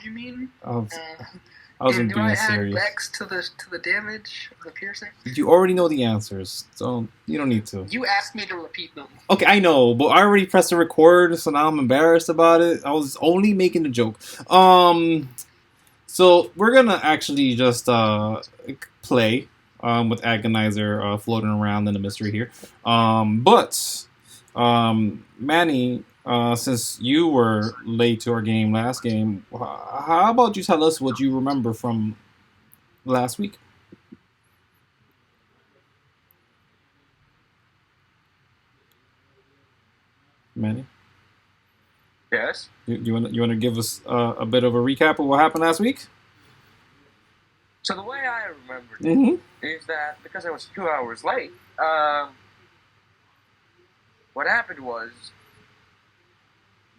you mean? I wasn't do being I serious. add Vex to the damage of the piercing? You already know the answers, so you don't need to. You asked me to repeat them. Okay, I know, but I already pressed the record, so now I'm embarrassed about it. I was only making a joke. So we're gonna actually just play with Agonizer floating around in the mystery here. But Manny, since you were late to our game last game, how about you tell us what you remember from last week? Manny, Yes. you want to give us a bit of a recap of what happened last week? So the way I remembered Mm-hmm. it is that because I was 2 hours late, what happened was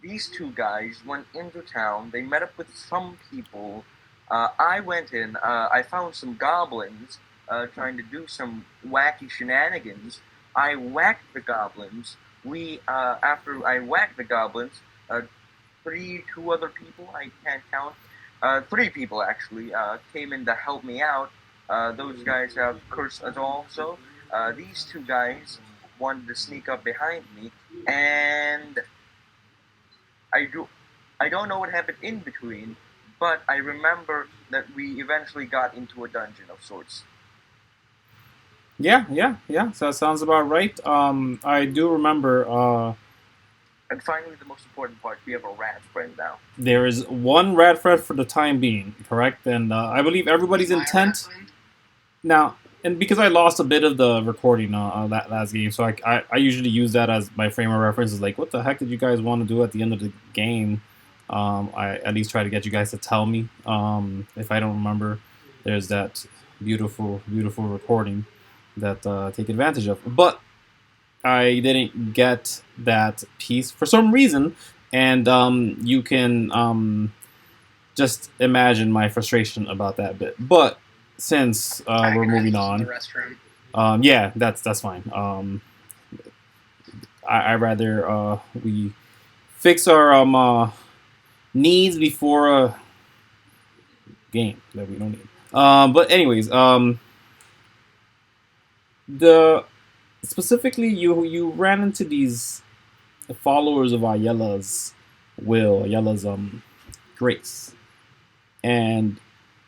these two guys went into town. They met up with some people. I went in. I found some goblins trying to do some wacky shenanigans. I whacked the goblins. After I whacked the goblins, two other people, I can't count, three people actually, came in to help me out. Those guys have cursed us also. These two guys wanted to sneak up behind me, and I don't know what happened in between, but I remember that we eventually got into a dungeon of sorts. Yeah. So that sounds about right. I do remember. And finally, the most important part, we have a rat friend now. There is one rat friend for the time being, correct? And I believe everybody's intent now. And because I lost a bit of the recording that last game, so I usually use that as my frame of reference. Is like, what the heck did you guys want to do at the end of the game? I at least try to get you guys to tell me. If I don't remember, there's that beautiful recording that take advantage of. But I didn't get that piece for some reason, and you can just imagine my frustration about that bit. But since we're moving on, yeah, that's fine. I rather we fix our needs before a game that we don't need. But anyways, the specifically you ran into these followers of Ayala's grace, and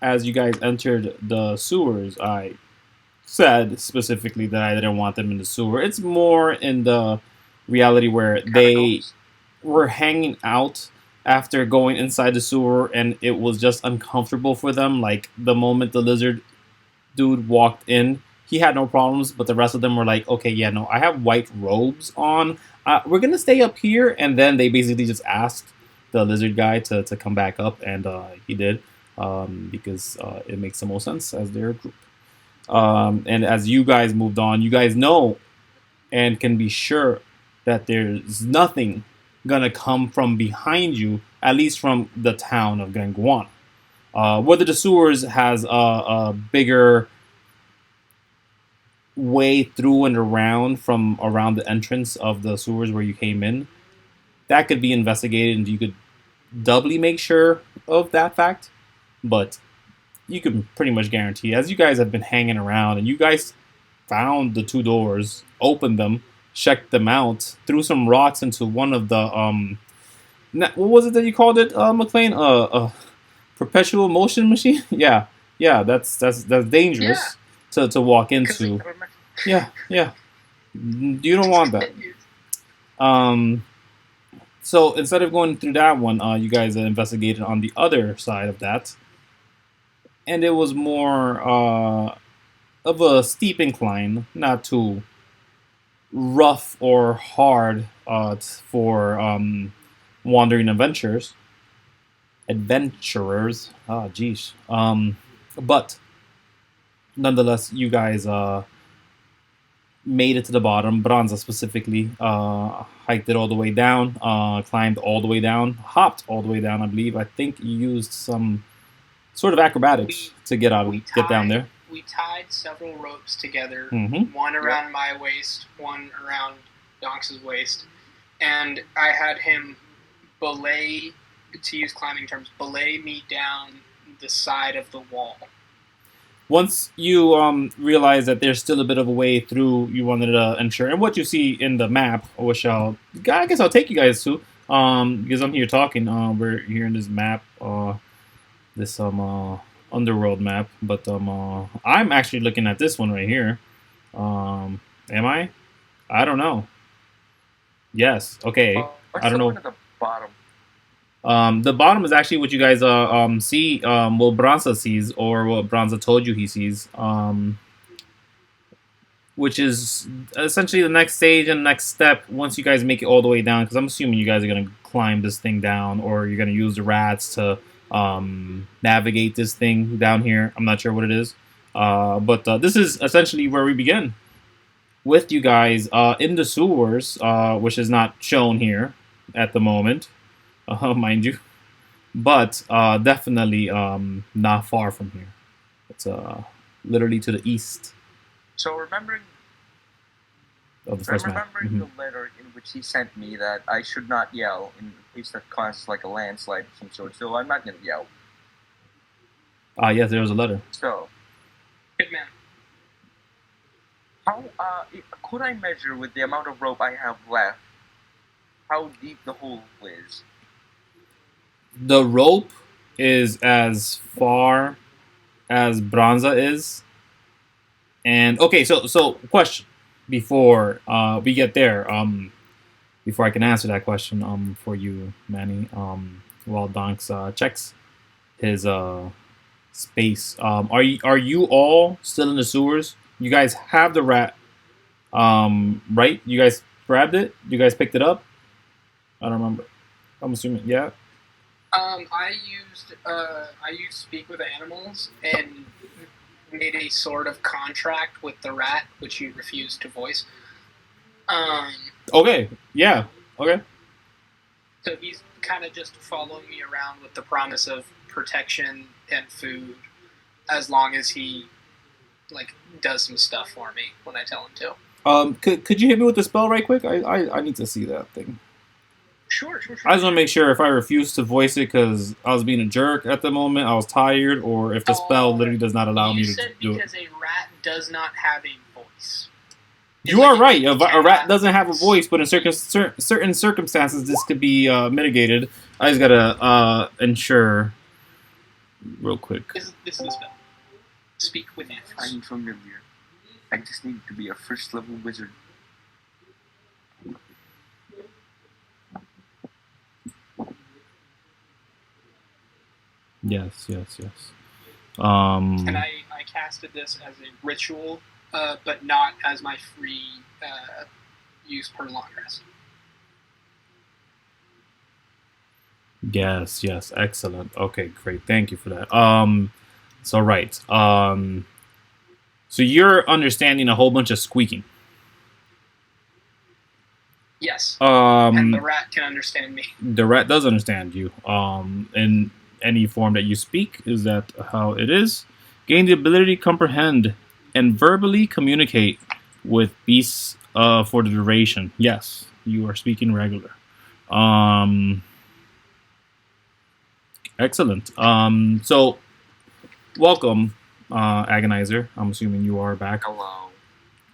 as you guys entered the sewers, I said specifically that I didn't want them in the sewer. It's more in the reality where they were hanging out after going inside the sewer, and it was just uncomfortable for them. Like the moment the lizard dude walked in, he had no problems, but the rest of them were like, okay, yeah, no, I have white robes on. We're gonna stay up here, and then they basically just asked the lizard guy to come back up, and he did, because it makes the most sense as their group. And as you guys moved on, you guys know and can be sure that there's nothing gonna come from behind you, at least from the town of Ganguan. Whether the sewers has a bigger way through and around from around the entrance of the sewers where you came in, that could be investigated, and you could doubly make sure of that fact. But you can pretty much guarantee, as you guys have been hanging around and you guys found the two doors, opened them, checked them out, threw some rocks into one of the what was it that you called it, McClean? Perpetual motion machine. Yeah, that's dangerous to walk into. Yeah. You don't want that. So instead of going through that one, you guys investigated on the other side of that, and it was more of a steep incline, not too rough or hard for wandering adventurers. Ah, geez. But nonetheless, you guys made it to the bottom. Branza specifically hiked it all the way down, climbed all the way down, hopped all the way down. I believe. I think you used some sort of acrobatics to get down there. We tied several ropes together, mm-hmm. one around my waist, one around Donx's waist, and I had him belay to use climbing terms, belay me down the side of the wall. Once you realize that there's still a bit of a way through, you wanted to ensure, and what you see in the map, which I guess I'll take you guys to, because I'm here talking. We're here in this map, this underworld map, but I'm actually looking at this one right here. Am I? I don't know. Yes. Okay. What's I don't the know. one at the bottom? The bottom is actually what you guys see, what Branza sees, or what Branza told you he sees, which is essentially the next stage and next step once you guys make it all the way down, because I'm assuming you guys are going to climb this thing down, or you're going to use the rats to navigate this thing down here. I'm not sure what it is, but this is essentially where we begin with you guys in the sewers, which is not shown here at the moment. Mind you, but definitely not far from here. It's literally to the east So remembering of the first map. remembering the letter in which he sent me that I should not yell in case that causes like a landslide of some sort. So I'm not gonna yell. Yes, there was a letter. So Good man. how could I measure with the amount of rope I have left how deep the hole is? The rope is as far as Branza is. And okay, so question before we get there, before I can answer that question for you, Manny, while Donkz checks his space. Are you all still in the sewers? You guys have the rat, right? You guys grabbed it? You guys picked it up? I don't remember. I'm assuming, yeah. I used speak with animals and made a sort of contract with the rat, which he refused to voice. Okay, yeah, okay. So he's kind of just following me around with the promise of protection and food, as long as he does some stuff for me when I tell him to. Could you hit me with the spell right quick? I need to see that thing. Sure. I just want to make sure if I refuse to voice it because I was being a jerk at the moment, I was tired, or if the spell literally does not allow me to do it. Because a rat does not have a voice. You are right. A rat doesn't have a voice, but in certain circumstances, this could be mitigated. I just gotta ensure real quick. This is the spell. Speak with animals. I'm familiar. I just need to be a first level wizard. Yes. And I casted this as a ritual, but not as my free use per long rest. Yes, excellent. Okay, great. Thank you for that. So right. So you're understanding a whole bunch of squeaking. Yes. And the rat can understand me. The rat does understand you. In any form that you speak, is that how it is? Gain the ability to comprehend and verbally communicate with beasts for the duration. Yes, you are speaking regular. Excellent. So, welcome, Agonizer. I'm assuming you are back. Hello.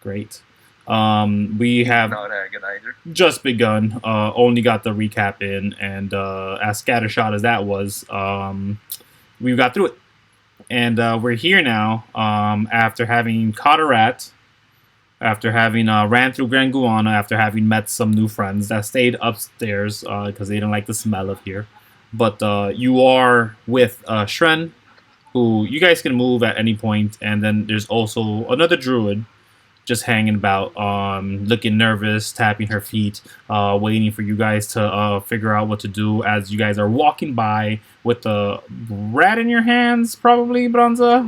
Great. We have Not Agonizer. just begun. Only got the recap in, and as scattershot as that was, we got through it. And we're here now after having caught a rat, after having ran through Grand Guana, after having met some new friends that stayed upstairs because they didn't like the smell of here. But you are with Shren, who you guys can move at any point, and then there's also another druid just hanging about, looking nervous, tapping her feet, waiting for you guys to figure out what to do as you guys are walking by with the rat in your hands, probably, Branza.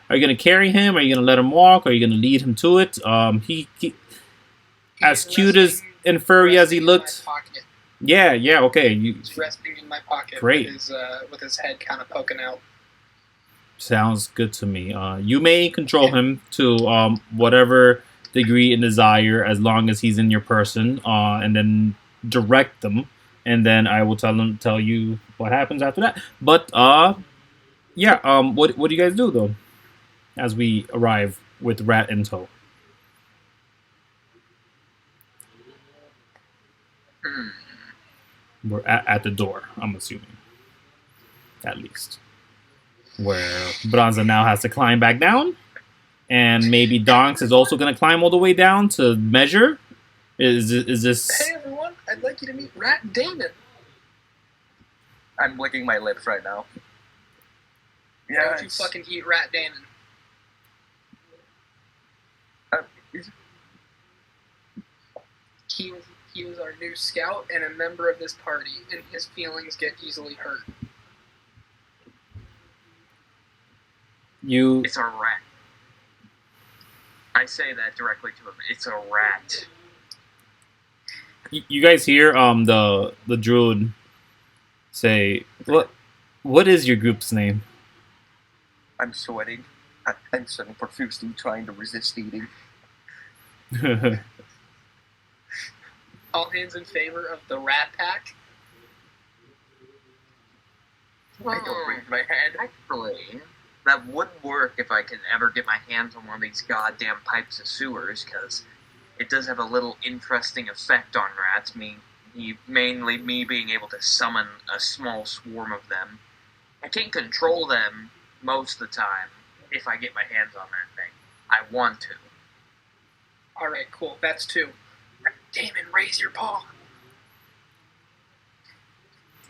Are you going to carry him? Are you going to let him walk? Are you going to lead him to it? He as cute as and furry as he looked. Yeah, okay. He's resting in my pocket. Great. With his head kind of poking out. Sounds good to me. You may control him to whatever degree and desire, as long as he's in your person, and then direct them and then I will tell you what happens after that. But yeah. What do you guys do though? As we arrive with Rat in tow, we're at the door. I'm assuming, at least, where Branza now has to climb back down, and maybe Donkz is also going to climb all the way down to measure. Is this? Hey everyone, I'd like you to meet Rat Damon. I'm licking my lips right now. Why don't you fucking eat Rat Damon? He was our new scout and a member of this party, and his feelings get easily hurt. It's a rat. I say that directly to him. It's a rat. You guys hear the druid say, what is your group's name? I'm sweating. I'm sweating profusely, trying to resist eating. All hands in favor of the Rat Pack? I don't raise my head. Actually, that would work if I can ever get my hands on one of these goddamn pipes of sewers, because it does have a little interesting effect on rats, mainly me being able to summon a small swarm of them. I can't control them most of the time if I get my hands on that thing. I want to. Alright, cool. That's 2. Damon, raise your paw.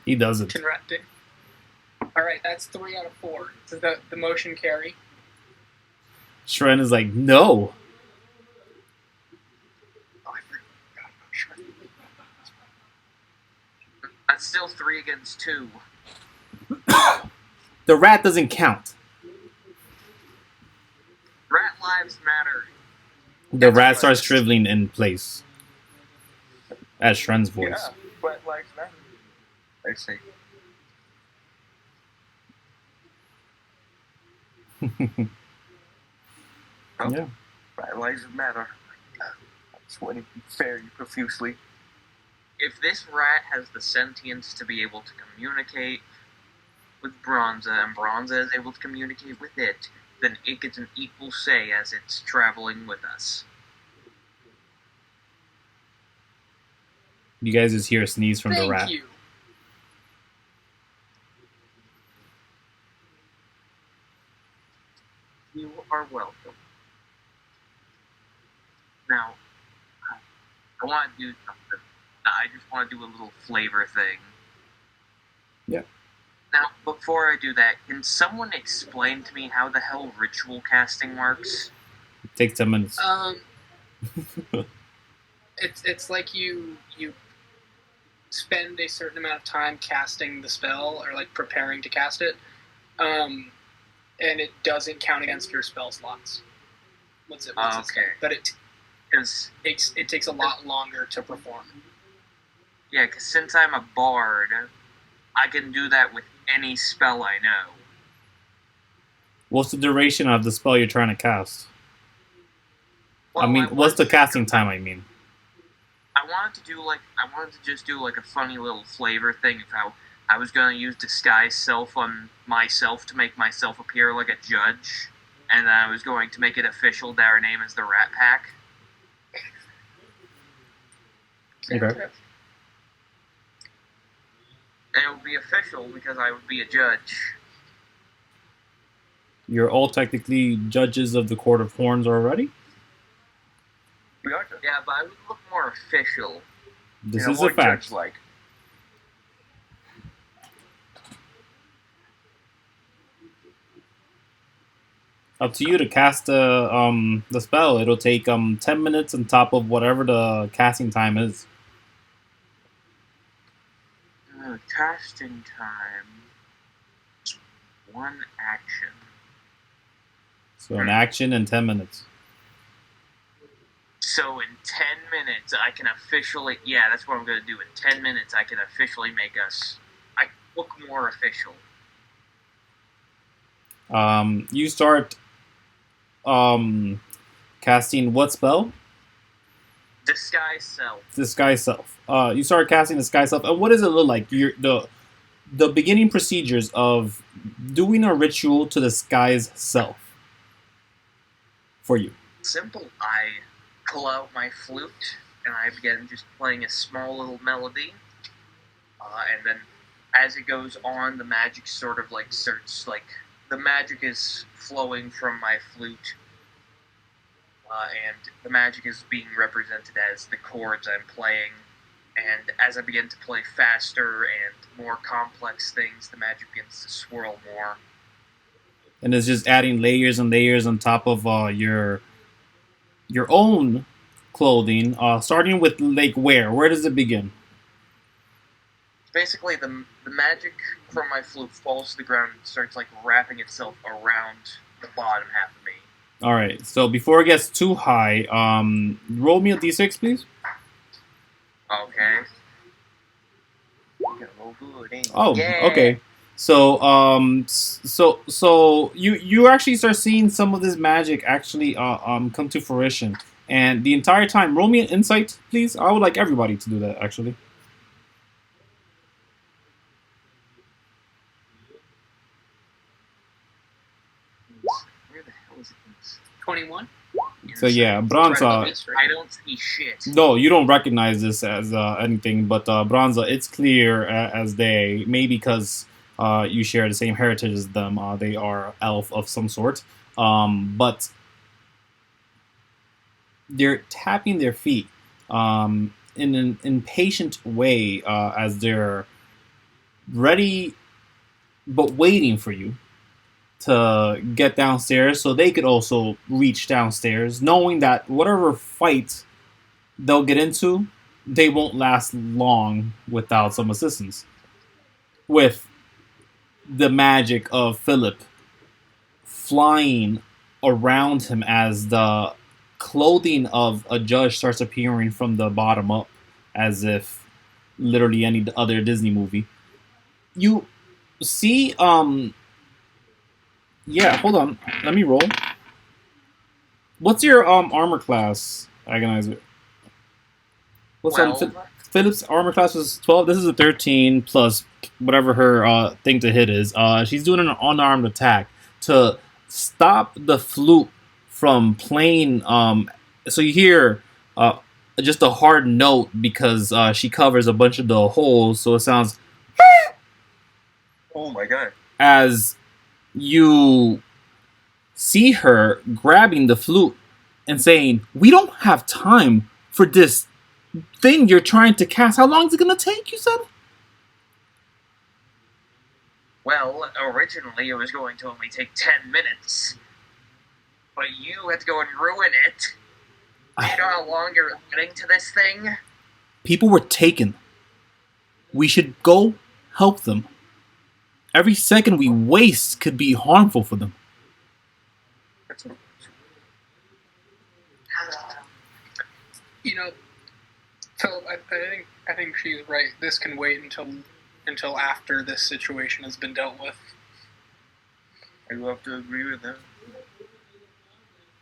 He doesn't. Can Rat do? Alright, that's 3 out of 4. Does the motion carry? Shren is like, no. Oh, I forgot about Shren. That's still 3 against 2. The rat doesn't count. Rat lives matter. The rat starts shriveling in place. At Shren's voice. Yeah, rat lives matter. I see. Yeah. Rat lives matter. I'm sweating very profusely. If this rat has the sentience to be able to communicate with Branza, and Branza is able to communicate with it, then it gets an equal say as it's traveling with us. You guys just hear a sneeze from the rat. Thank you. You are welcome. Now, I want to do something. I just want to do a little flavor thing. Yeah. Now, before I do that, can someone explain to me how the hell ritual casting works? It takes 10 minutes. It's like you spend a certain amount of time casting the spell or like preparing to cast it, and it doesn't count against your spell slots. What's it Okay. say? But it takes a lot longer to perform. Yeah, because since I'm a bard, I can do that with any spell I know. What's the duration of the spell you're trying to cast? Well, I mean, what's the casting time, I mean? I wanted to just do like a funny little flavor thing of how I was going to use disguise self on myself to make myself appear like a judge, and then I was going to make it official that our name is the Rat Pack. Okay. And it would be official because I would be a judge. You're all technically judges of the Court of Horns already? We are Yeah, but I would look more official. This is a fact. Like. Up to you to cast the spell. It'll take 10 minutes on top of whatever the casting time is. Casting time. 1 action. So an action in 10 minutes. So in 10 minutes, I can officially... Yeah, that's what I'm going to do. In 10 minutes, I can officially make us... I look more official. You start casting what spell? Disguise self. Disguise self. You start casting disguise self, and what does it look like? The beginning procedures of doing a ritual to disguise self for you. Simple. I pull out my flute and I begin just playing a small little melody, and then as it goes on, the magic sort of like starts like the magic is flowing from my flute, and the magic is being represented as the chords I'm playing. And as I begin to play faster and more complex things, the magic begins to swirl more. And it's just adding layers and layers on top of your own clothing. Starting with like where? Where does it begin? Basically, the magic from my flute falls to the ground and starts like wrapping itself around the bottom half of me. All right. So before it gets too high, roll me a d6, please. Okay. Oh, Yeah. okay. So so you actually start seeing some of this magic actually come to fruition, and the entire time, roll me an insight, please. I would like everybody to do that actually. Where the hell is it? 21. So yeah, Branza. I don't see shit. No, you don't recognize this as anything, but Branza, it's clear as day. Maybe because you share the same heritage as them. They are elf of some sort. But they're tapping their feet in an impatient way as they're ready, but waiting for you to get downstairs so they could also reach downstairs, knowing that whatever fight they'll get into, they won't last long without some assistance. With the magic of Phillip flying around him as the clothing of a judge starts appearing from the bottom up, as if literally any other Disney movie. You see, yeah, hold on. Let me roll. What's your armor class, Agonizer? What's 12. Phillip's armor class was 12. This is a 13 plus whatever her thing to hit is. She's doing an unarmed attack to stop the flute from playing. So you hear just a hard note because she covers a bunch of the holes, so it sounds. Oh my god. As you see her grabbing the flute and saying, "We don't have time for this thing you're trying to cast. How long is it going to take, you said?" Well, originally it was going to only take 10 minutes. But you had to go and ruin it. Do you know how long you're getting to this thing? People were taken. We should go help them. Every second we waste could be harmful for them. You know, Phillip, I think she's right. This can wait until after this situation has been dealt with. I do have to agree with that.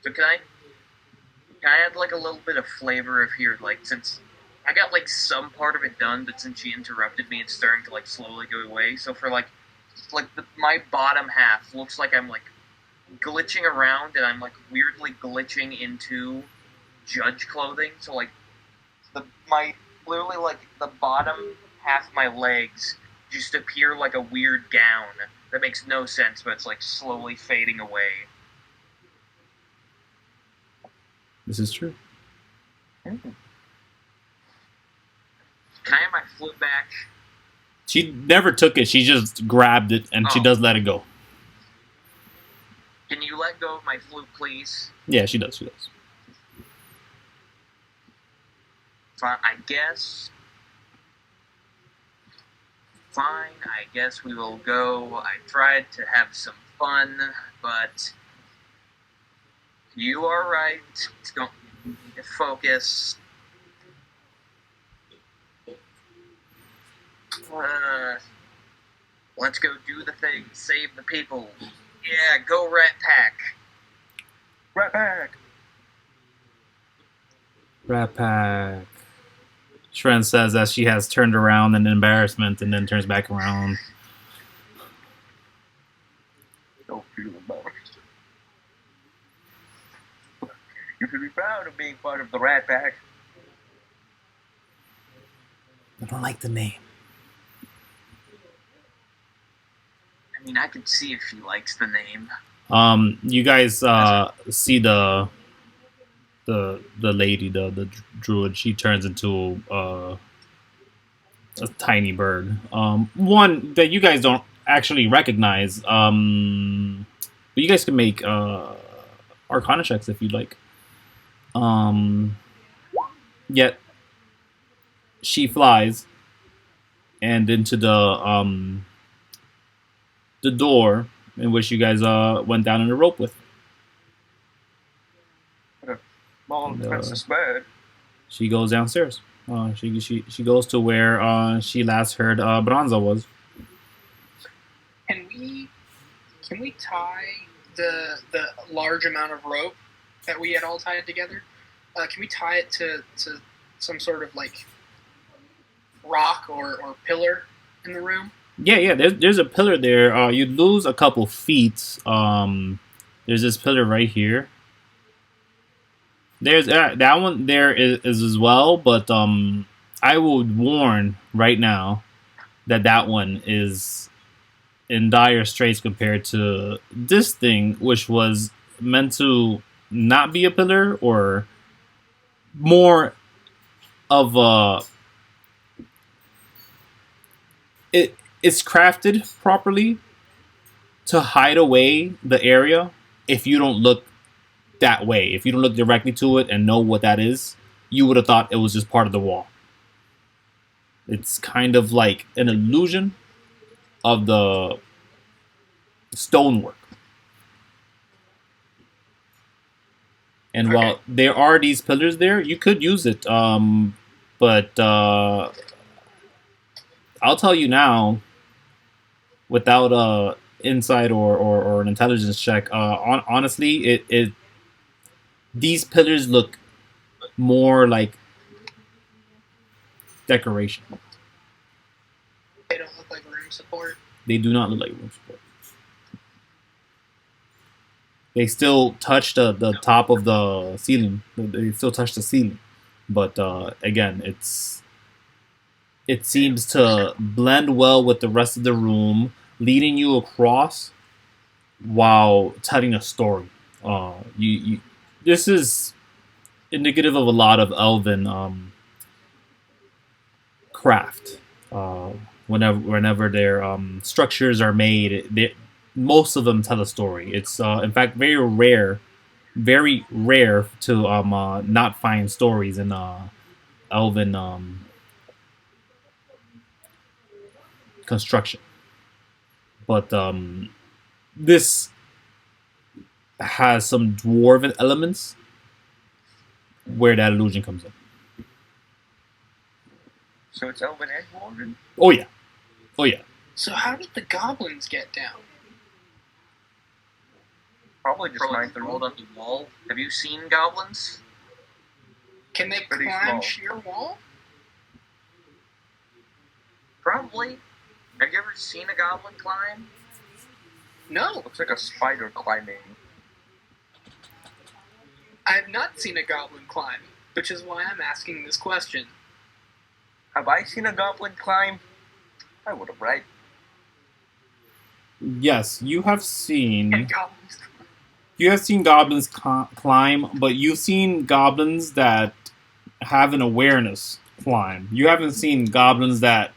So can I add like a little bit of flavor of here, like since I got like some part of it done, but since she interrupted me, it's starting to like slowly go away. So for like my bottom half looks like I'm like glitching around and I'm like weirdly glitching into judge clothing. So like literally like the bottom half of my legs just appear like a weird gown that makes no sense, but it's like slowly fading away. This is true. Can I have my flute back? She never took it. She just grabbed it, and she does let it go. Can you let go of my flute, please? Yeah, she does. She does. Fine, I guess we will go. I tried to have some fun, but you are right. Don't focus. Let's go do the thing. Save the people. Yeah, go Rat Pack. Right back. Rat Pack. Shren says as she has turned around in embarrassment and then turns back around. Don't feel embarrassed. You should be proud of being part of the Rat Pack. I don't like the name. I mean, I could see if she likes the name. You guys see the lady, the druid. She turns into a tiny bird. One that you guys don't actually recognize. But you guys can make Arcana checks if you'd like. Yet she flies and into the door in which you guys went down in the rope with. Small princess bird. She goes downstairs. She goes to where she last heard Branza was. Can we tie the large amount of rope that we had all tied together? Can we tie it to some sort of like rock or pillar in the room? Yeah. There's a pillar there. You'd lose a couple feet. There's this pillar right here. There's that one there is as well, but I would warn right now that one is in dire straits compared to this thing, which was meant to not be a pillar or more of a. It's crafted properly to hide away the area if you don't look that way. If you don't look directly to it and know what that is, you would have thought it was just part of the wall. It's kind of like an illusion of the stonework. And while there are these pillars there, you could use it. But I'll tell you now, without a insight or an intelligence check, honestly, these pillars look more like decoration. They don't look like room support. They do not look like room support. They still touch the top of the ceiling. They still touch the ceiling. But again, it seems to blend well with the rest of the room, leading you across while telling a story. This is indicative of a lot of elven craft. Whenever their structures are made, most of them tell a story. It's in fact very rare to not find stories in elven construction. But this has some dwarven elements where that illusion comes in. So it's elven and dwarven? Oh yeah. So how did the goblins get down? Probably just Probably mine through. rolled up the wall. Have you seen goblins? Can they Pretty climb small. sheer wall? Probably. Have you ever seen a goblin climb? No, Looks like a spider climbing. I have not seen a goblin climb, which is why I'm asking this question. Have I seen a goblin climb? I would have, right? Yes, you have seen. And goblins climb. You have seen goblins climb, but you've seen goblins that have an awareness climb. You haven't seen goblins that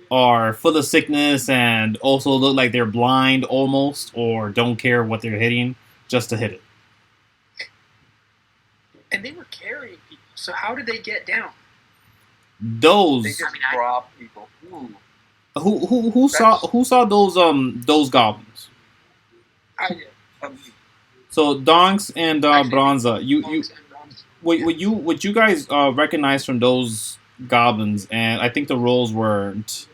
are full of sickness and also look like they're blind almost, or don't care what they're hitting just to hit it. And they were carrying people, so how did they get down? Those They just I- rob people. Ooh. who saw those goblins. I did. So Donkz and Actually, Branza, you Donkz and Branza. what you guys recognize from those goblins, and I think the rolls weren't.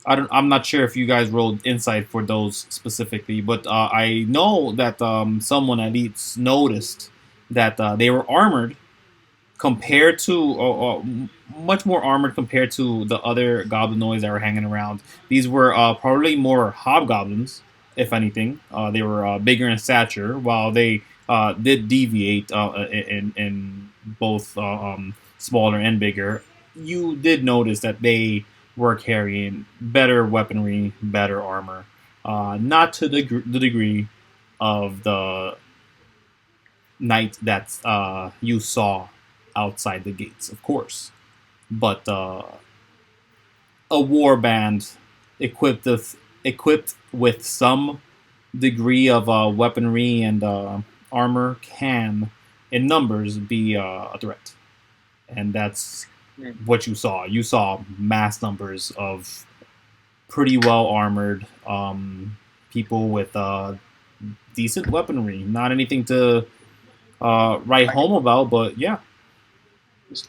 I'm not sure if you guys rolled insight for those specifically, but I know that someone at least noticed that they were armored, compared to much more armored compared to the other goblinoids that were hanging around. These were probably more hobgoblins, if anything. They were bigger in stature, while they did deviate in both smaller and bigger. You did notice that they were carrying better weaponry, better armor, not to the degree of the knight that you saw outside the gates, of course, but a war band equipped with some degree of weaponry and armor can, in numbers, be a threat, and that's what you saw. You saw mass numbers of pretty well armored people with decent weaponry. Not anything to write home about, but yeah.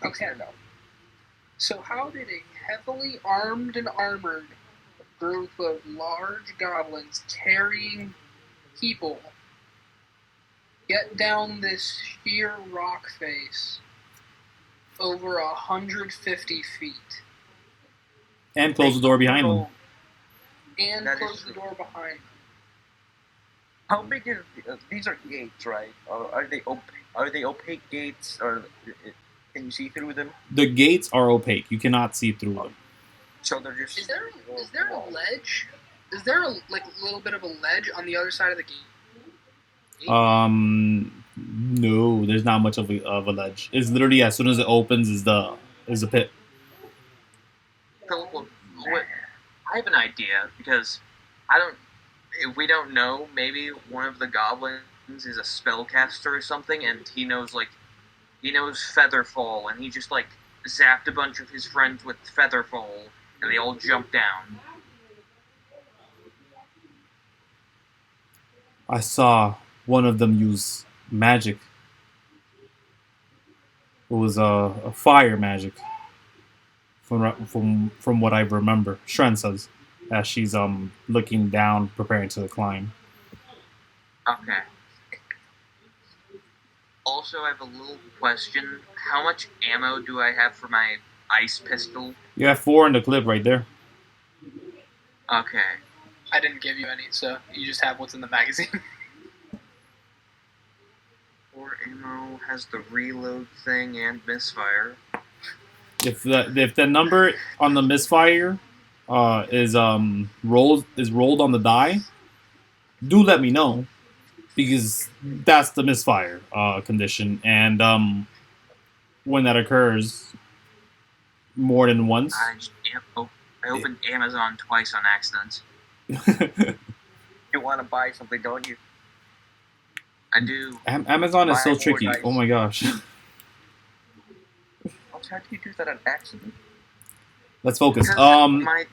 Okay. So how did a heavily armed and armored group of large goblins carrying people get down this sheer rock face over 150 feet And close the door behind them. and That is close the true. door behind them? How big is these are gates, right? Are they opaque gates, or can you see through them? The gates are opaque. You cannot see through them. So they're just. Is there a ledge? Is there a little bit of a ledge on the other side of the gate? No, there's not much of a ledge. It's literally as soon as it opens is the pit. Phillip, I have an idea, because if we don't know, maybe one of the goblins is a spellcaster or something, and he knows Featherfall, and he just zapped a bunch of his friends with Featherfall, and they all jumped down. I saw one of them use magic. It was a fire magic. From what I remember, Shren says, as she's looking down, preparing to climb. Okay. Also, I have a little question. How much ammo do I have for my ice pistol? You have 4 in the clip right there. Okay. I didn't give you any, so you just have what's in the magazine. 4 ammo has the reload thing and misfire. If the number on the misfire is rolled on the die, do let me know, because that's the misfire condition, and when that occurs more than once. I opened Amazon twice on accident. You want to buy something, don't you? I do. Amazon is Buy so more tricky. dice. Oh my gosh. How do you do that on accident? Let's focus. Because my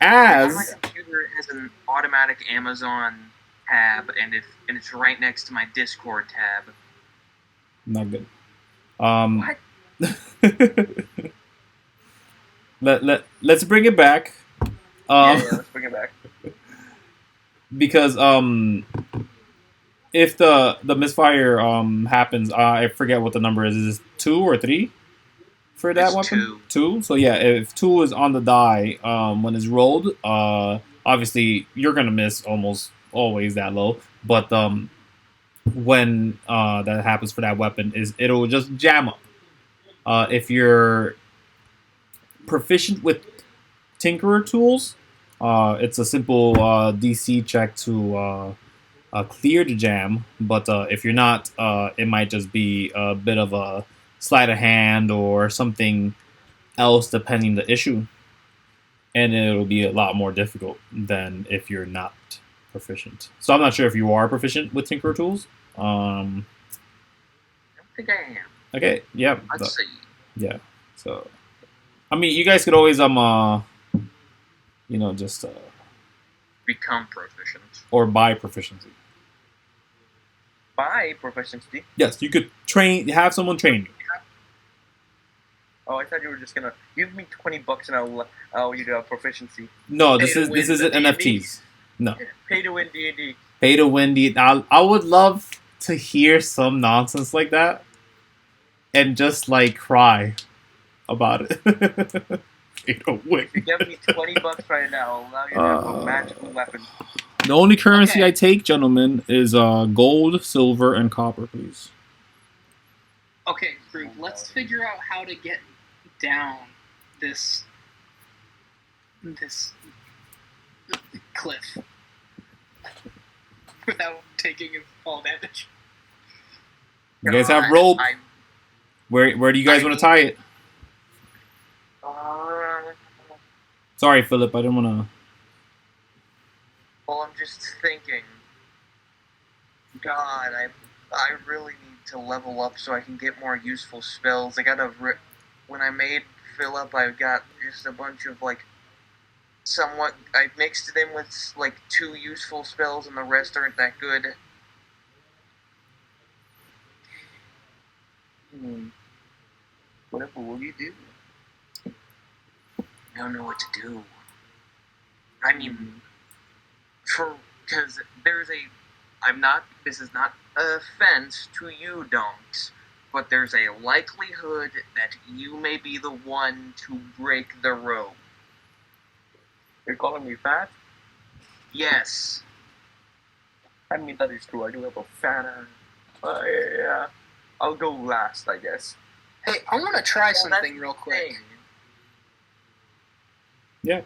As computer has an automatic Amazon tab, and it's right next to my Discord tab. not good. What? Let's bring it back. Yeah, let's bring it back. Because if the misfire happens, I forget what the number is. Is it 2 or 3 for that It's weapon? 2. So yeah, if 2 is on the die when it's rolled, obviously you're gonna miss almost always that low. But when that happens for that weapon, it'll just jam up. If you're proficient with Tinkerer tools, it's a simple DC check to clear the jam, but if you're not, it might just be a bit of a sleight of hand or something else depending the issue, and it'll be a lot more difficult than if you're not proficient. So I'm not sure if you are proficient with Tinkerer tools. I don't think I am. Okay, yeah, Let's see. yeah. So, I mean, you guys could always just Become proficient. or buy proficiency. Buy proficiency. Yes, you could have someone train you. Oh, I thought you were just gonna give me $20 and I'll you do proficiency. No, Pay this to is win isn't the NFTs. No, Pay to win D&D. pay to win. I would love to hear some nonsense like that. and just like cry about it. Fade away. If you give me $20 right now, I'll allow you to have a magical weapon. The only currency Okay. I take, gentlemen, is gold, silver, and copper, please. Okay, Groot, let's figure out how to get down this cliff without taking fall damage. You guys have rope. Where do you guys want to tie it? Sorry, Phillip, I didn't want to. Well, I'm just thinking. God, I really need to level up so I can get more useful spells. I gotta when I made Phillip, I got just a bunch of like somewhat. I mixed it in with like 2 useful spells, and the rest aren't that good. Whatever will you do? I don't know what to do. I mean, because there's this is not an offense to you, Donkz, but there's a likelihood that you may be the one to break the rope. You're calling me fat? Yes. I mean, that is true. I do have a fat ass. Yeah. I'll go last, I guess. Hey, I want to try Well, something that's real the quick. thing. Yeah.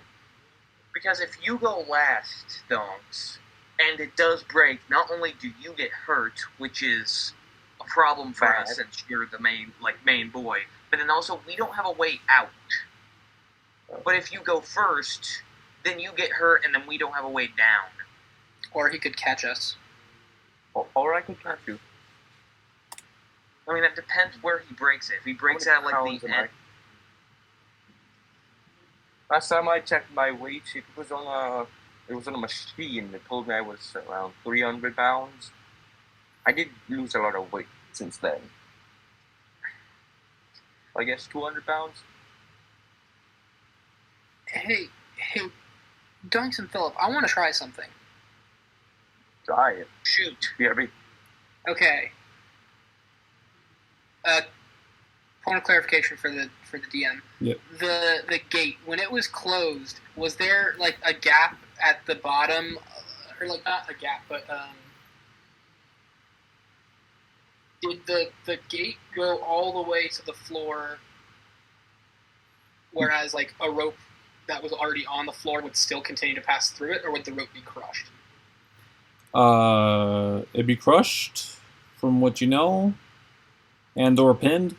Because if you go last, Donkz, and it does break, not only do you get hurt, which is a problem for Bad. us since you're the main boy, but then also we don't have a way out. But if you go first, then you get hurt, and then we don't have a way down. Or he could catch us. Or I could catch you. I mean, that depends where he breaks it. If he breaks it How at many like pounds the am I? end, Last time I checked my weight, it was on a machine. It told me I was around 300 pounds. I did lose a lot of weight since then. I guess 200 pounds. Hey, Donkz and Phillip, I want to try something. Try it. shoot. BRB. Okay. Point of clarification for the DM. Yep. The gate, when it was closed, was there like a gap at the bottom, or like not a gap, but did the gate go all the way to the floor, whereas like a rope that was already on the floor would still continue to pass through it, or would the rope be crushed? It'd be crushed, from what you know, and/or pinned,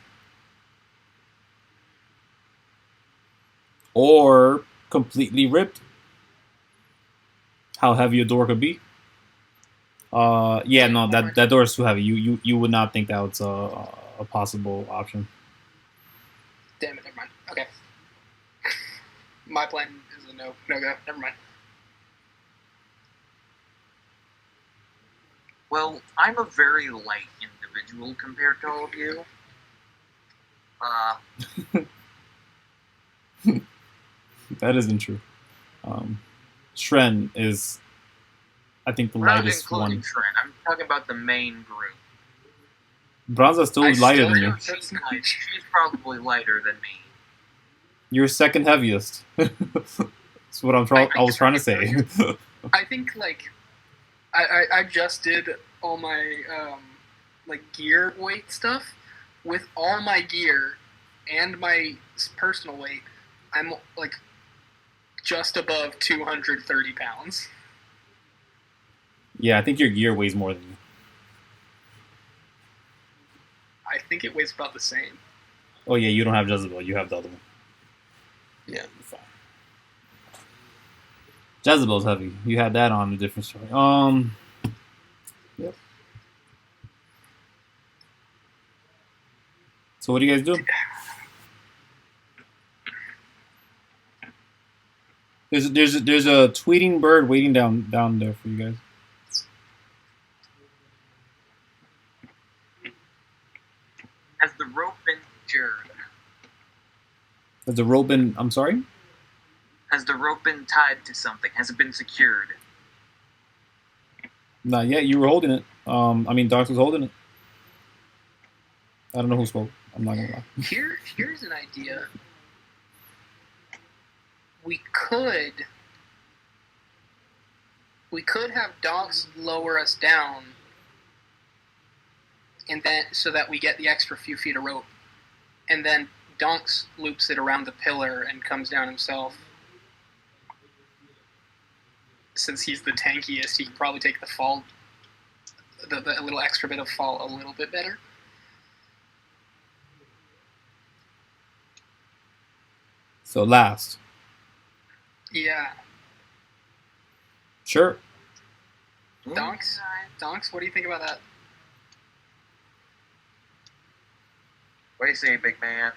or completely ripped. How heavy a door could be. Yeah, no, that door is too heavy. You would not think that was a possible option. Damn it, never mind. Okay. My plan is a no go. Never mind. Well, I'm a very light individual compared to all of you. That isn't true. Shren is, I think, the We're not lightest including one. Shren. I'm talking about the main group. Branza's still lighter than you. She's probably lighter than me. You're second heaviest. That's what I was trying to say. I think like I just did all my like gear weight stuff. With all my gear and my personal weight, I'm like just above 230 pounds. Yeah, I think your gear weighs more than you. I think it weighs about the same. Oh yeah, you don't have Jezebel. You have the other one. Yeah. Fine. Jezebel's heavy. You had that on a different story. Yep. So what do you guys do? There's a tweeting bird waiting down there for you guys. Has the rope been secured? Has the rope been? I'm sorry. Has the rope been tied to something? Has it been secured? Not yet. You were holding it. I mean, Donkz was holding it. I don't know who spoke. I'm not gonna lie. Here's an idea. We could have Donkz lower us down, and then so that we get the extra few feet of rope, and then Donkz loops it around the pillar and comes down himself. Since he's the tankiest, he can probably take the fall, the little extra bit of fall a little bit better. So last. Yeah. Sure. Donkz, what do you think about that? What do you say, big man?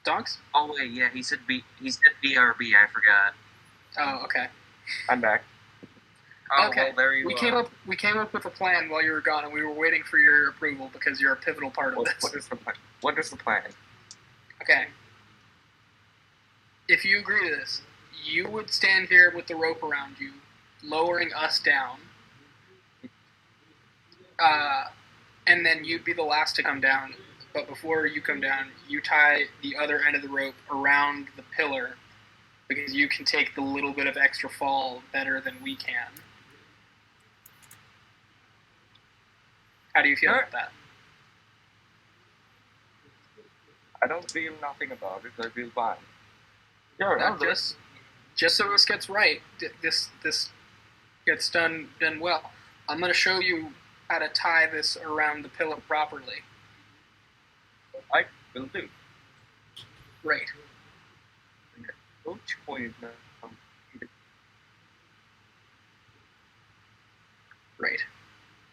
Donkz? Oh wait, yeah, he said BRB. I forgot. Oh, okay. I'm back. Oh, Okay. well, there you We are. came up with a plan while you were gone, and we were waiting for your approval because you're a pivotal part of What, this. what is the plan? What is the plan? Okay. If you agree to this, you would stand here with the rope around you, lowering us down. And then you'd be the last to come down. But before you come down, you tie the other end of the rope around the pillar because you can take the little bit of extra fall better than we can. How do you feel about that? I don't feel nothing about it. I feel fine. Sure, No, I'll do it. just so this gets right, this gets done well. I'm going to show you how to tie this around the pillar properly. I will do. Right. No choice now. Right.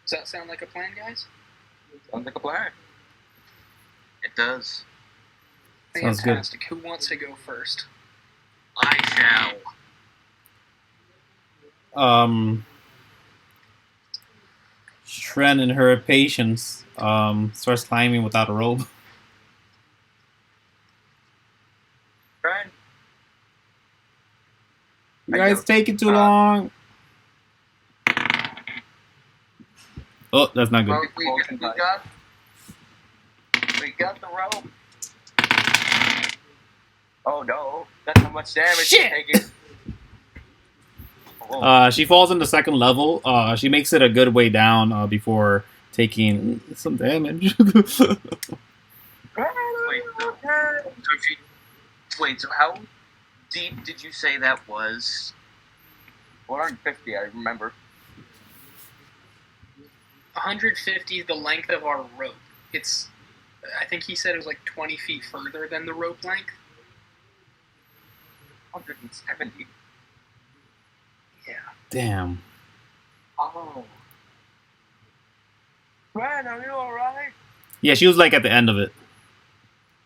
Does that sound like a plan, guys? Sounds like a plan. It does. Sounds good. Fantastic. Who wants to go first? I shall. Shren in her patience starts climbing without a rope. Right? You guys taking too long. Oh, that's not good. Well, we got the rope. Oh no, that's how much damage Shit! you're taking. Oh, She falls in the second level. She makes it a good way down before taking some damage. Wait, so how deep did you say that was? 150, I remember. 150 is the length of our rope. I think he said it was like 20 feet further than the rope length. 170. Yeah. Damn. Oh. Man, are you alright? Yeah, she was like at the end of it.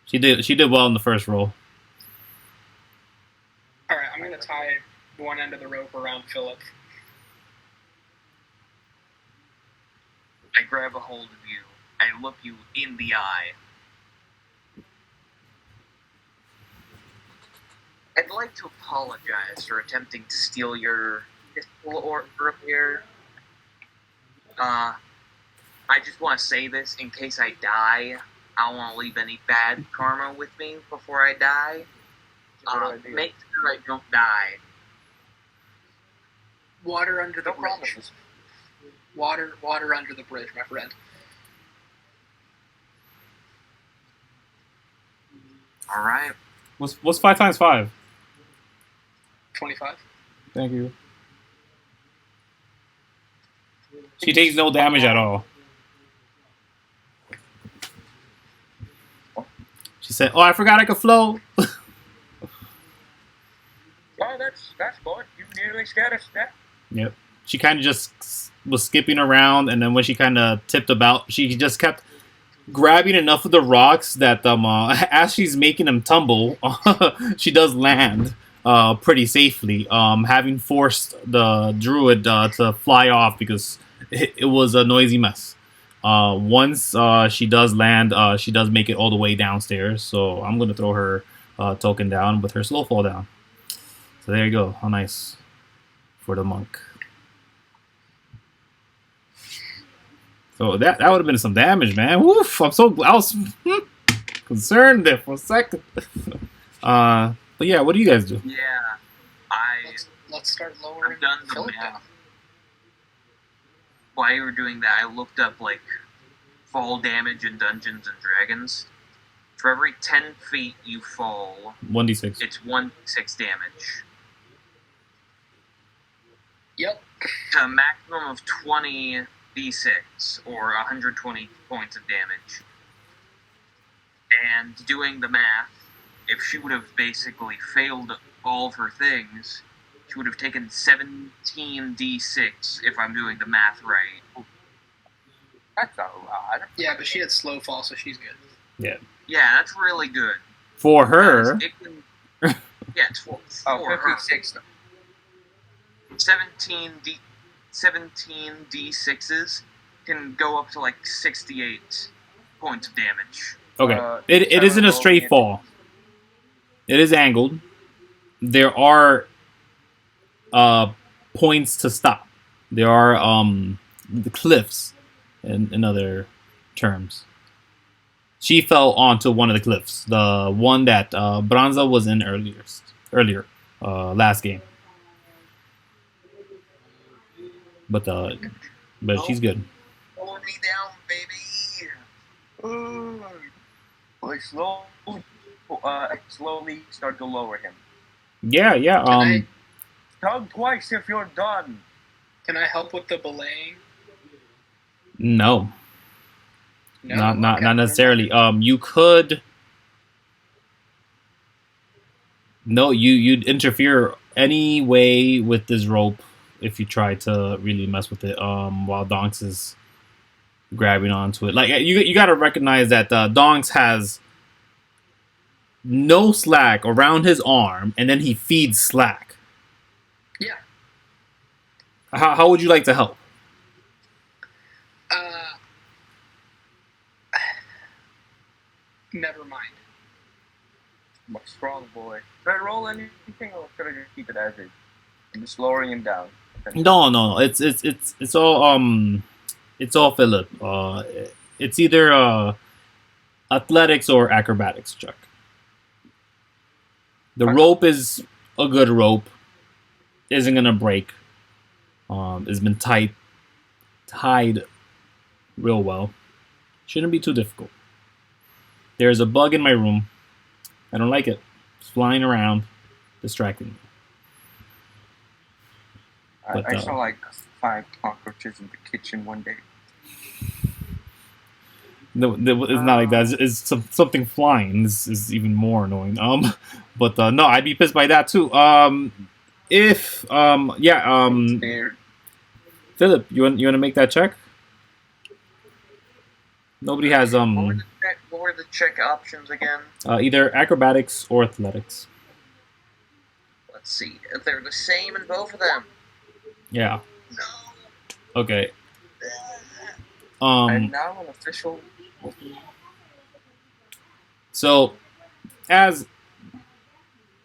She did well in the first roll. All right, I'm going to tie one end of the rope around Phillip. I grab a hold of you. I look you in the eye. I'd like to apologize for attempting to steal your pistol earlier. I just want to say this in case I die. I don't want to leave any bad karma with me before I die. Make sure I don't die. Water under the No bridge. promises. Water under the bridge, my friend. All right. What's 5 times 5? 25. Thank you. She takes no damage at all. She said, "Oh, I forgot I could float." Oh, that's good. You nearly scared us to death. Yep. She kind of just was skipping around, and then when she kind of tipped about, she just kept grabbing enough of the rocks that as she's making them tumble, she does land pretty safely, having forced the druid to fly off because it was a noisy mess. Once she does land, she does make it all the way downstairs, so I'm going to throw her token down with her slow fall down. So there you go. How nice for the monk. So that would have been some damage, man. Woof! I was concerned there for a second. But yeah, what do you guys do? Yeah, Let's start lowering I've done the Phillip math. down. While you were doing that, I looked up like fall damage in Dungeons and Dragons. For every 10 feet you fall, 1d6. it's 1d6 damage. Yep. To a maximum of 20 d6, or 120 points of damage. And doing the math, if she would have basically failed all of her things, she would have taken 17 d6, if I'm doing the math right. That's a lot. Yeah, but she had slow fall, so she's good. Yeah. Yeah, that's really good. For her, It can, yeah, it's for Oh, her. 56. 17 d6s can go up to like 68 points of damage. okay. It isn't a straight fall. It is angled. There are points to stop. There are the cliffs, in other terms. She fell onto one of the cliffs, the one that Branza was in earlier, last game. But she's good. Pull me down, baby. I slowly start to lower him. Yeah. Tug twice if you're done. Can I help with the belaying? No, No, not okay. necessarily. You could. No, you'd interfere any way with this rope if you try to really mess with it. While Donkz is grabbing onto it, like you got to recognize that Donkz has no slack around his arm, and then he feeds slack. Yeah. How would you like to help? Never mind. I'm a strong boy. Should I roll anything or should I just keep it as is? I'm just lowering him down. No. It's all Phillip. It's either athletics or acrobatics check. The rope is a good rope. Isn't gonna break. It's been tied real well. Shouldn't be too difficult. There's a bug in my room. I don't like it. It's flying around, distracting me. I saw like 5 cockroaches in the kitchen one day. No, it's not like that. It's something flying. This is even more annoying. But no, I'd be pissed by that too. Phillip, you want to make that check? Nobody has What were the check options again? either acrobatics or athletics. Let's see. If they're the same in both of them. Yeah. No. Okay. I'm now an official. So, as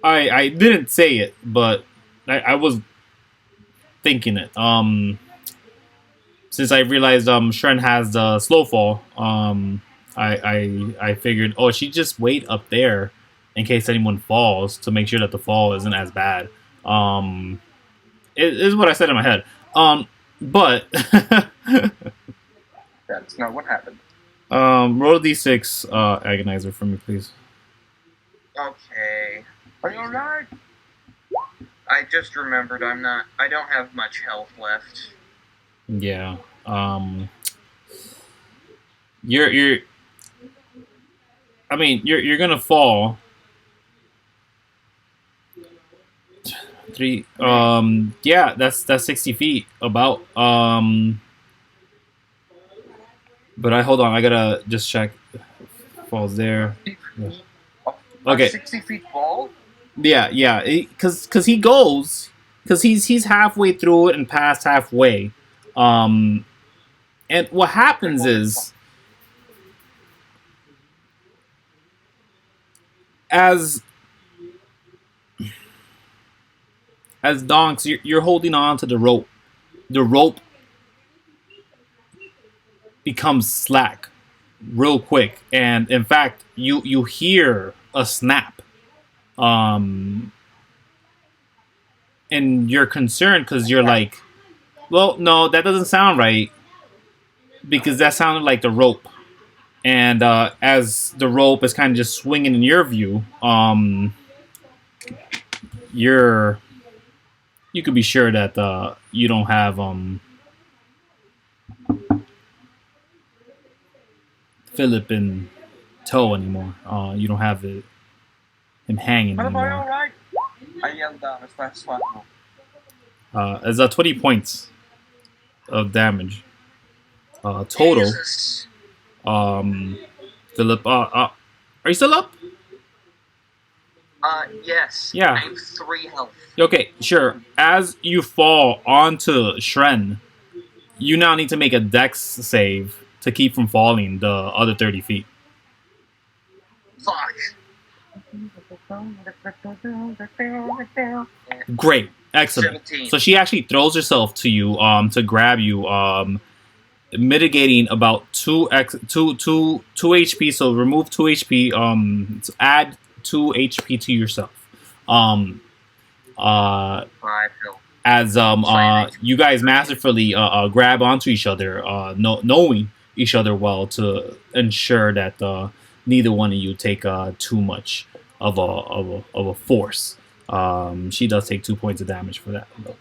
I didn't say it, but I was thinking it. Since I realized Shren has the slow fall, I figured, she just wait up there in case anyone falls to make sure that the fall isn't as bad. It is what I said in my head. But That's not what happened. roll a d6 agonizer for me, please. Okay. Are you alright? I just remembered I don't have much health left. Yeah. You're gonna fall. 3. Yeah, that's 60 feet about. But hold on, I gotta just check. Falls there. Yeah. Okay. 60 feet fall? Yeah. Because he goes, because he's halfway through it and past halfway. And what happens is, as Donkz, you're holding on to the rope. The rope becomes slack real quick, and in fact, you hear a snap. And you're concerned because you're like, well, no, that doesn't sound right because that sounded like the rope. And as the rope is kind of just swinging in your view, you could be sure that you don't have Phillip in tow anymore. You don't have him hanging Phillip, are you anymore. alright? I yelled down as fast as possible. It's 20 points of damage total. Jesus. Phillip, are you still up? Yes. Yeah. I have 3 health. Okay, sure. As you fall onto Shren, you now need to make a dex save to keep from falling the other 30 feet. Fuck. Great. Excellent. 17. So she actually throws herself to you to grab you, mitigating about 2 HP. So remove 2 HP. Add 2 HP to yourself. I feel. As you guys masterfully grab onto each other, knowing each other well to ensure that neither one of you take too much of a force. She does take 2 points of damage for that, though.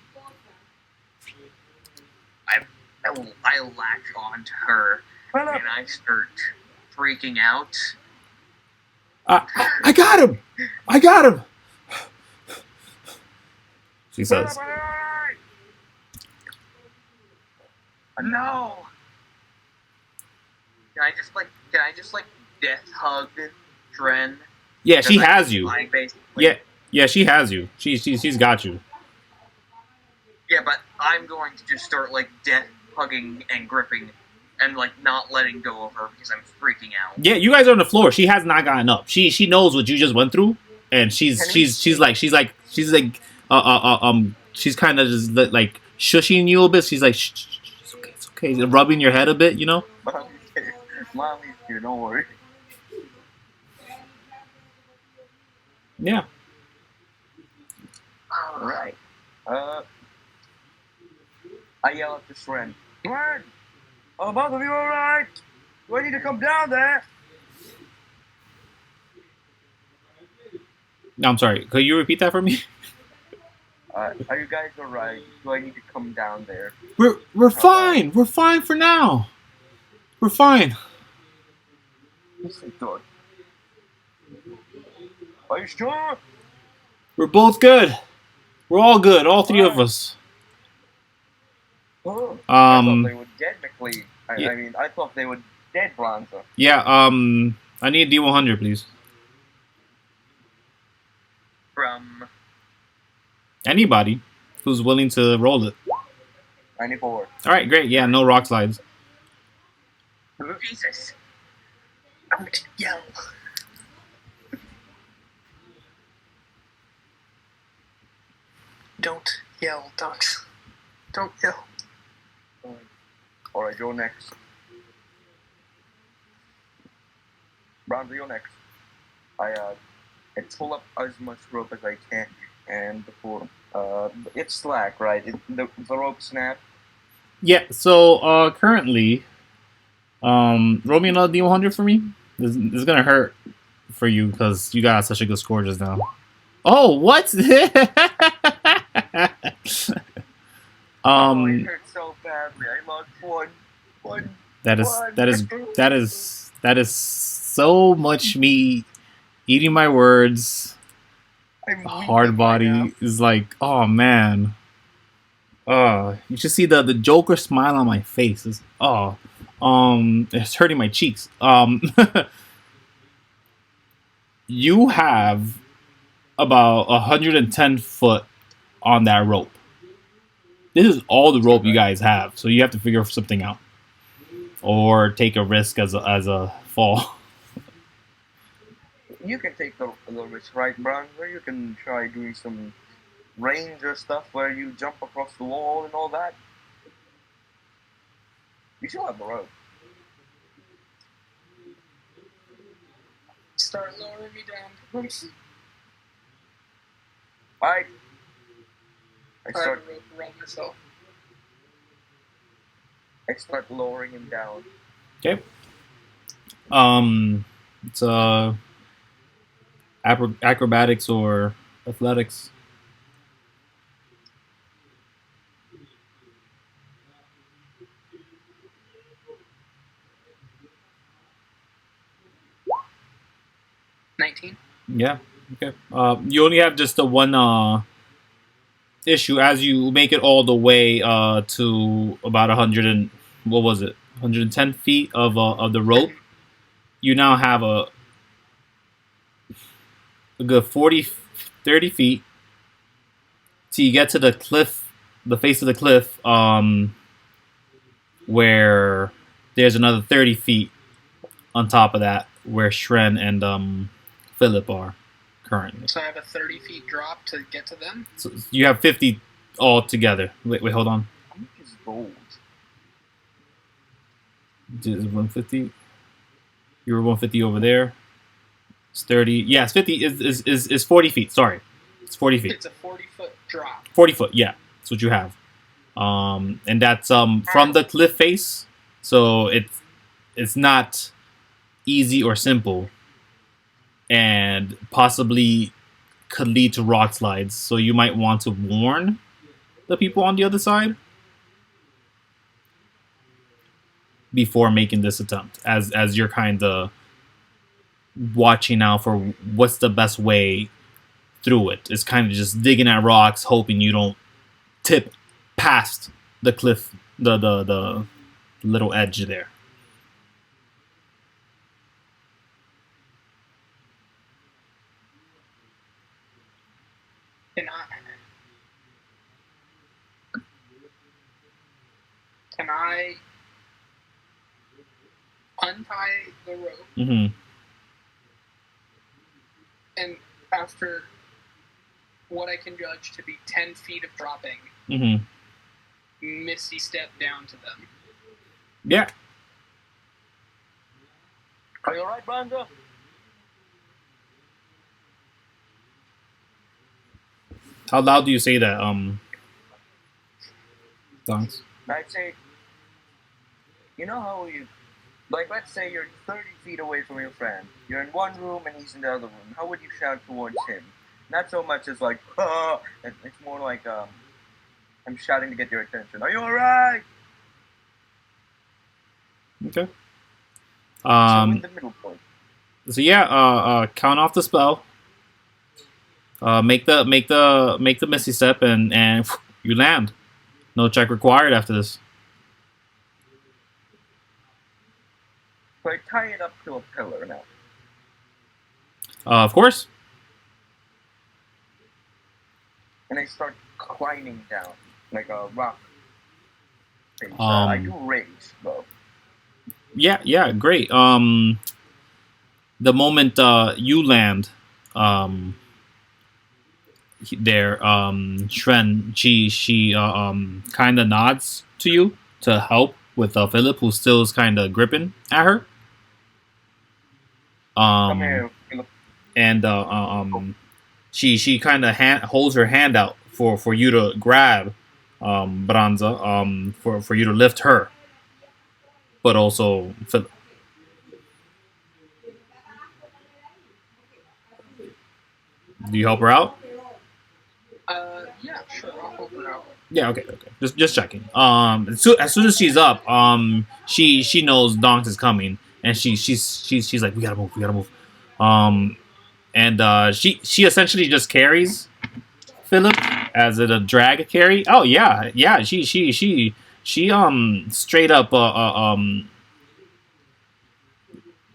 I latch onto her and I start freaking out. I got him! I got him! She says. No. Can I just death hug Dren? Yeah, she has you. Basically. Yeah, she has you. She's got you. Yeah, but I'm going to just start death hugging and gripping and not letting go of her because I'm freaking out. Yeah, you guys are on the floor. She has not gotten up. She knows what you just went through, and she's kind of just shushing you a bit. She's like, shh, it's okay, rubbing your head a bit, you know. Mommy's here, don't worry. Yeah. Alright. I yell at the Shren. Shren! Oh, both of you alright? Do I need to come down there? No, I'm sorry. Could you repeat that for me? Are you guys alright? Do I need to come down there? We're fine. We're fine for now. We're fine. Listen, good. Are you sure? We're both good. We're all good. All 3 of us. Oh, I thought they were dead, McClean. Yeah. I mean, I thought they were dead, Branza. Yeah. I need a D100, please. From Anybody who's willing to roll it. 94. All right, great. Yeah, no rock slides. Jesus. Don't yell. Don't yell, Donkz. Don't yell. Alright, you're next. Branza, you're next. I pull up as much rope as I can, and before it's slack, right? The rope snap. Yeah. So currently, roll me another D100 for me. This is gonna hurt for you because you got such a good score just now. Oh, what? Oh, it hurt so badly. I lost one. That is so much me eating my words. Hard body is like, oh man. You should see the Joker smile on my face. It's hurting my cheeks. You have about 110 foot on that rope. This is all the rope you guys have, so you have to figure something out, or take a risk as a fall. You can take the risk, right, Branza? You can try doing some ranger stuff where you jump across the wall and all that. You still have the rope. start lowering me down. I Try start to roll myself. lowering him down. Okay. It's acrobatics or athletics. $19. Yeah. Okay. You only have just the one issue as you make it all the way to about 100 and what was it? 110 feet of the rope. You now have a good 30 feet till you get to the cliff, the face of the cliff, where there's another 30 feet on top of that where Shren and Phillip are currently. So I have a 30 feet drop to get to them? So you have 50 all together. Wait, hold on. How much is gold? Is 150? You were 150 over there. It's 30. Yeah, it's 50. Is 40 feet. Sorry. It's 40 feet. It's a 40-foot drop. 40 foot, yeah. That's what you have. And that's from the cliff face. So it's not easy or simple. And possibly could lead to rock slides. So you might want to warn the people on the other side before making this attempt, as you're kind of watching out for what's the best way through it. It's kind of just digging at rocks, hoping you don't tip past the cliff, the little edge there. Can I untie the rope? Mm-hmm. And after what I can judge to be 10 feet of dropping, Mm-hmm. misty step down to them. Yeah. Are you alright, Branza? How loud do you say that, Donkz? I'd say, you know how you, like, let's say you're 30 feet away from your friend. You're in one room and he's in the other room. How would you shout towards him? Not so much as like, ah! It's more like, I'm shouting to get your attention. Are you alright? Okay. So in the middle point. So yeah, count off the spell. Make the misty step and you land. No check required after this. So I tie it up to a pillar now. Of course. And I start climbing down like a rock. Face. I do rage though. Yeah, great. The moment you land, there, Shren, she kind of nods to you to help with Phillip, who still is kind of gripping at her. Come here, Phillip. And she kind of holds her hand out for you to grab Branza, for you to lift her, but also Phillip. Do you help her out? Yeah, sure, I'll help her out. Yeah, okay. Just checking. As soon as she's up, she knows Donkz is coming, and she's like, we gotta move. And she essentially just carries Phillip as a drag carry. Oh yeah. She straight up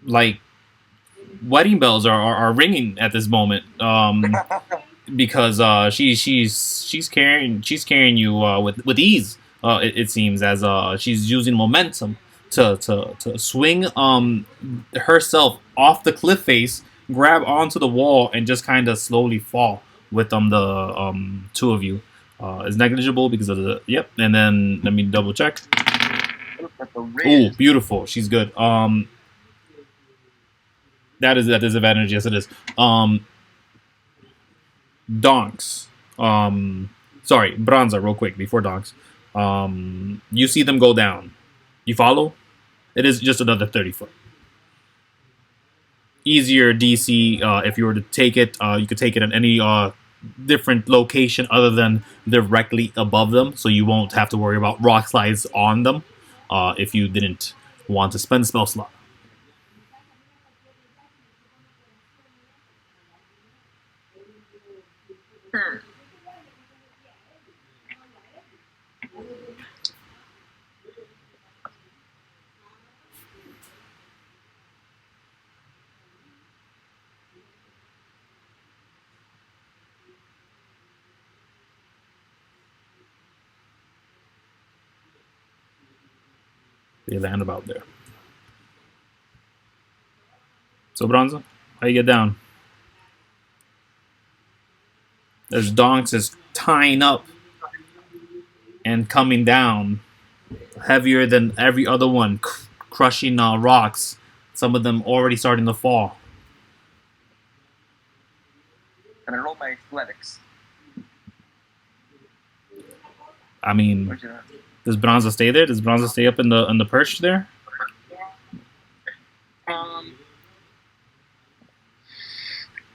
like wedding bells are ringing at this moment. Because she's carrying you with ease. It seems as she's using momentum to swing herself off the cliff face, grab onto the wall, and just kind of slowly fall with the two of you. It's negligible because of the yep. And then let me double check. Oh, beautiful. She's good. That is a disadvantage. Yes, it is. Donkz. Sorry, Branza, real quick before Donkz. You see them go down. You follow? It is just another 30 foot. Easier DC. If you were to take it, you could take it at any different location other than directly above them, so you won't have to worry about rock slides on them. If you didn't want to spend a spell slot. Hmm. They land about there. So Bronza, how you get down? As Donkz is tying up and coming down, heavier than every other one, crushing rocks. Some of them already starting to fall. Can I roll my athletics? I mean, Where's your- does Branza stay there? Does Branza stay up in the perch there?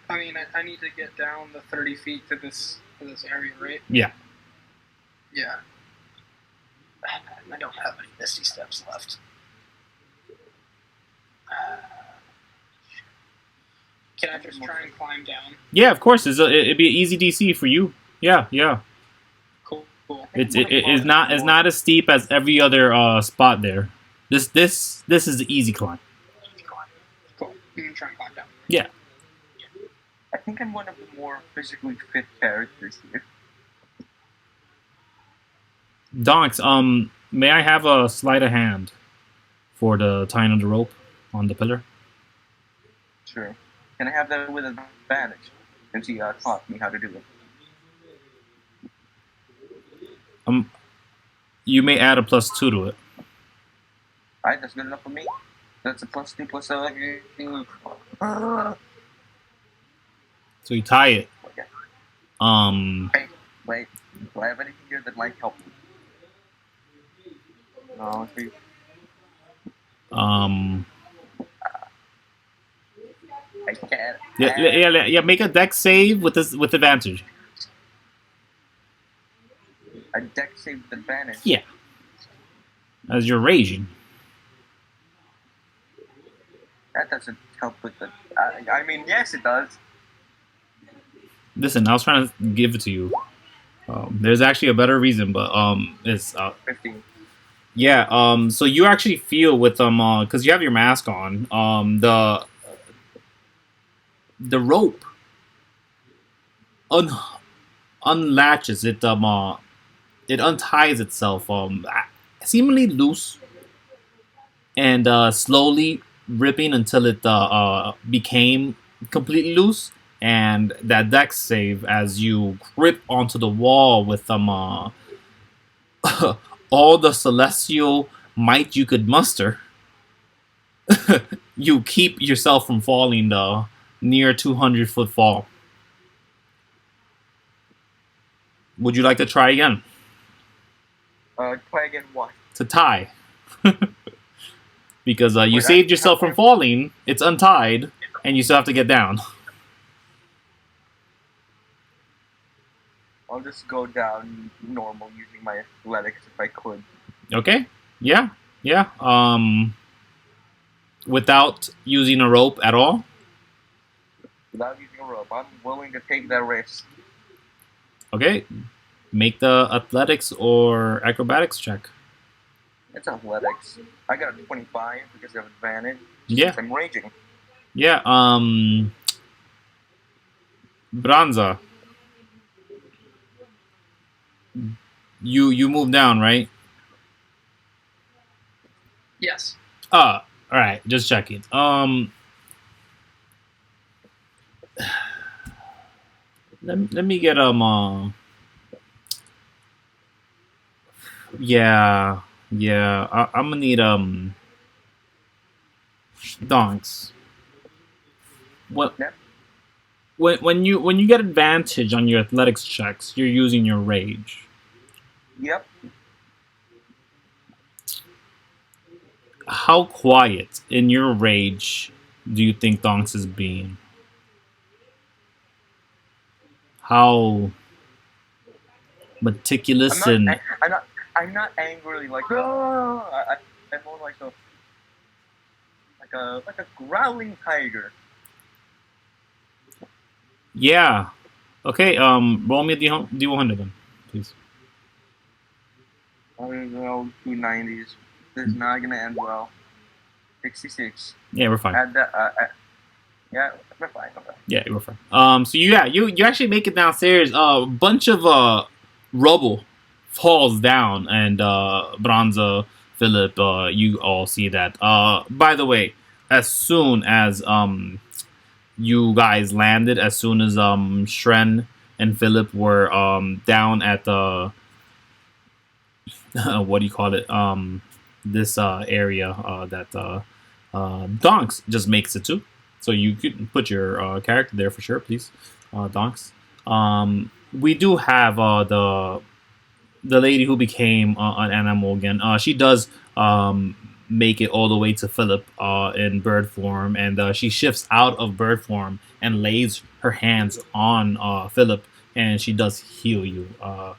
I mean, I need to get down the 30 feet to this area, right? Yeah. Yeah. I don't have any misty steps left. Can I just try and climb down? Yeah, of course. It'd be an easy DC for you. Yeah. Cool. It is not as steep as every other spot there. This is the easy climb. Cool. I'm gonna try and climb down. Yeah. I think I'm one of the more physically fit characters here. Donkz, may I have a sleight of hand for the tying of the rope on the pillar? Sure. Can I have that with advantage? Since he taught me how to do it. You may add a +2 to it. Alright, that's good enough for me. That's a +2 plus So you tie it. Okay. Wait. Do I have anything here that might help me? No, okay. I can't. Yeah. Make a dex save with advantage. A deck save with advantage. Yeah. As you're raging. That doesn't help with the. I mean, yes, it does. Listen, I was trying to give it to you. There's actually a better reason, but it's 15. yeah. So you actually feel with because you have your mask on. The rope unlatches it. It unties itself. Seemingly loose and slowly ripping until it became completely loose. And that dex save as you grip onto the wall with all the celestial might you could muster, you keep yourself from falling the near 200-foot fall. Would you like to try again? Try again what? To tie. Because you saved yourself from falling, it's untied, and you still have to get down. I'll just go down normal using my athletics if I could. Okay. Yeah. Without using a rope at all? Without using a rope, I'm willing to take that risk. Okay. Make the athletics or acrobatics check. It's athletics. I got a 25 because I have advantage. Yeah. Since I'm raging. Yeah, Branza. You move down, right? Yes. Alright, just checking. Let me get yeah. I'm gonna need Donkz. what Yep. when you get advantage on your athletics checks, you're using your rage. Yep. How quiet in your rage do you think Donkz is being? How meticulous and I'm not angrily like, oh, I'm more like a growling tiger. yeah. Okay, roll me a D100 then, please. I don't know, 290s. This is not gonna end well. 66. Yeah, we're fine. Yeah, we're fine. Okay. Yeah, we're fine. So you actually make it downstairs. A bunch of rubble falls down, and Branza, Phillip, you all see that. By the way, as soon as you guys landed, as soon as Shren and Phillip were down at the what do you call it? This area that Donkz just makes it to. So you could put your character there for sure, please, Donkz. We do have the lady who became an animal again. She does make it all the way to Phillip in bird form, and she shifts out of bird form and lays her hands on Phillip, and she does heal you. I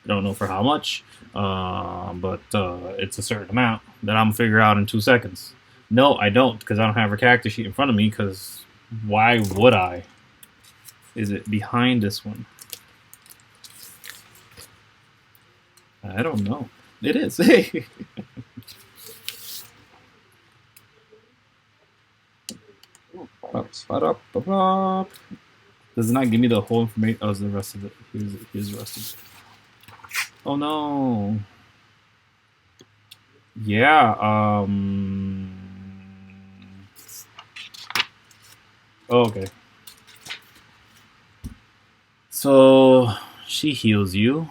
don't know for how much, but it's a certain amount that I'm gonna figure out in 2 seconds. No, I don't, because I don't have her character sheet in front of me, because why would I? Is it behind this one? I don't know. It is. Hey. Does it not give me the whole information? Oh, it's the rest of it. Here's the rest of it. Oh no. Yeah, oh, okay. So she heals you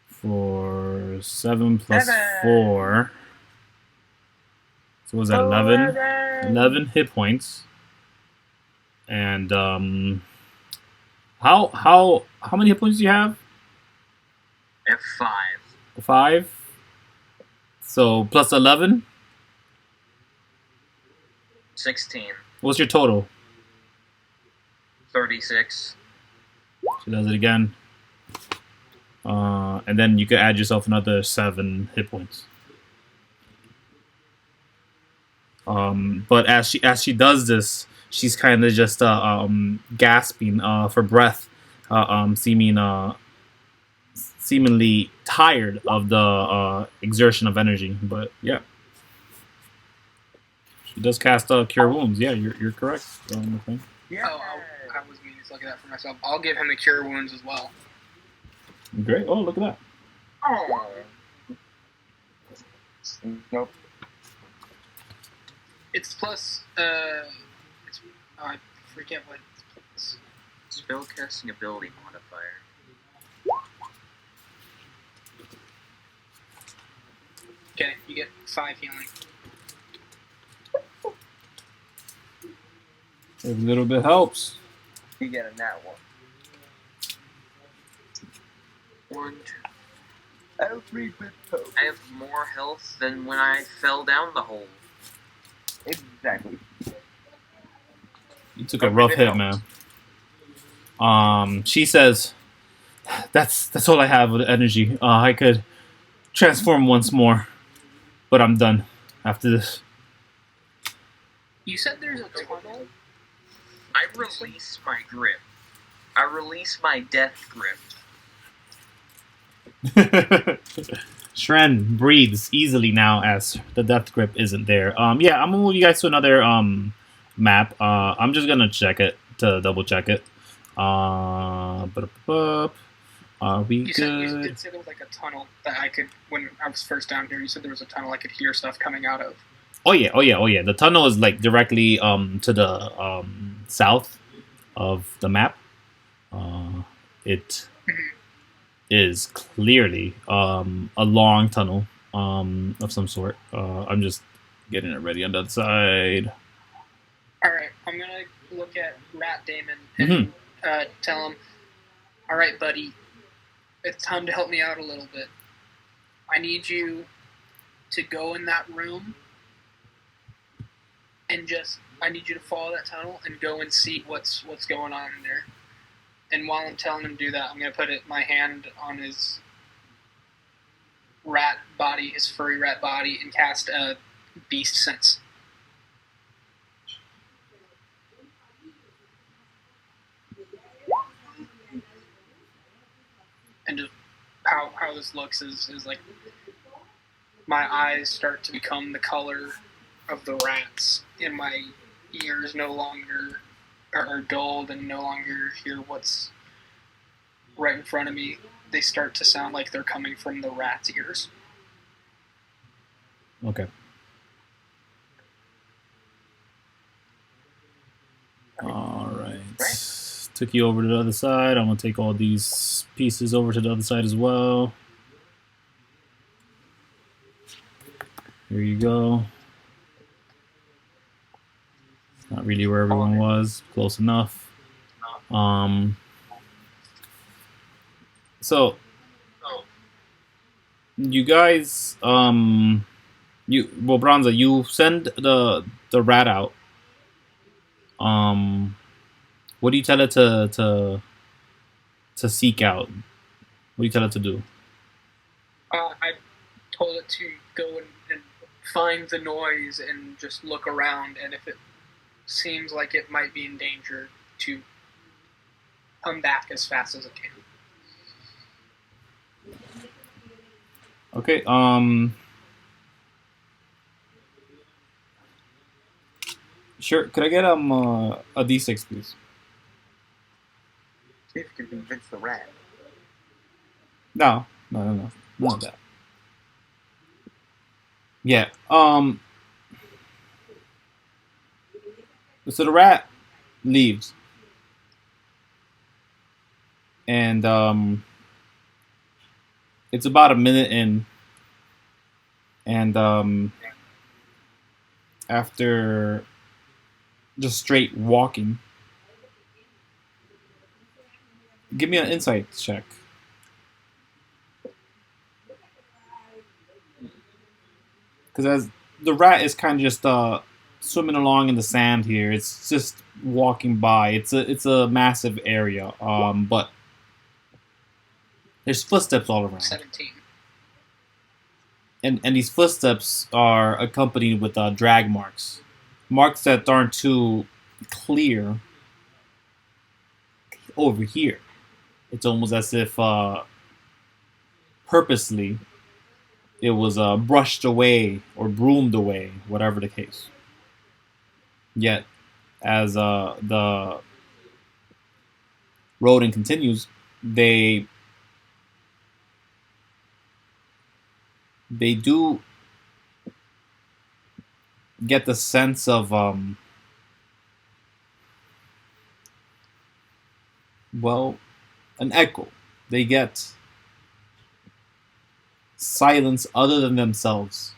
for 7 plus 4. So was that 11? 11 hit points. And how many hit points do you have? I have 5. 5. So plus 11. 16. What's your total? 36. She does it again. And then you can add yourself another 7 hit points. But as she does this, she's kind of just gasping for breath, seemingly tired of the exertion of energy. But yeah, she does cast Cure Wounds. Yeah, you're correct. Okay. Yeah. Oh, I was meaning to look at that for myself. I'll give him a Cure Wounds as well. Great. Oh, look at that. Oh. Nope. It's plus. I forget what it's plus. Spellcasting ability modifier. Okay, you get 5 healing. Every little bit helps. You get a nat 1. 1, 2. Every bit helps. I have more health than when I fell down the hole. Exactly. You took a rough hit, man. She says, "That's all I have with energy. I could transform once more, but I'm done after this." You said there's a tunnel? I release my grip. I release my death grip. Shren breathes easily now as the death grip isn't there. Yeah, I'm gonna move you guys to another map. I'm just gonna check it to double check it. Are we You good? did say there was like a tunnel that I could, when I was first down here, you said there was a tunnel I could hear stuff coming out of. Oh yeah. The tunnel is like directly to the south of the map. It is clearly a long tunnel of some sort. I'm just getting it ready on that side. Alright, I'm gonna look at Rat Damon and tell him, "All right, buddy, it's time to help me out a little bit. I need you to go in that room and I need you to follow that tunnel and go and see what's going on in there." And while I'm telling him to do that, I'm gonna put my hand on his rat body, his furry rat body, and cast a beast sense. And just how this looks is like my eyes start to become the color of the rats, and my ears no longer are dulled and no longer hear what's right in front of me. They start to sound like they're coming from the rat's ears. Okay. All right. Took you over to the other side. I'm going to take all these pieces over to the other side as well. Here you go. Not really where everyone was. Close enough. So you guys, Branza, you send the rat out. What do you tell it to seek out? What do you tell it to do? I told it to go and find the noise and just look around, and if it seems like it might be in danger, to come back as fast as it can. Okay, sure. Could I get a D6, please? See if you can convince the rat. No. Not that. Yeah. So the rat leaves, and it's about a minute in, and after just straight walking, give me an insight check. Because as the rat is kind of just swimming along in the sand here, it's just walking by. It's a massive area, but there's footsteps all around. 17. And these footsteps are accompanied with drag marks that aren't too clear over here. It's almost as if purposely it was brushed away or broomed away, whatever the case. Yet, as the roding continues, they do get the sense of an echo. They get silence other than themselves,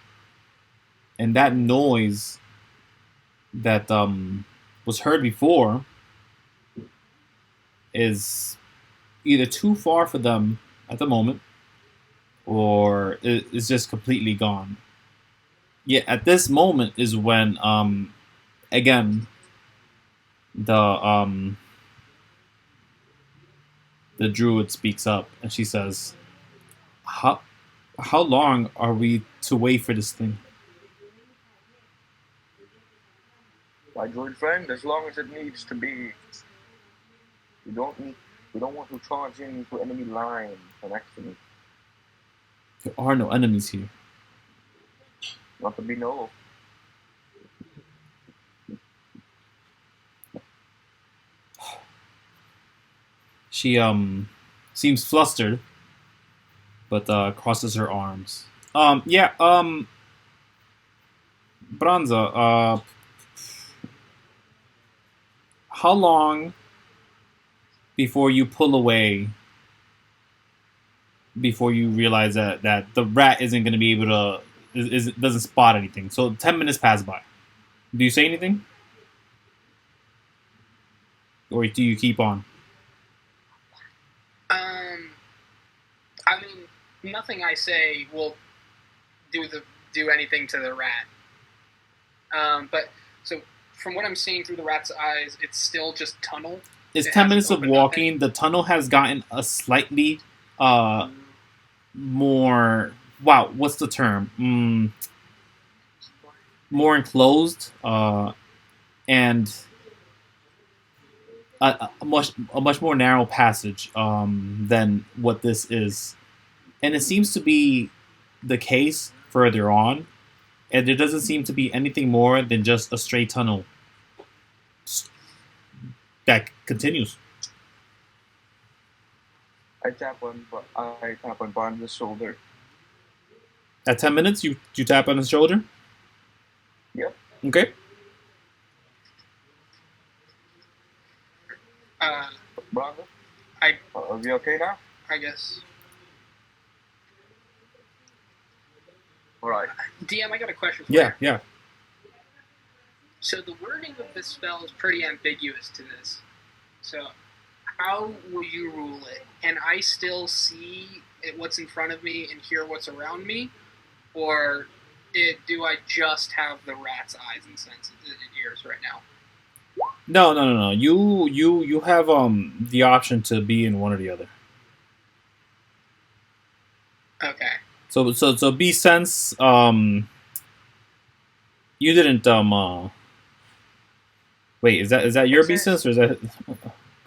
and that noise that was heard before is either too far for them at the moment, or is just completely gone. Yet at this moment is when again the druid speaks up, and she says, how long are we to wait for this thing? My good friend, as long as it needs to be. We don't want to charge into enemy lines next to me. There are no enemies here. Not to be known. She seems flustered, but crosses her arms. Branza, how long before you pull away, before you realize that the rat isn't going to be able to, doesn't spot anything? So 10 minutes pass by. Do you say anything? or do you keep on? I mean, nothing I say will do anything to the rat. But so from what I'm seeing through the rat's eyes, it's still just tunnel. It's It 10 hasn't minutes of opened up walking. The tunnel has gotten a slightly more. Wow, what's the term? More enclosed, and a much more narrow passage than what this is, and it seems to be the case further on, and there doesn't seem to be anything more than just a straight tunnel that continues. I tap on Branza's shoulder. At 10 minutes, you tap on his shoulder. Yep. Okay. Branza? I- Are we okay now? I guess. Alright. DM, I got a question for you. Yeah. So the wording of this spell is pretty ambiguous to this. So how will you rule it? Can I still see what's in front of me and hear what's around me? Or do I just have the rat's eyes and senses and ears right now? No. You have the option to be in one or the other. Okay. So be sense. You didn't Wait, is that your B sense or is that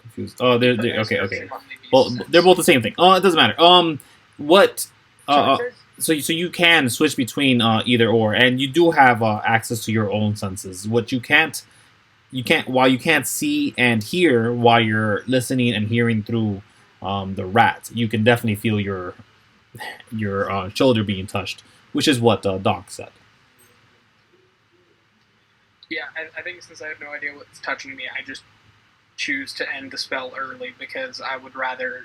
confused? Oh, they're okay. Well, they're both the same thing. Oh, it doesn't matter. What? So you can switch between either or, and you do have access to your own senses. What you can't while you can't see and hear while you're listening and hearing through the rat. You can definitely feel your shoulder being touched, which is what Donkz said. Yeah, I think since I have no idea what's touching me, I just choose to end the spell early because I would rather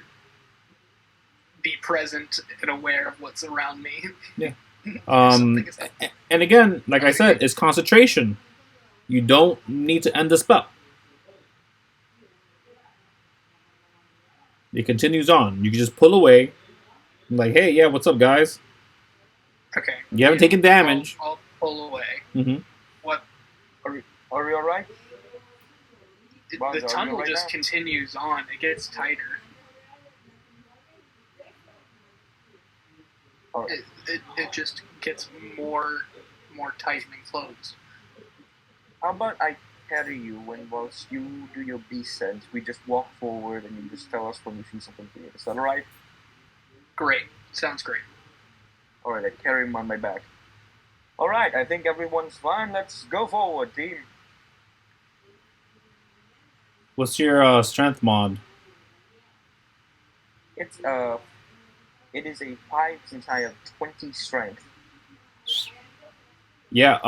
be present and aware of what's around me. Yeah. And again, like I said, it's concentration. You don't need to end the spell. It continues on. You can just pull away. Like, hey, yeah, what's up, guys? Okay. You haven't taken damage. I'll pull away. Mm-hmm. What? Are we alright? The tunnel just continues on. It gets tighter. Right. It just gets more tight and closed. How about I carry you when whilst you do your beast sense, we just walk forward and you just tell us when you see something weird. Is that alright? Great. Sounds great. Alright, I carry him on my back. Alright, I think everyone's fine. Let's go forward, team. What's your strength mod? It is a 5 since I have 20 strength. Yeah,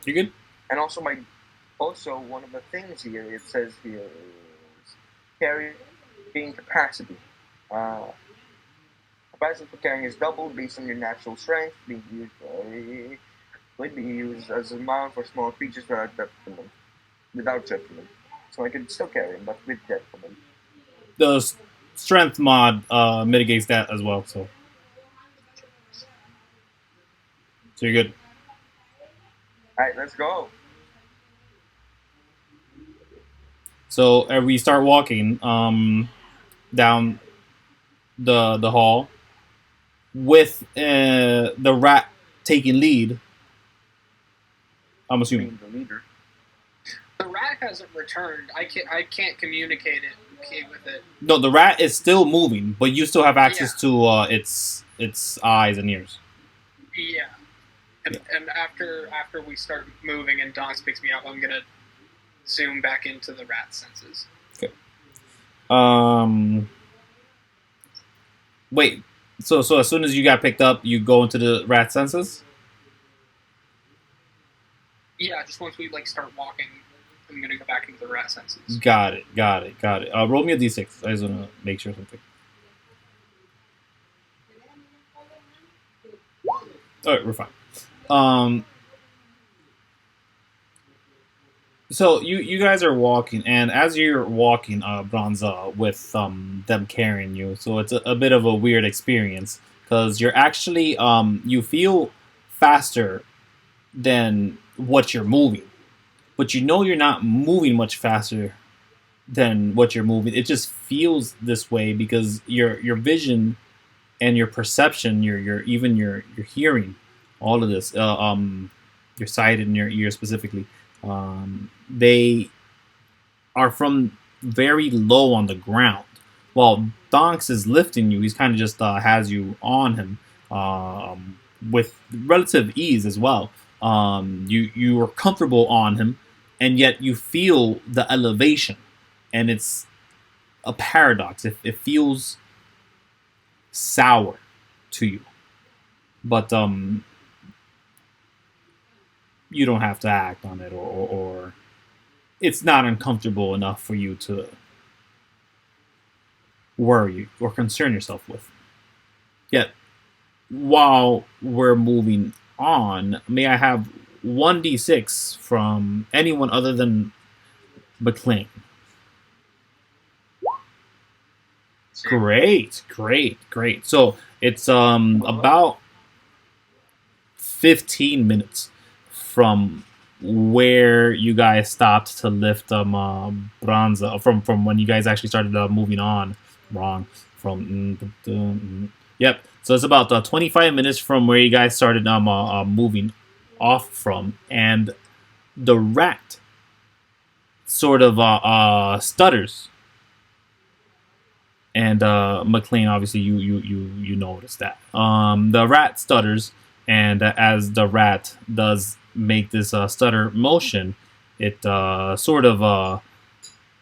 you good? And also one of the things here, it says here is carrying capacity. Capacity for carrying is doubled based on your natural strength, being used as a mount for small creatures without detriment. So I can still carry him, but with detriment. The strength mod mitigates that as well, so you're good. Alright, let's go. So we start walking down the hall with the rat taking lead. I'm assuming. Being the leader. The rat hasn't returned. I can't communicate with it. No, the rat is still moving, but you still have access to its eyes and ears. Yeah. And after we start moving and Donkz picks me up, I'm gonna zoom back into the rat senses. Okay. Wait. So as soon as you got picked up, you go into the rat senses? Yeah, just once we start walking, I'm gonna go back into the rat senses. Got it. Roll me a d6. I just want to make sure something. Alright, we're fine. So you guys are walking, and as you're walking, Branza, with them carrying you, so it's a bit of a weird experience because you're actually you feel faster than what you're moving, but you know you're not moving much faster than what you're moving. It just feels this way because your vision and your perception, your even your hearing, all of this, your sight and your ear specifically, they are from very low on the ground. While Donkz is lifting you, he's kind of just has you on him with relative ease as well. You are comfortable on him, and yet you feel the elevation, and it's a paradox. It feels sour to you, but you don't have to act on it, or it's not uncomfortable enough for you to worry or concern yourself with. Yet, while we're moving on, may I have 1d6 from anyone other than McClean? Great, great, great. So it's about 15 minutes from where you guys stopped to lift Branza from when you guys actually started moving on. Wrong. Yep. So it's about 25 minutes from where you guys started moving off from, and the rat sort of stutters. And McClean, obviously, you noticed that. The rat stutters, and as the rat does make this stutter motion, it sort of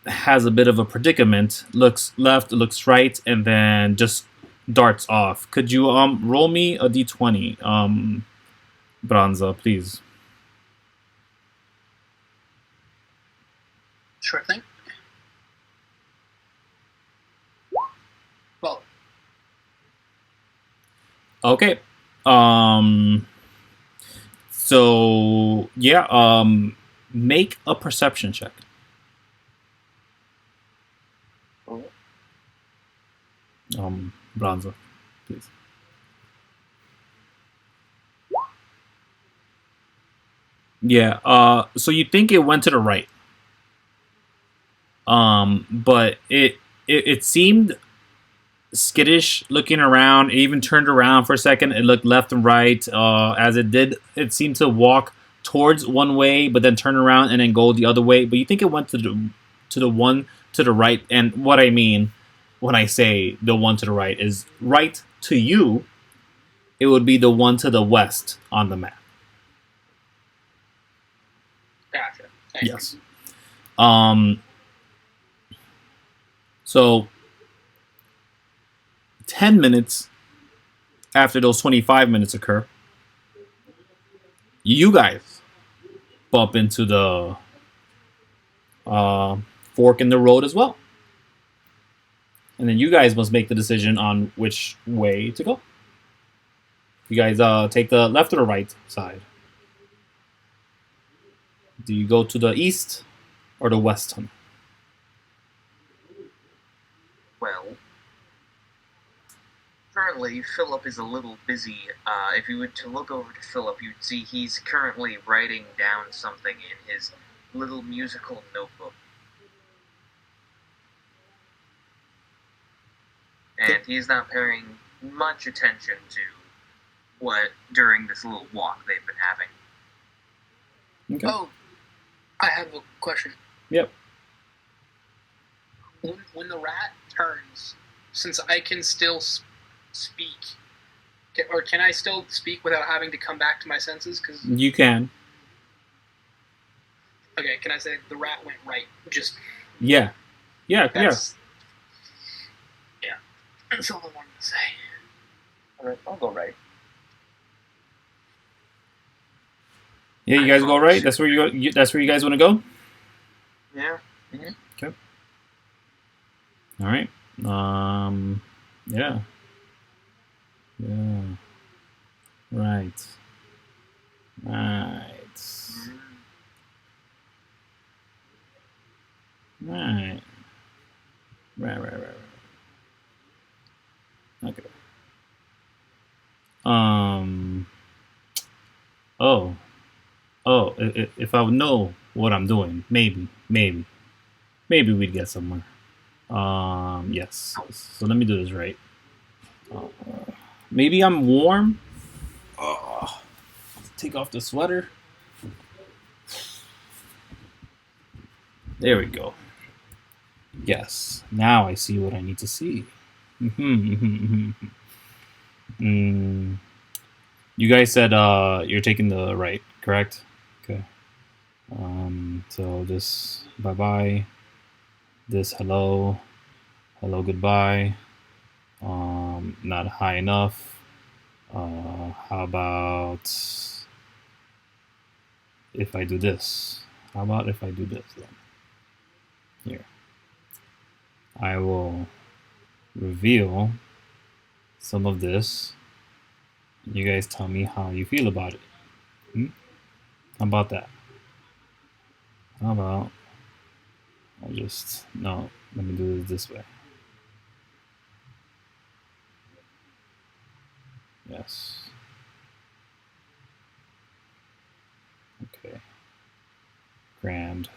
has a bit of a predicament. Looks left, looks right, and then just darts off. Could you roll me a d20, Branza, please? Sure thing. Well, Okay. So yeah. Make a perception check. Branza, please. Yeah. So you think it went to the right. But it seemed skittish looking around. It even turned around for a second. It looked left and right. As it did, it seemed to walk towards one way, but then turn around and then go the other way. But you think it went to the one to the right. And what I mean when I say the one to the right is right to you. It would be the one to the west on the map. gotcha. Thank Yes. So 10 minutes after those 25 minutes occur, you guys bump into the fork in the road as well. And then you guys must make the decision on which way to go. You guys take the left or the right side? Do you go to the east or the west tunnel? Well, currently Phillip is a little busy. If you were to look over to Phillip, you'd see he's currently writing down something in his little musical notebook. And he's not paying much attention to what during this little walk they've been having. Okay. Oh, I have a question. Yep. When the rat turns, since I can still speak, or can I still speak without having to come back to my senses? Cause, You can. okay, can I say the rat went right? Just Yeah. Yeah. that's yeah. That's all I wanted to say. Alright, I'll go right. Yeah. You guys go right. That's where that's where you guys want to go. Yeah. Okay. All right. Yeah. Yeah. Right. Right. Right. Okay. Oh. If I would know what I'm doing, maybe we'd get somewhere. Yes. So let me do this right. Maybe I'm warm. Take off the sweater. There we go. Yes. Now I see what I need to see. You guys said you're taking the right, correct? Okay. So this bye-bye. This hello. Hello, goodbye. Not high enough. How about if I do this? How about if I do this then? Here. I will reveal some of this. You guys tell me how you feel about it. How about that? How about no, let me do it this way. Yes. Okay. Grand.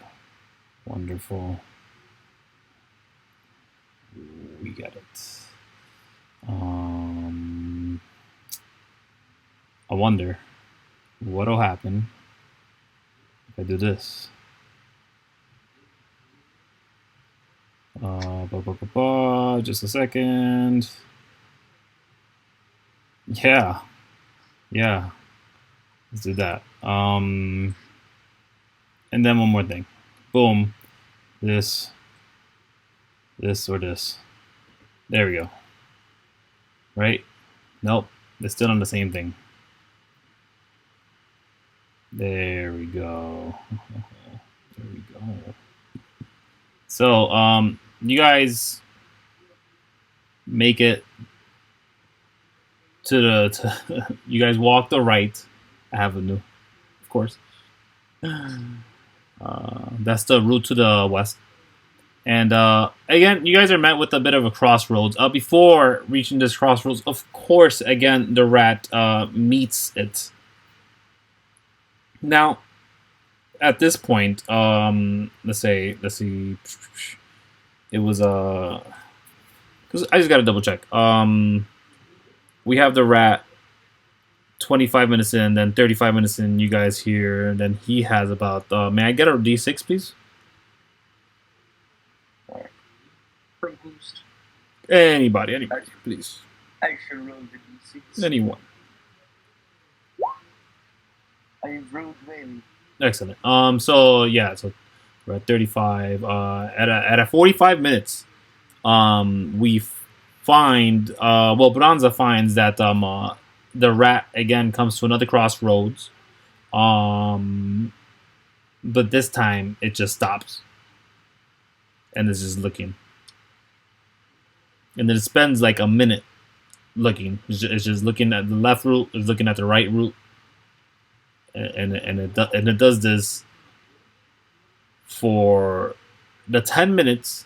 Wonderful. We get it. I wonder what'll happen if I do this. Just a second. Yeah. Let's do that. And then one more thing. Boom. This or this. There we go. Right? Nope. It's still on the same thing. There we go. There we go. So, you guys make it to you guys walk the right avenue, of course. That's the route to the west. And again, you guys are met with a bit of a crossroads. Before reaching this crossroads, of course, again, the rat meets it. Now, at this point, let's see. It was because I just got to double check. We have the rat 25 minutes in, then 35 minutes in, you guys here. Then he has about, may I get a D6, please? From boost. Anybody, please. I should roll the D6. Anyone. I rolled well. Excellent. So we're at 35. At a 45 minutes, we find, Branza finds that the rat again comes to another crossroads. But this time it just stops and is just looking. And then it spends like a minute looking. It's just looking at the left route, it's looking at the right route. And it does this for the 10 minutes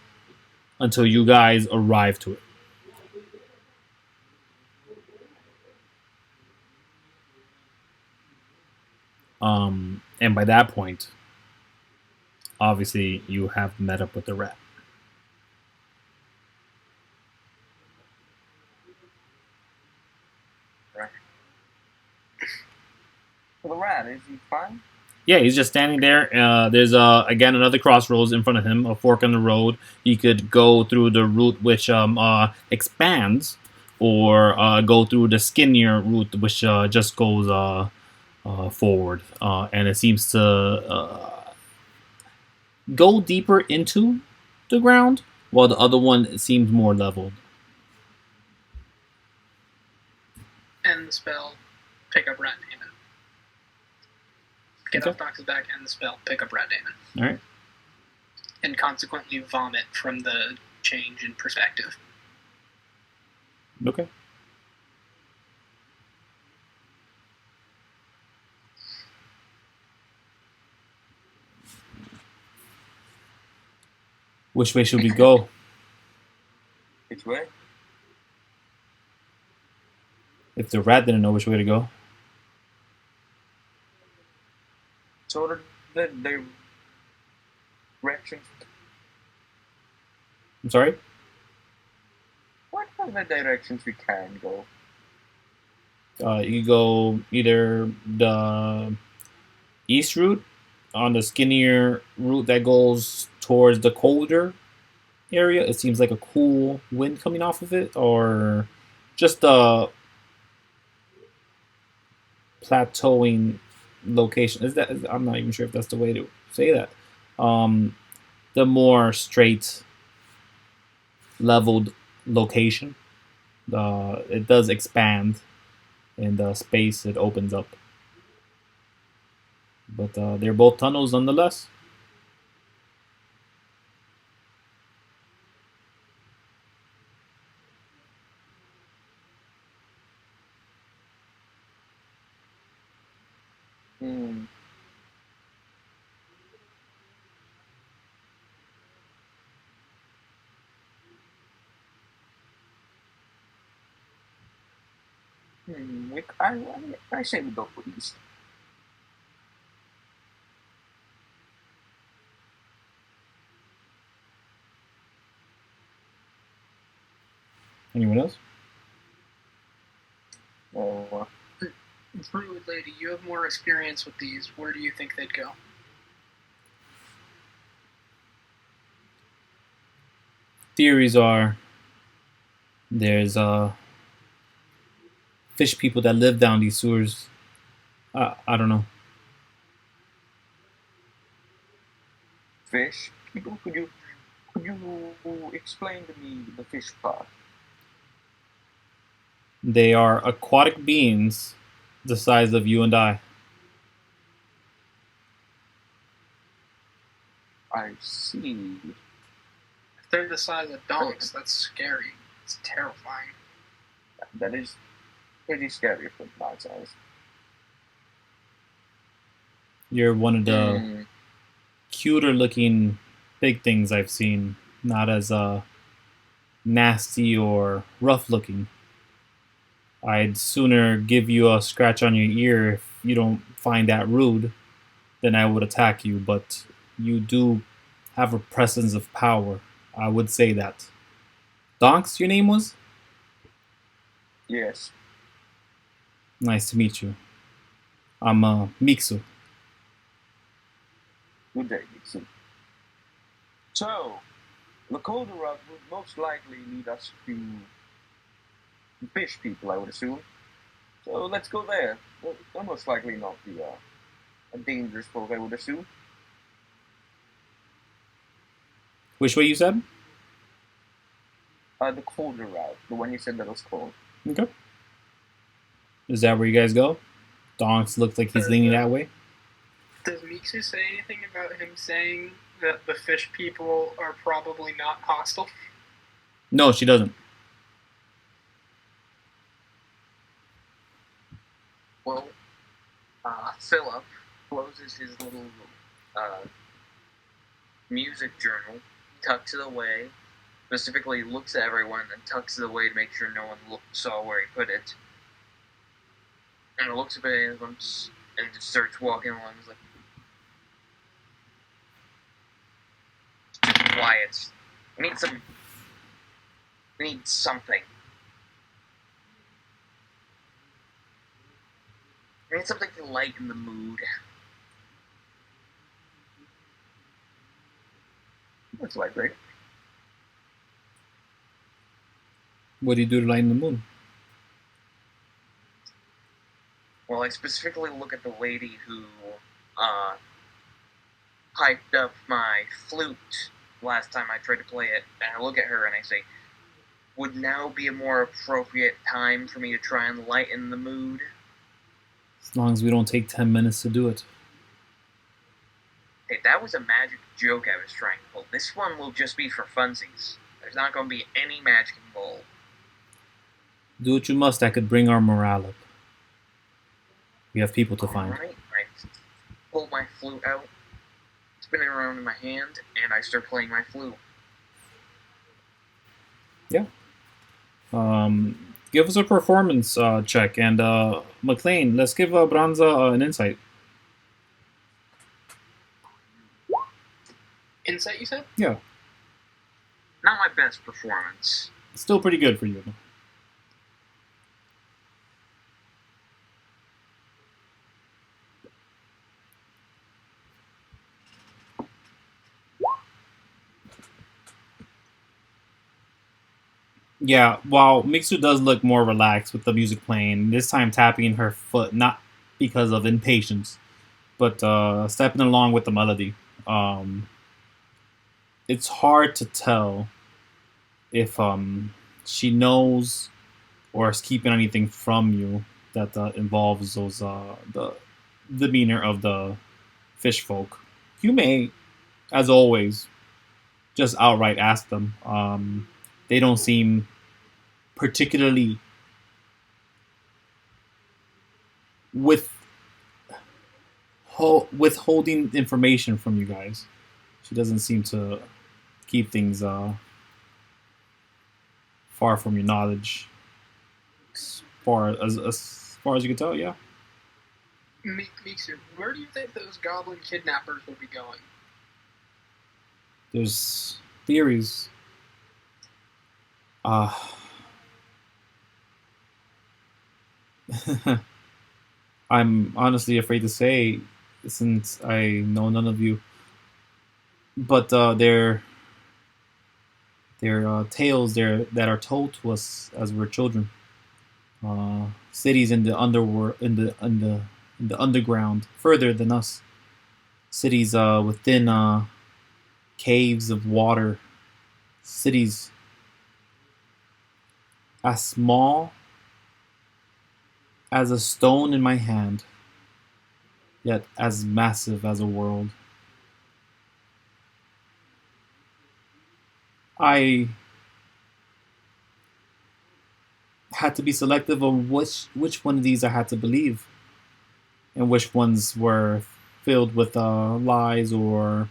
until you guys arrive to it. And by that point, obviously, you have met up with the rat. Right. Well, the rat, is he fine? Yeah, he's just standing there. There's again another crossroads in front of him, a fork in the road. He could go through the route which expands, or go through the skinnier route which just goes forward, and it seems to go deeper into the ground, while the other one seems more leveled. End the spell, pick up Rat Damon. Get off Donkz's back, end the spell, pick up Rat Damon. Alright. And consequently vomit from the change in perspective. Okay. Which way should we go? Which way? If the rat didn't know which way to go. Sort of the directions. I'm sorry? What are the directions we can go? You go either the east route on the skinnier route that goes towards the colder area. It seems like a cool wind coming off of it, or just the plateauing location. I'm not even sure if that's the way to say that. The more straight, leveled location. It does expand in the space it opens up. But they're both tunnels nonetheless. I say we go for east. Anyone else? Oh, Druid lady, you have more experience with these. Where do you think they'd go? Theories are there's fish people that live down these sewers. I don't know. fish people? Could you explain to me the fish part? They are aquatic beings the size of you and I. I see. If they're the size of Donkz, that's scary. It's terrifying. That is pretty scary for my size. You're one of the cuter looking big things I've seen. Not as nasty or rough looking. I'd sooner give you a scratch on your ear if you don't find that rude than I would attack you, but you do have a presence of power. I would say that. Donkz, your name was? Yes. Nice to meet you. I'm Miksu. Good day, Dixon. So, the colder route would most likely lead us to fish people, I would assume. So let's go there. They'll most likely not be a dangerous folk, I would assume. Which way you said? The colder route, the one you said that was cold. Okay. Is that where you guys go? Donkz looks like he's leaning that way. Does Miksu say anything about him saying that the fish people are probably not hostile? No, she doesn't. Well, Phillip closes his little music journal, tucks it away, specifically looks at everyone and tucks it away to make sure no one saw where he put it. And looks at everyone and just starts walking along. He's like, quiet. We need something. We need something to lighten the mood. That's likely. What do you do to lighten the mood? Well, I specifically look at the lady who hyped up my flute last time I tried to play it, and I look at her and I say, would now be a more appropriate time for me to try and lighten the mood? As long as we don't take 10 minutes to do it. Hey, that was a magic joke I was trying to pull. This one will just be for funsies. There's not going to be any magic involved. Do what you must. That could bring our morale up. We have people to find. Alright, I pull my flute out, spin it around in my hand, and I start playing my flute. Give us a performance check, and McClean, let's give Branza an insight. Insight, you said? Yeah, Not my best performance. still pretty good for you. Yeah, while Mixu does look more relaxed with the music playing, this time tapping her foot, not because of impatience, but stepping along with the melody. It's hard to tell if she knows or is keeping anything from you that involves those the demeanor of the fish folk. You may, as always, just outright ask them. They don't seem particularly withholding information from you guys. She doesn't seem to keep things far from your knowledge, as far as you can tell. Yeah. Miksu, where do you think those goblin kidnappers will be going? There's theories. I'm honestly afraid to say, since I know none of you. But they're tales there that are told to us as we're children. Cities in the underworld, in the underground, further than us. Cities within caves of water. Cities as small as a stone in my hand, yet as massive as a world. I had to be selective of which one of these I had to believe, and which ones were filled with lies or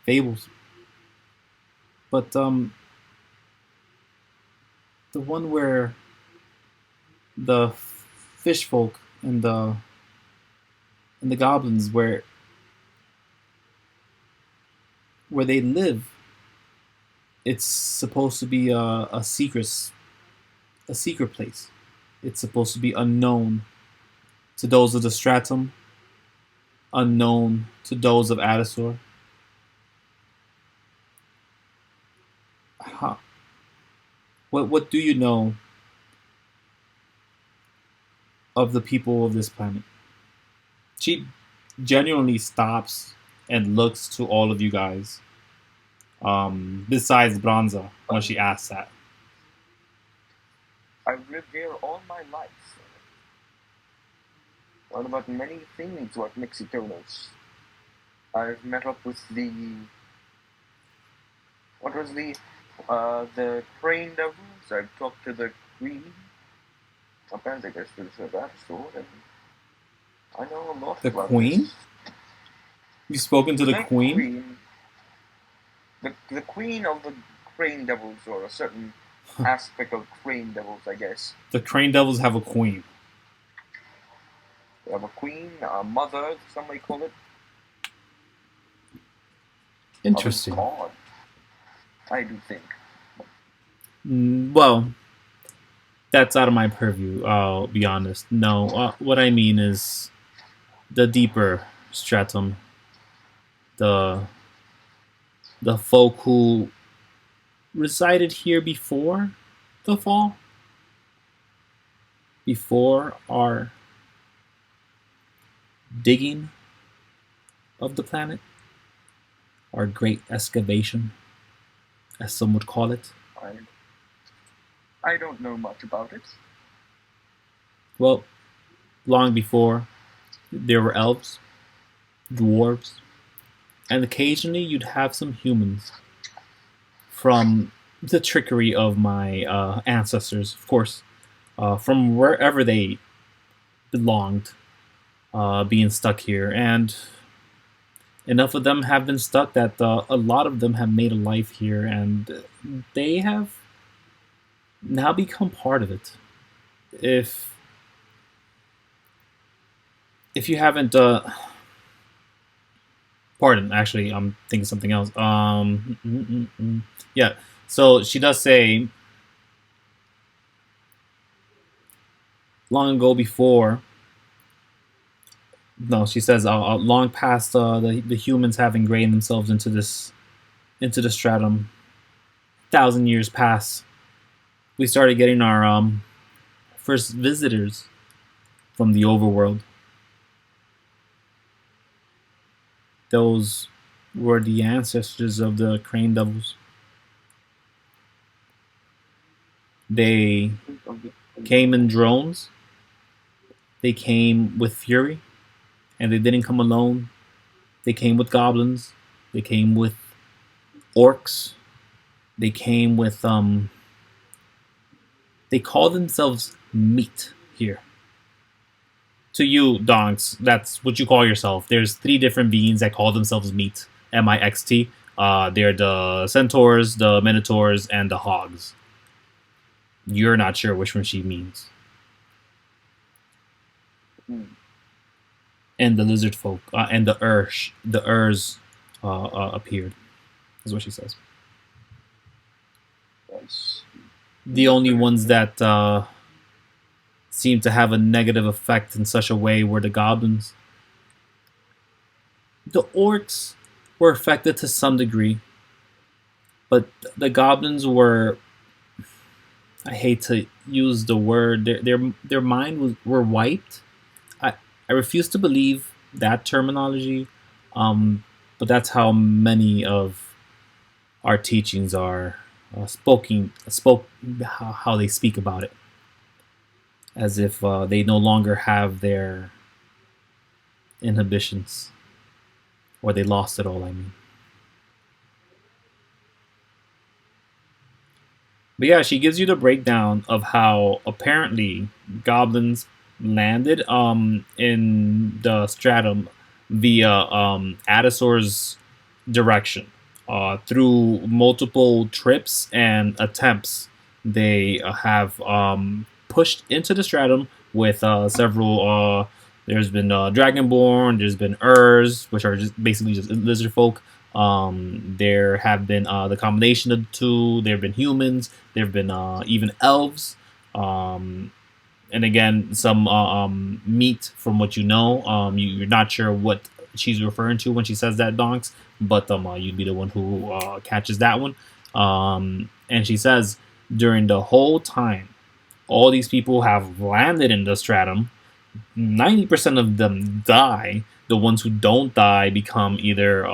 fables. But the one where the fish folk and the goblins where they live, it's supposed to be a secret place. It's supposed to be unknown to those of the stratum, unknown to those of Adasor. What do you know of the people of this planet? She genuinely stops and looks to all of you guys. Besides Branza, when she asks that. I've lived here all my life. Learned about many things what Mexicanos. I've met up with the crane devils. I've talked to the queen. Apparently there's a backstory, and I know a lot The about queen? this. You've spoken to the queen? The queen of the crane devils, or a certain aspect of crane devils, I guess. The crane devils have a queen. They have a queen, a mother, some may call it. Interesting. Of a god, I do think. Well, that's out of my purview, I'll be honest. No, what I mean is the deeper stratum. The folk who resided here before the fall. Before our digging of the planet. Our great excavation, as some would call it. I don't know much about it. Well, long before, there were elves, dwarves, and occasionally you'd have some humans. From the trickery of my ancestors, of course, from wherever they belonged, being stuck here. And enough of them have been stuck that a lot of them have made a life here, and they have now become part of it. If you haven't, pardon, actually, I'm thinking something else. Yeah. So she does say, long ago before. No, she says, long past the humans have ingrained themselves into the stratum. 1,000 years pass. We started getting our first visitors from the overworld. Those were the ancestors of the crane devils. They came in drones. They came with fury, and they didn't come alone. They came with goblins. They came with orcs. They came with They call themselves meat here. To you, Donkz, that's what you call yourself. There's 3 different beings that call themselves meat. M-I-X-T. They're the centaurs, the minotaurs, and the hogs. You're not sure which one she means. And the lizard folk, and the Urs appeared, is what she says. Yes. The only ones that seemed to have a negative effect in such a way were the goblins. The orcs were affected to some degree, but the goblins were, I hate to use the word, their mind were wiped. I refuse to believe that terminology, but that's how many of our teachings are how they speak about it, as if they no longer have their inhibitions, or they lost it all, I mean. But yeah, she gives you the breakdown of how apparently goblins landed in the stratum via Adasor's direction. Through multiple trips and attempts, they have pushed into the stratum with several. There's been Dragonborn, there's been Urs, which are basically just lizard folk. There have been the combination of the 2. There have been humans. There have been even elves. And again, some meat from what you know. You're not sure what she's referring to when she says that, Donkz, but you'd be the one who catches that one. And she says, during the whole time, all these people have landed in the stratum. 90% of them die. The ones who don't die become either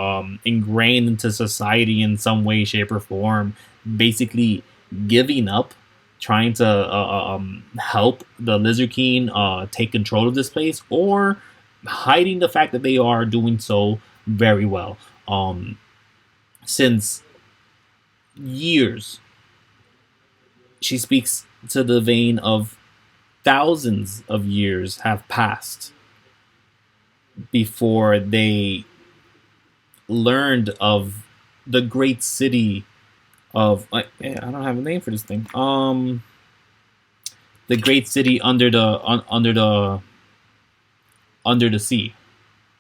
ingrained into society in some way, shape, or form, basically giving up, trying to help the Lizard King take control of this place, or hiding the fact that they are doing so very well. Since years, she speaks to the vein of thousands of years have passed before they learned of the great city of, I don't have a name for this thing. The great city under the sea.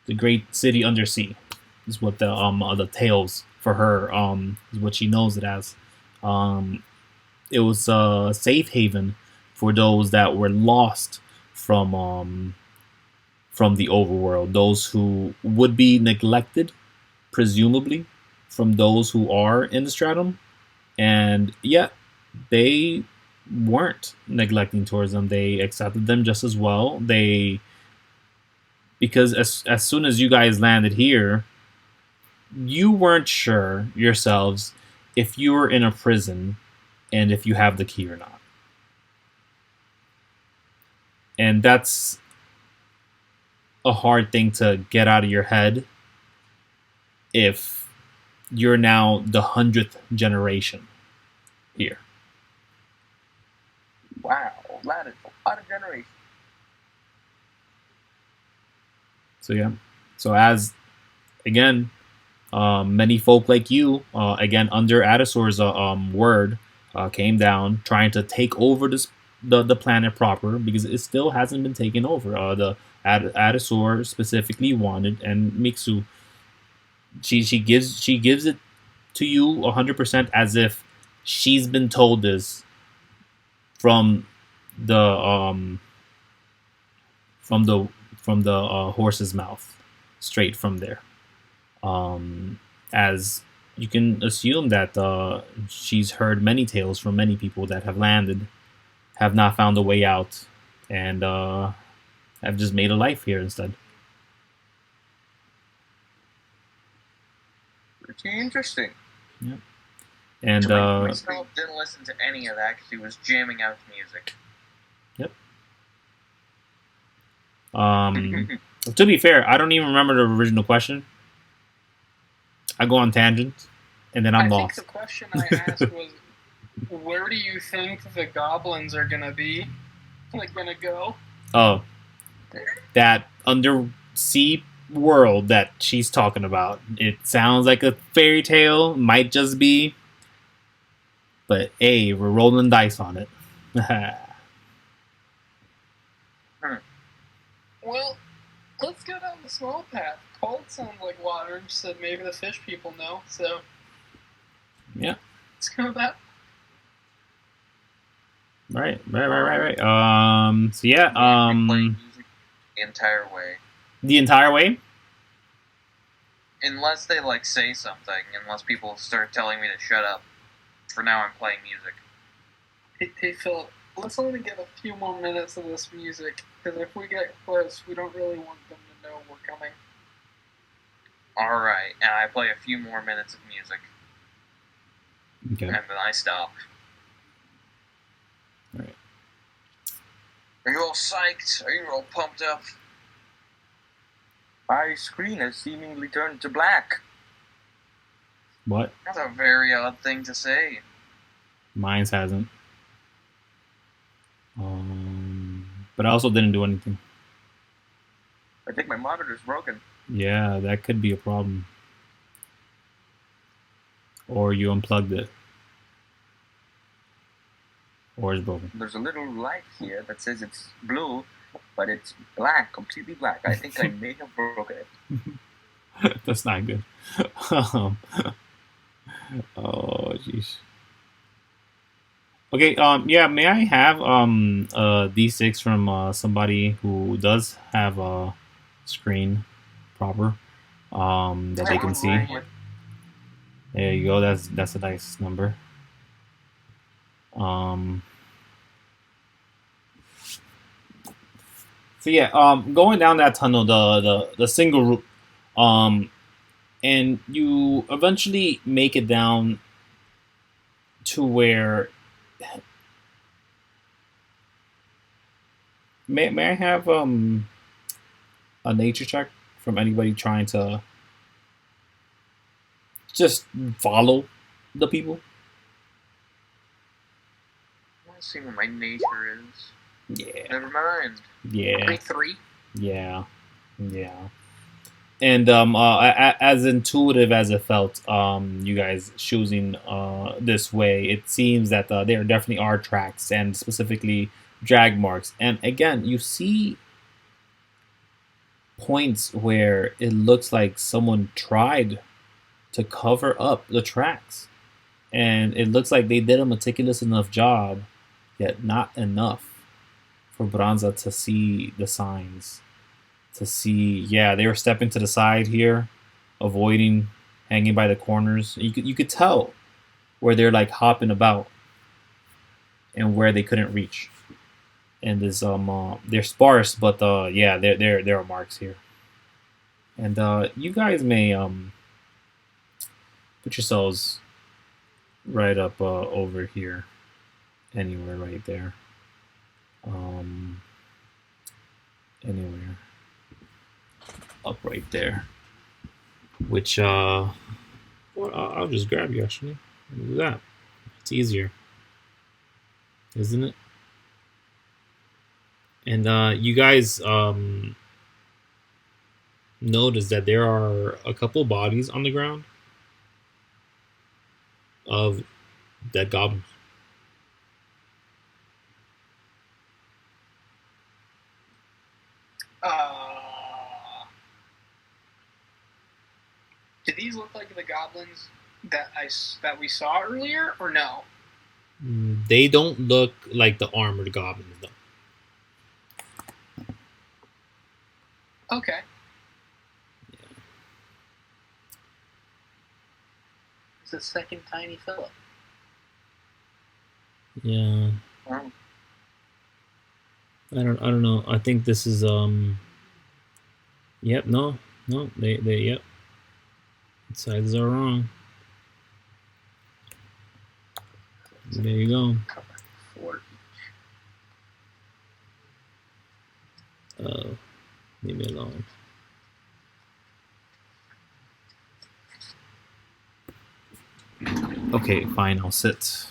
The great city under sea is what the tales for her is what she knows it as. It was a safe haven for those that were lost from the overworld, those who would be neglected, presumably, from those who are in the stratum, and yet they weren't neglecting towards them. They accepted them just as well. Because as soon as you guys landed here, you weren't sure yourselves if you were in a prison and if you have the key or not. And that's a hard thing to get out of your head if you're now the 100th generation here. Wow, that is a lot of generations. So yeah. So as, again, many folk like you, again, under Adasor's word, came down trying to take over the planet proper because it still hasn't been taken over. The Adasor specifically wanted, and Mixu, she gives it to you 100% as if she's been told this from the horse's mouth, straight from there. As you can assume that she's heard many tales from many people that have landed, have not found a way out, and have just made a life here instead. Pretty interesting. Yep. And myself didn't listen to any of that because he was jamming out to music. Yep. To be fair, I don't even remember the original question. I go on tangents, and then I'm lost. I think the question I asked was, where do you think the goblins are gonna be? Like, gonna go? Oh, that undersea world that she's talking about. It sounds like a fairy tale, might just be, but hey, we're rolling dice on it. Well, let's go down the small path. Cold sounds like water, so maybe the fish people know, so... Yeah. Let's go that. Right. So yeah, Playing music the entire way. The entire way? Unless they, like, say something, unless people start telling me to shut up. For now, I'm playing music. Hey Phillip, let's only get a few more minutes of this music, because if we get close, we don't really want them to know we're coming. Alright, and I play a few more minutes of music. Okay. And then I stop. Alright. Are you all psyched? Are you all pumped up? My screen has seemingly turned to black. What? That's a very odd thing to say. Mine's hasn't. But I also didn't do anything. I think my monitor's broken. Yeah, that could be a problem. Or you unplugged it. Or it's broken. There's a little light here that says it's blue, but it's black, completely black. I think I may have broken it. That's not good. Oh, jeez. Okay, yeah, may I have a D6 from somebody who does have a screen proper that they can see? There you go. That's a nice number. So yeah, going down that tunnel, the single route, and you eventually make it down to where. May I have a nature check from anybody trying to just follow the people? Let's see what my nature is. Yeah. Never mind. Yeah. 3. Yeah. And as intuitive as it felt, you guys choosing this way, it seems that there definitely are tracks and specifically drag marks. And again, you see points where it looks like someone tried to cover up the tracks. And it looks like they did a meticulous enough job, yet not enough for Branza to see the signs. To see, yeah, they were stepping to the side here, avoiding, hanging by the corners. You could tell where they're like hopping about and where they couldn't reach. And there's they're sparse, but yeah, there are marks here. And you guys may put yourselves right up over here, anywhere right there, anywhere up right there. Which well, I'll just grab you actually. Do that. It's easier, isn't it? And you guys notice that there are a couple bodies on the ground of dead goblins. Did these look like the goblins that we saw earlier, or no? They don't look like the armored goblins, though. Okay. It's the second tiny Phillip. Yeah. Wow. I don't know. I think this is Yep. No. They. Yep. The sizes are wrong. There you go. 4 each. Leave me alone. Okay, fine. I'll sit.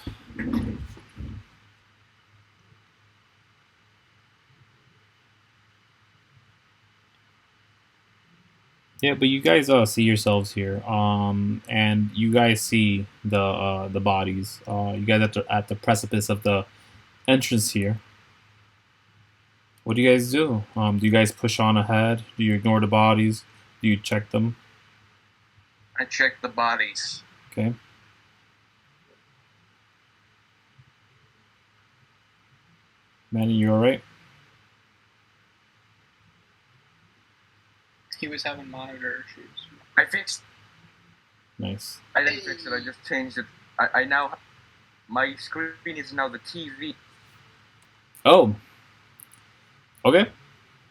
Yeah, but you guys see yourselves here, and you guys see the bodies. You guys at the precipice of the entrance here. What do you guys do? Do you guys push on ahead? Do you ignore the bodies? Do you check them? I checked the bodies. Okay. Manny, you alright? He was having monitor issues. I fixed. Nice. I didn't fix it. I just changed it. I now. My screen is now the TV. Oh. Okay.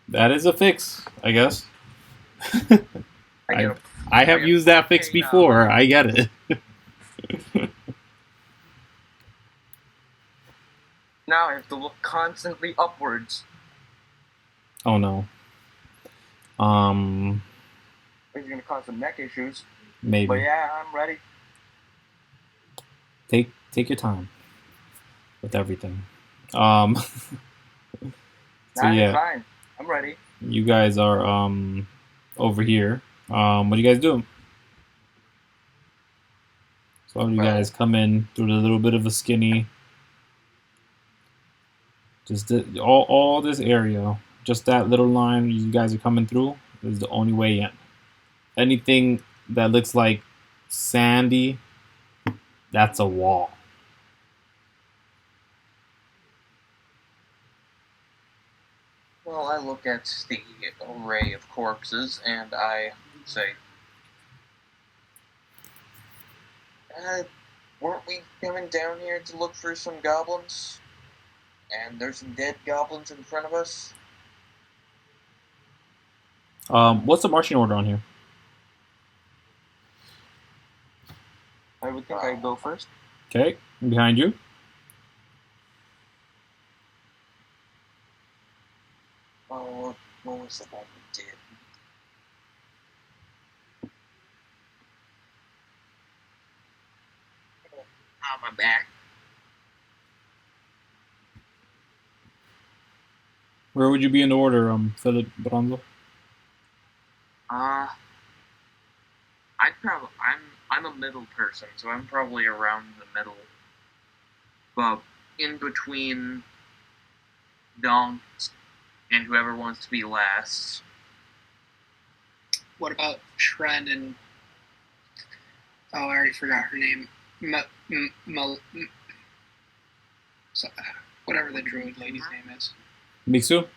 That is a fix, I guess. I have used that fix before. I get it. Now I have to look constantly upwards. Oh no. It's gonna cause some neck issues. Maybe. But yeah, I'm ready. Take your time with everything. So yeah, Fine. I'm ready. you guys are over here. What are you guys doing? So you guys come in through a little bit of a skinny. Just all this area, just that little line you guys are coming through is the only way in. Anything that looks like sandy, that's a wall. Well, I look at the array of corpses and I say, weren't we coming down here to look for some goblins? And there's some dead goblins in front of us? What's the marching order on here? I would think I'd go first. Okay, behind you. Oh, what was the one we did? On my back. Where would you be in the order, Phillip, Branza? I'd probably I'm a middle person, so I'm probably around the middle. Well, in between Donkz and whoever wants to be last. What about Shren and... Oh, I already forgot her name. Whatever the druid lady's name is. Miksu?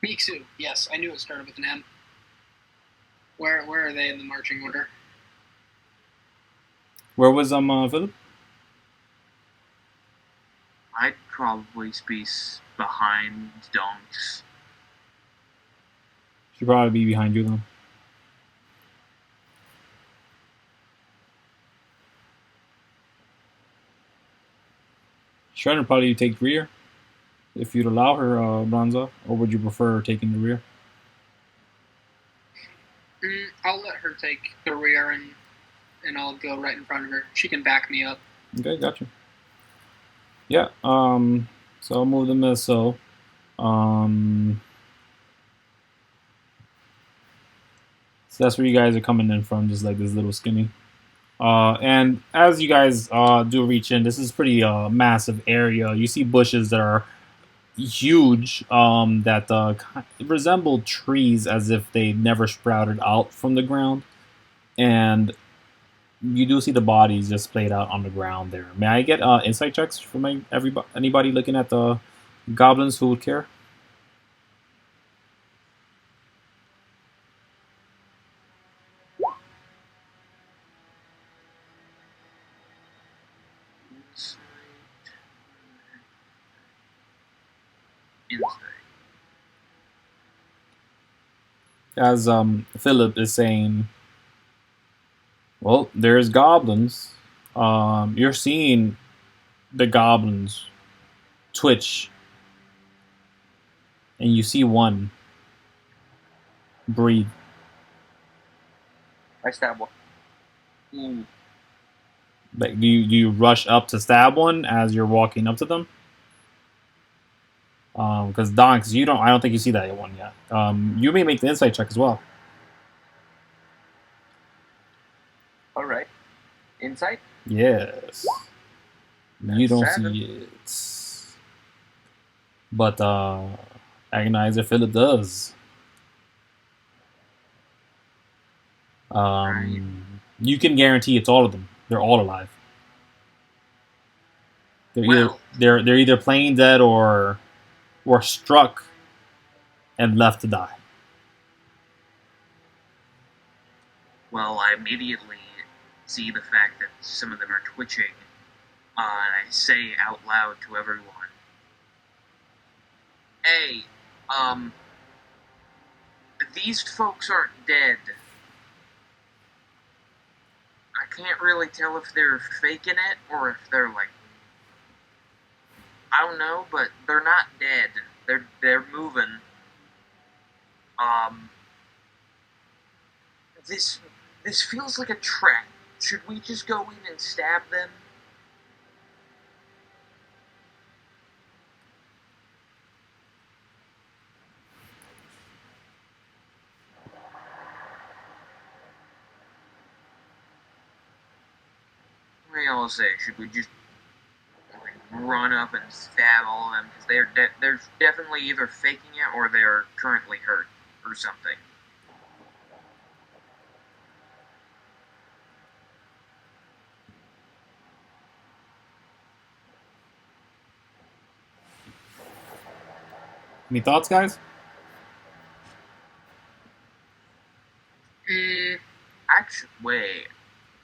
Miksu, yes. I knew it started with an M. Where are they in the marching order? Where was Phillip? I'd probably be behind Donkz. Should probably be behind you then. Shren would probably take rear, if you'd allow her, Branza, or would you prefer taking the rear? I'll let her take the rear and I'll go right in front of her. She can back me up. Okay, gotcha. Yeah, so I'll move them as so. So that's where you guys are coming in from, just like this little skinny. And as you guys do reach in, this is pretty massive area. You see bushes that are huge that resembled trees as if they never sprouted out from the ground. And you do see the bodies just played out on the ground there. May I get insight checks from anybody looking at the goblins who would care? Insight. As Phillip is saying, well, there's goblins. You're seeing the goblins twitch, and you see one breathe. I stab one. Ooh. Like, do you rush up to stab one as you're walking up to them? Because Donkz, I don't think you see that one yet. You may make the insight check as well. All right. Insight? Yes. You don't 7. see it. But Agonizer Phillip does. You can guarantee it's all of them. They're all alive. They're either plain dead or struck and left to die. Well, I immediately see the fact that some of them are twitching. And I say out loud to everyone, "Hey, these folks aren't dead. I can't really tell if they're faking it or if they're like, I don't know, but they're not dead. They're moving. This feels like a trap. Should we just go in and stab them?" What do y'all say? Should we just run up and stab all of them? Because they're definitely either faking it or they're currently hurt or something. Any thoughts, guys? Actually, wait.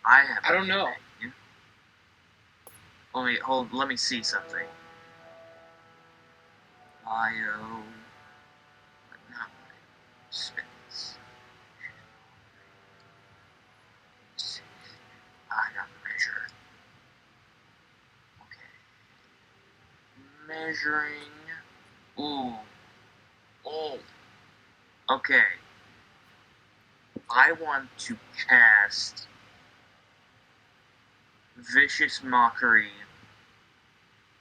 I don't know. Let me see something. Bio. Not space. I got measure. Okay. Measuring. Ooh. Oh. Okay. I want to cast Vicious Mockery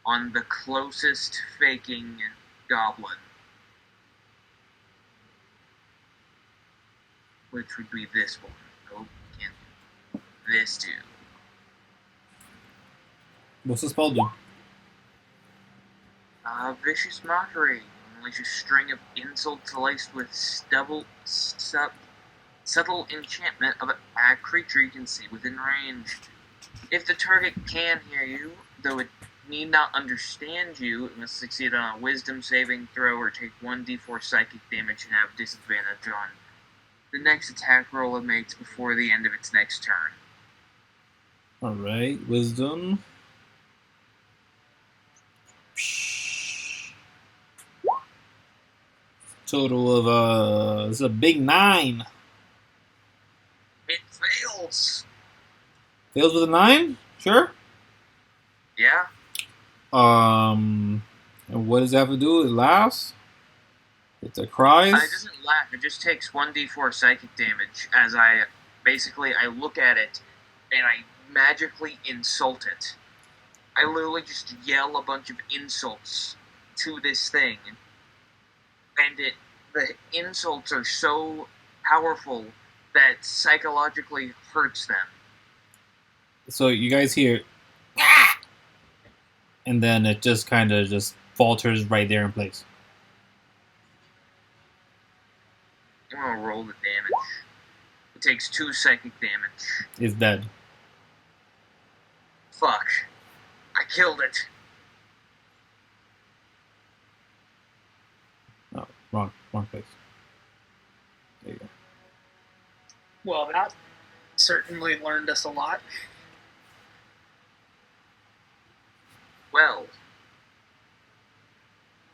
on the closest faking goblin, which would be this one. Oh, can't do. This two. What's the spell do? Vicious Mockery. Unleash a string of insults laced with subtle enchantment of a creature you can see within range. If the target can hear you, though it need not understand you, it must succeed on a wisdom saving throw or take 1d4 psychic damage and have disadvantage on the next attack roll it makes before the end of its next turn. Alright, wisdom. Total of this is a big 9. It fails. Fails with a 9? Sure. Yeah. And what does that have to do? It laughs? It's a cries? It doesn't laugh. It just takes 1d4 psychic damage as I look at it and I magically insult it. I literally just yell a bunch of insults to this thing. And the insults are so powerful that psychologically hurts them. So you guys hear, and then it just kind of just falters right there in place. I'm gonna roll the damage. It takes 2 psychic damage. It's dead. Fuck. I killed it. Oh, wrong place. There you go. Well, that certainly learned us a lot. Well,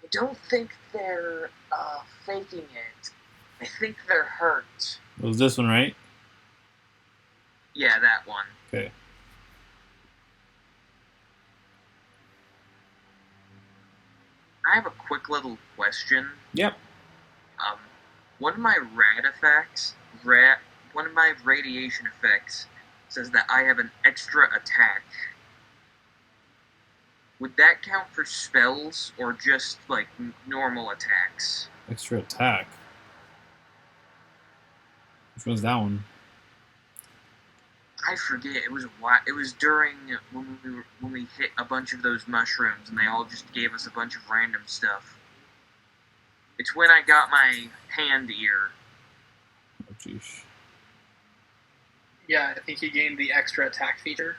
I don't think they're faking it. I think they're hurt. It was this one, right? Yeah, that one. Okay. I have a quick little question. Yep. One of my one of my radiation effects says that I have an extra attack. Would that count for spells or just like normal attacks? Extra attack. Which one's that one? I forget. It was during when we hit a bunch of those mushrooms and they all just gave us a bunch of random stuff. It's when I got my hand ear. Oh, jeez. Yeah, I think he gained the extra attack feature.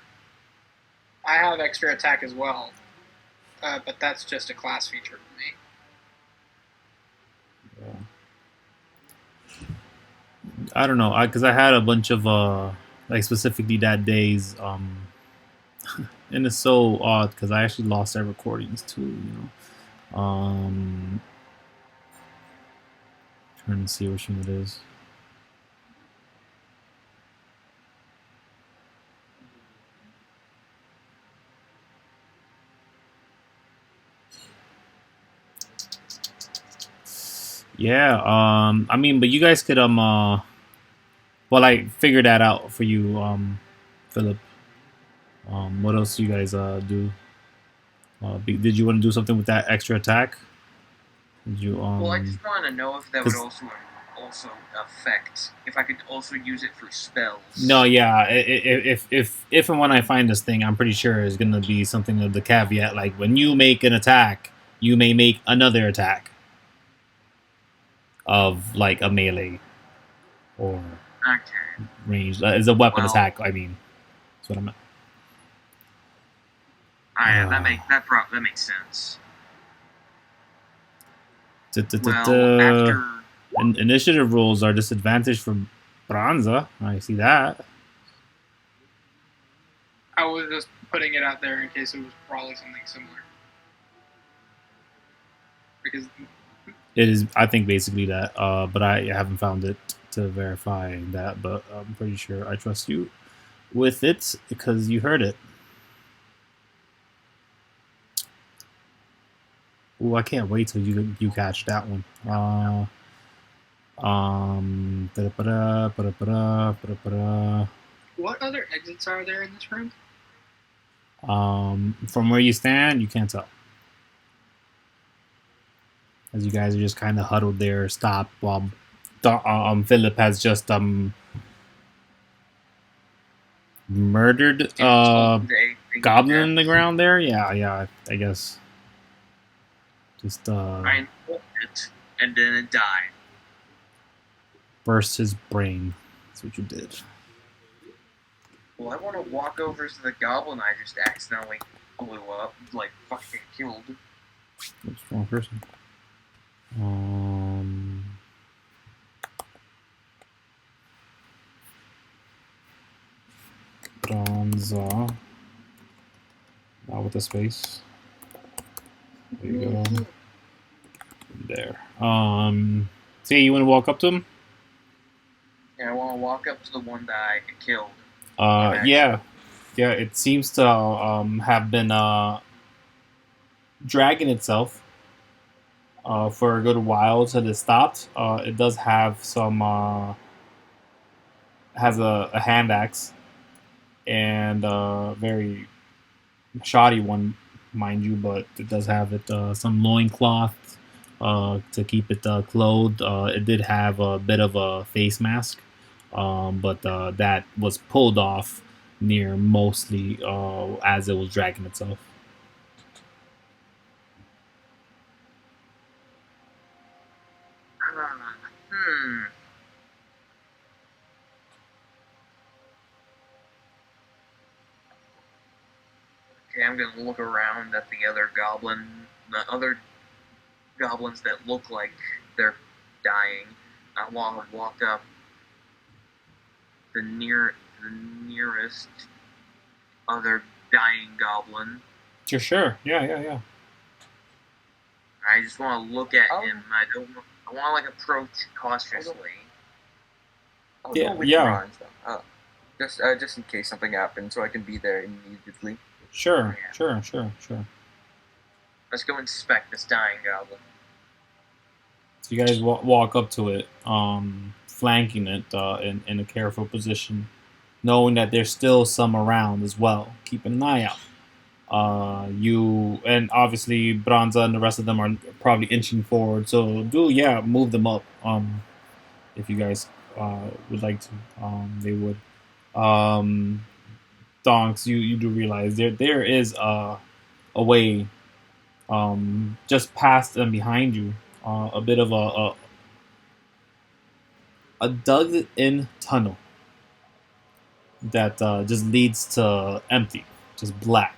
I have extra attack as well, but that's just a class feature for me. Yeah. I don't know, because I had a bunch of like specifically that day's and it's so odd because I actually lost their recordings too, you know. Trying to see which one it is. Yeah, I mean, but you guys could well, I figured that out for you, Phillip. What else do you guys do? Did you want to do something with that extra attack? Did you Well, I just want to know if that would also affect if I could also use it for spells. No, yeah. If and when I find this thing, I'm pretty sure it's gonna be something of the caveat, like when you make an attack, you may make another attack of like a melee or range. It's a weapon attack. I mean, that's what I meant. That makes sense. After initiative rules are disadvantaged for Branza. I see that. I was just putting it out there in case it was probably something similar. Because it is, I think, basically that. But I haven't found it to verify that. But I'm pretty sure I trust you with it because you heard it. Ooh, I can't wait till you catch that one. What other exits are there in this room? From where you stand, you can't tell. As you guys are just kind of huddled there, stopped while Phillip has just murdered goblin in the ground there. Yeah, I guess. Just I inhaled it and then it died. Burst his brain. That's what you did. Well, I want to walk over to the goblin I just accidentally blew up, like fucking killed. Oops, wrong person. Branza. Not with a space. There you go. There. See, you want to walk up to him? Yeah, I want to walk up to the one that I killed. Yeah. It seems to have been dragging itself for a good while until it stopped. It does have some has a hand axe and a very shoddy one, mind you, but it does have some loincloth to keep it clothed. It did have a bit of a face mask, but that was pulled off near mostly as it was dragging itself. Hmm. Okay, I'm gonna look around at the other goblins that look like they're dying. I want to walk up the nearest other dying goblin. Sure. Yeah. I just want to look at I'll- him. I want to like approach cautiously. I'll Yeah, go with yeah. Branza. Just in case something happens, so I can be there immediately. Sure. Let's go inspect this dying goblin. So you guys walk up to it, flanking it in a careful position, knowing that there's still some around as well. Keeping an eye out. You and obviously Branza and the rest of them are probably inching forward. So move them up. If you guys would like to, they would. Donkz, you do realize there is a way, just past and behind you, a bit of a dug-in tunnel that just leads to empty, just black.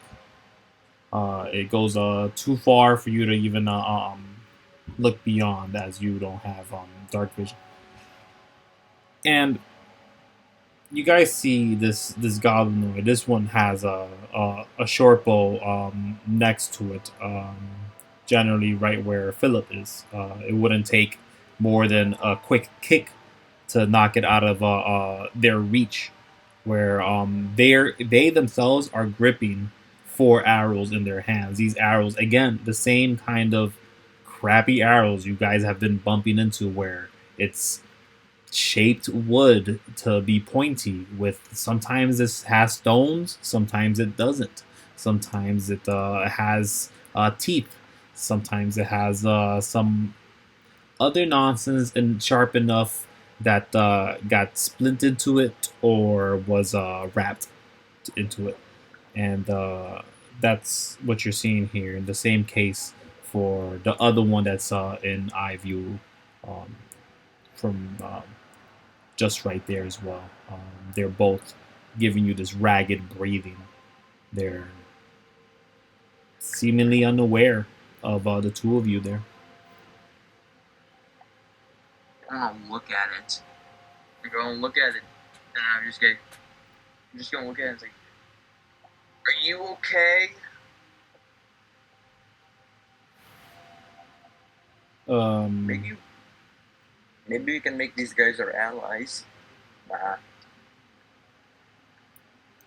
It goes too far for you to even look beyond, as you don't have dark vision. And you guys see this goblinoid. This one has a short bow next to it, generally right where Phillip is. It wouldn't take more than a quick kick to knock it out of their reach, where they themselves are gripping 4 arrows in their hands. These arrows, again, the same kind of crappy arrows you guys have been bumping into, where it's shaped wood to be pointy. With sometimes this has stones, sometimes it doesn't. Sometimes it has teeth. Sometimes it has some other nonsense and sharp enough that got splinted into it or was wrapped into it. And that's what you're seeing here. In the same case for the other one that's in eye view, from just right there as well. They're both giving you this ragged breathing. They're seemingly unaware of the two of you there. I'm gonna look at it. I'm gonna look at it, and I'm just gonna look at it and say, "Are you okay?" Maybe we can make these guys our allies. Nah.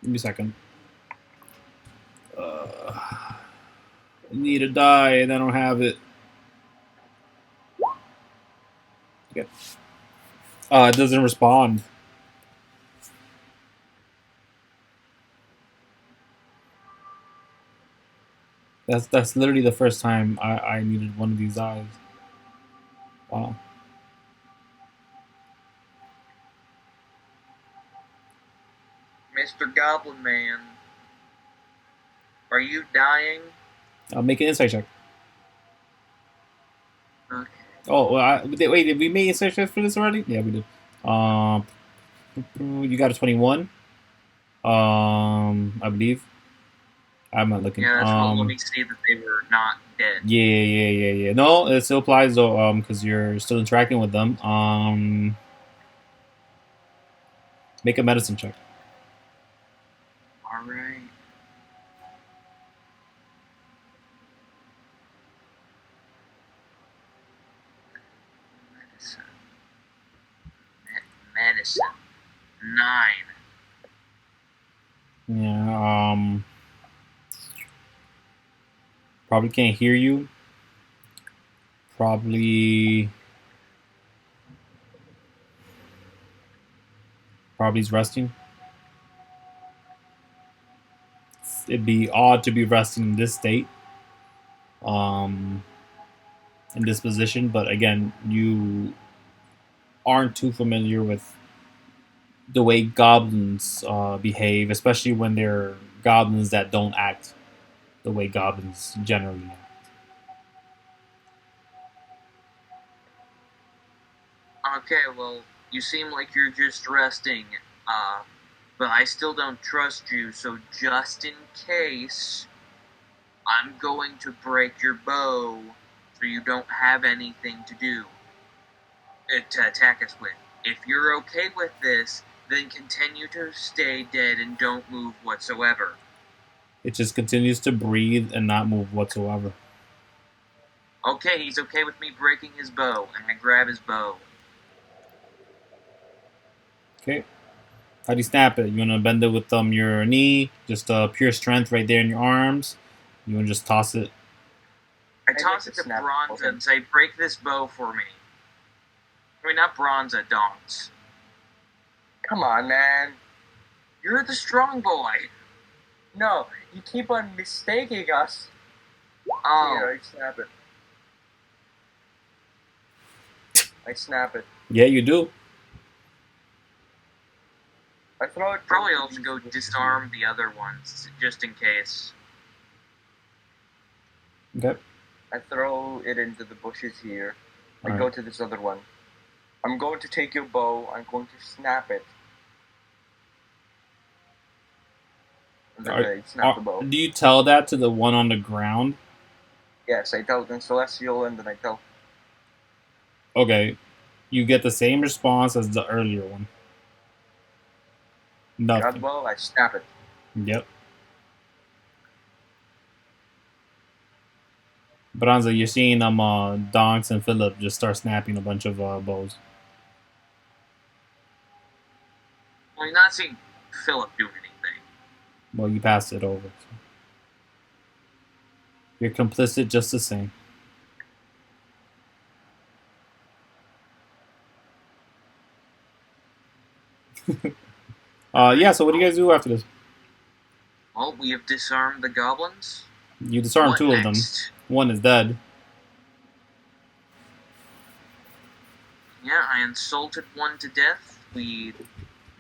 Give me a second. I need a die and I don't have it. Okay. It doesn't respond. That's literally the first time I needed one of these eyes. Wow. Mr. Goblin Man, are you dying? Make an insight check. Okay. Oh, wait, did we make insight checks for this already? Yeah, we did. You got a 21. I believe. I'm not looking. Yeah, that's what let me see that they were not dead. Yeah. No, it still applies though, because you're still interacting with them. Make a medicine check. All right. Medicine. 9. Yeah. Probably can't hear you. Probably he's resting. It'd be odd to be resting in this state, in this position. But again, you aren't too familiar with the way goblins behave, especially when they're goblins that don't act the way goblins generally act. Okay, well, you seem like you're just resting, but I still don't trust you, so just in case, I'm going to break your bow so you don't have anything to do to attack us with. If you're okay with this, then continue to stay dead and don't move whatsoever. It just continues to breathe and not move whatsoever. Okay, he's okay with me breaking his bow, and I grab his bow. Okay. How do you snap it? You want to bend it with your knee, just pure strength right there in your arms. You want to just toss it. I toss it to Branza and say, break this bow for me. I mean, not Branza, Donkz. Come on, man. You're the strong boy. No, you keep on mistaking us. Oh. Here, I snap it. I snap it. Yeah, you do. I throw it. Probably also go disarm the other ones, just in case. Okay. I throw it into the bushes here. I All go right. to this other one. I'm going to take your bow. I'm going to snap it. And then I snap the bow. Do you tell that to the one on the ground? Yes, I tell them Celestial, and then I tell. Okay. You get the same response as the earlier one. God Nothing. bow, I snap it. Yep. Branza, you're seeing Donkz and Phillip just start snapping a bunch of bows. Well, you're not seeing Phillip do anything. Well, you passed it over. So. You're complicit just the same. Yeah, so what do you guys do after this? Well, we have disarmed the goblins. You disarm What two of them. next? One is dead. Yeah, I insulted one to death. We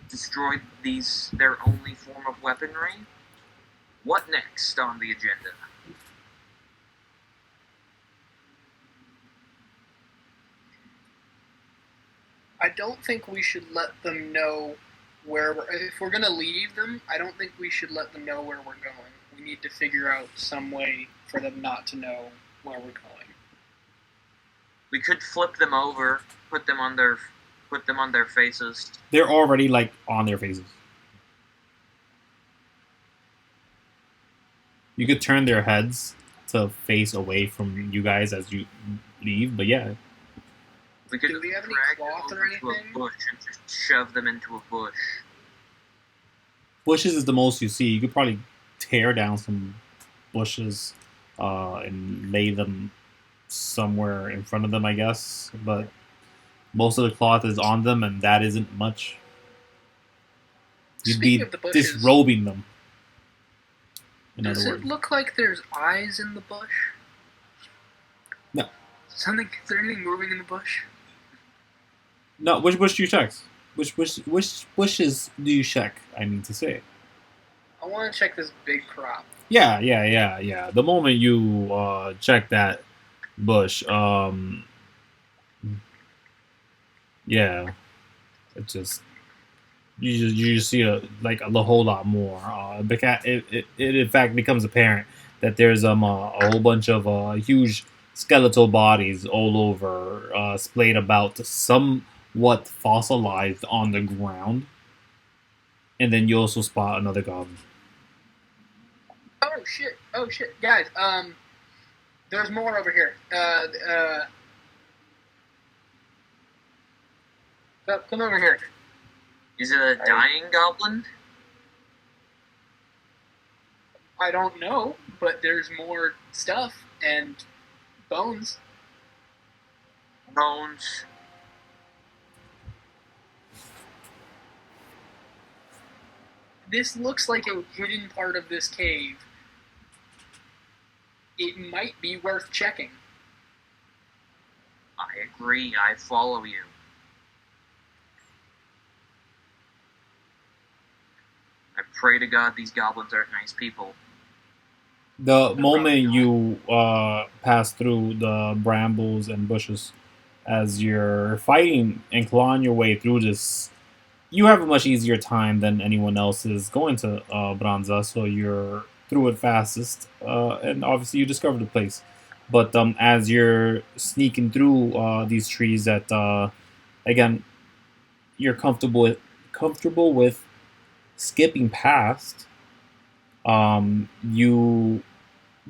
destroyed their only form of weaponry. What next on the agenda? I don't think we should let them know where if we're gonna leave them, I don't think we should let them know where we're going. We need to figure out some way for them not to know where we're going. We could flip them over, put them on their faces. They're already like on their faces. You could turn their heads to face away from you guys as you leave, but yeah. We could Do we have any drag cloth them or over to a anything? bush and just shove them into a bush. Bushes is the most you see. You could probably tear down some bushes and lay them somewhere in front of them, I guess. But most of the cloth is on them, and that isn't much. You'd Speaking be of the bushes, disrobing them. In does other it words. look like there's eyes in the bush? No. Is there anything moving in the bush? No, which bush do you check? Which bushes do you check, I mean to say. I want to check this big crop. Yeah. The moment you check that bush, yeah, it just you just see a whole lot more. It in fact becomes apparent that there's a whole bunch of huge skeletal bodies all over, splayed about, somewhat fossilized on the ground, and then you also spot another goblin. Oh shit, guys. There's more over here. Come over here. Is it a dying goblin? I don't know, but there's more stuff and bones. Bones. This looks like a hidden part of this cave. It might be worth checking. I agree. I follow you. I pray to God these goblins aren't nice people. The moment you pass through the brambles and bushes, as you're fighting and clawing your way through this, you have a much easier time than anyone else is going to Branza, so you're through it fastest, and obviously you discover the place. But as you're sneaking through these trees that, again, you're comfortable with skipping past, you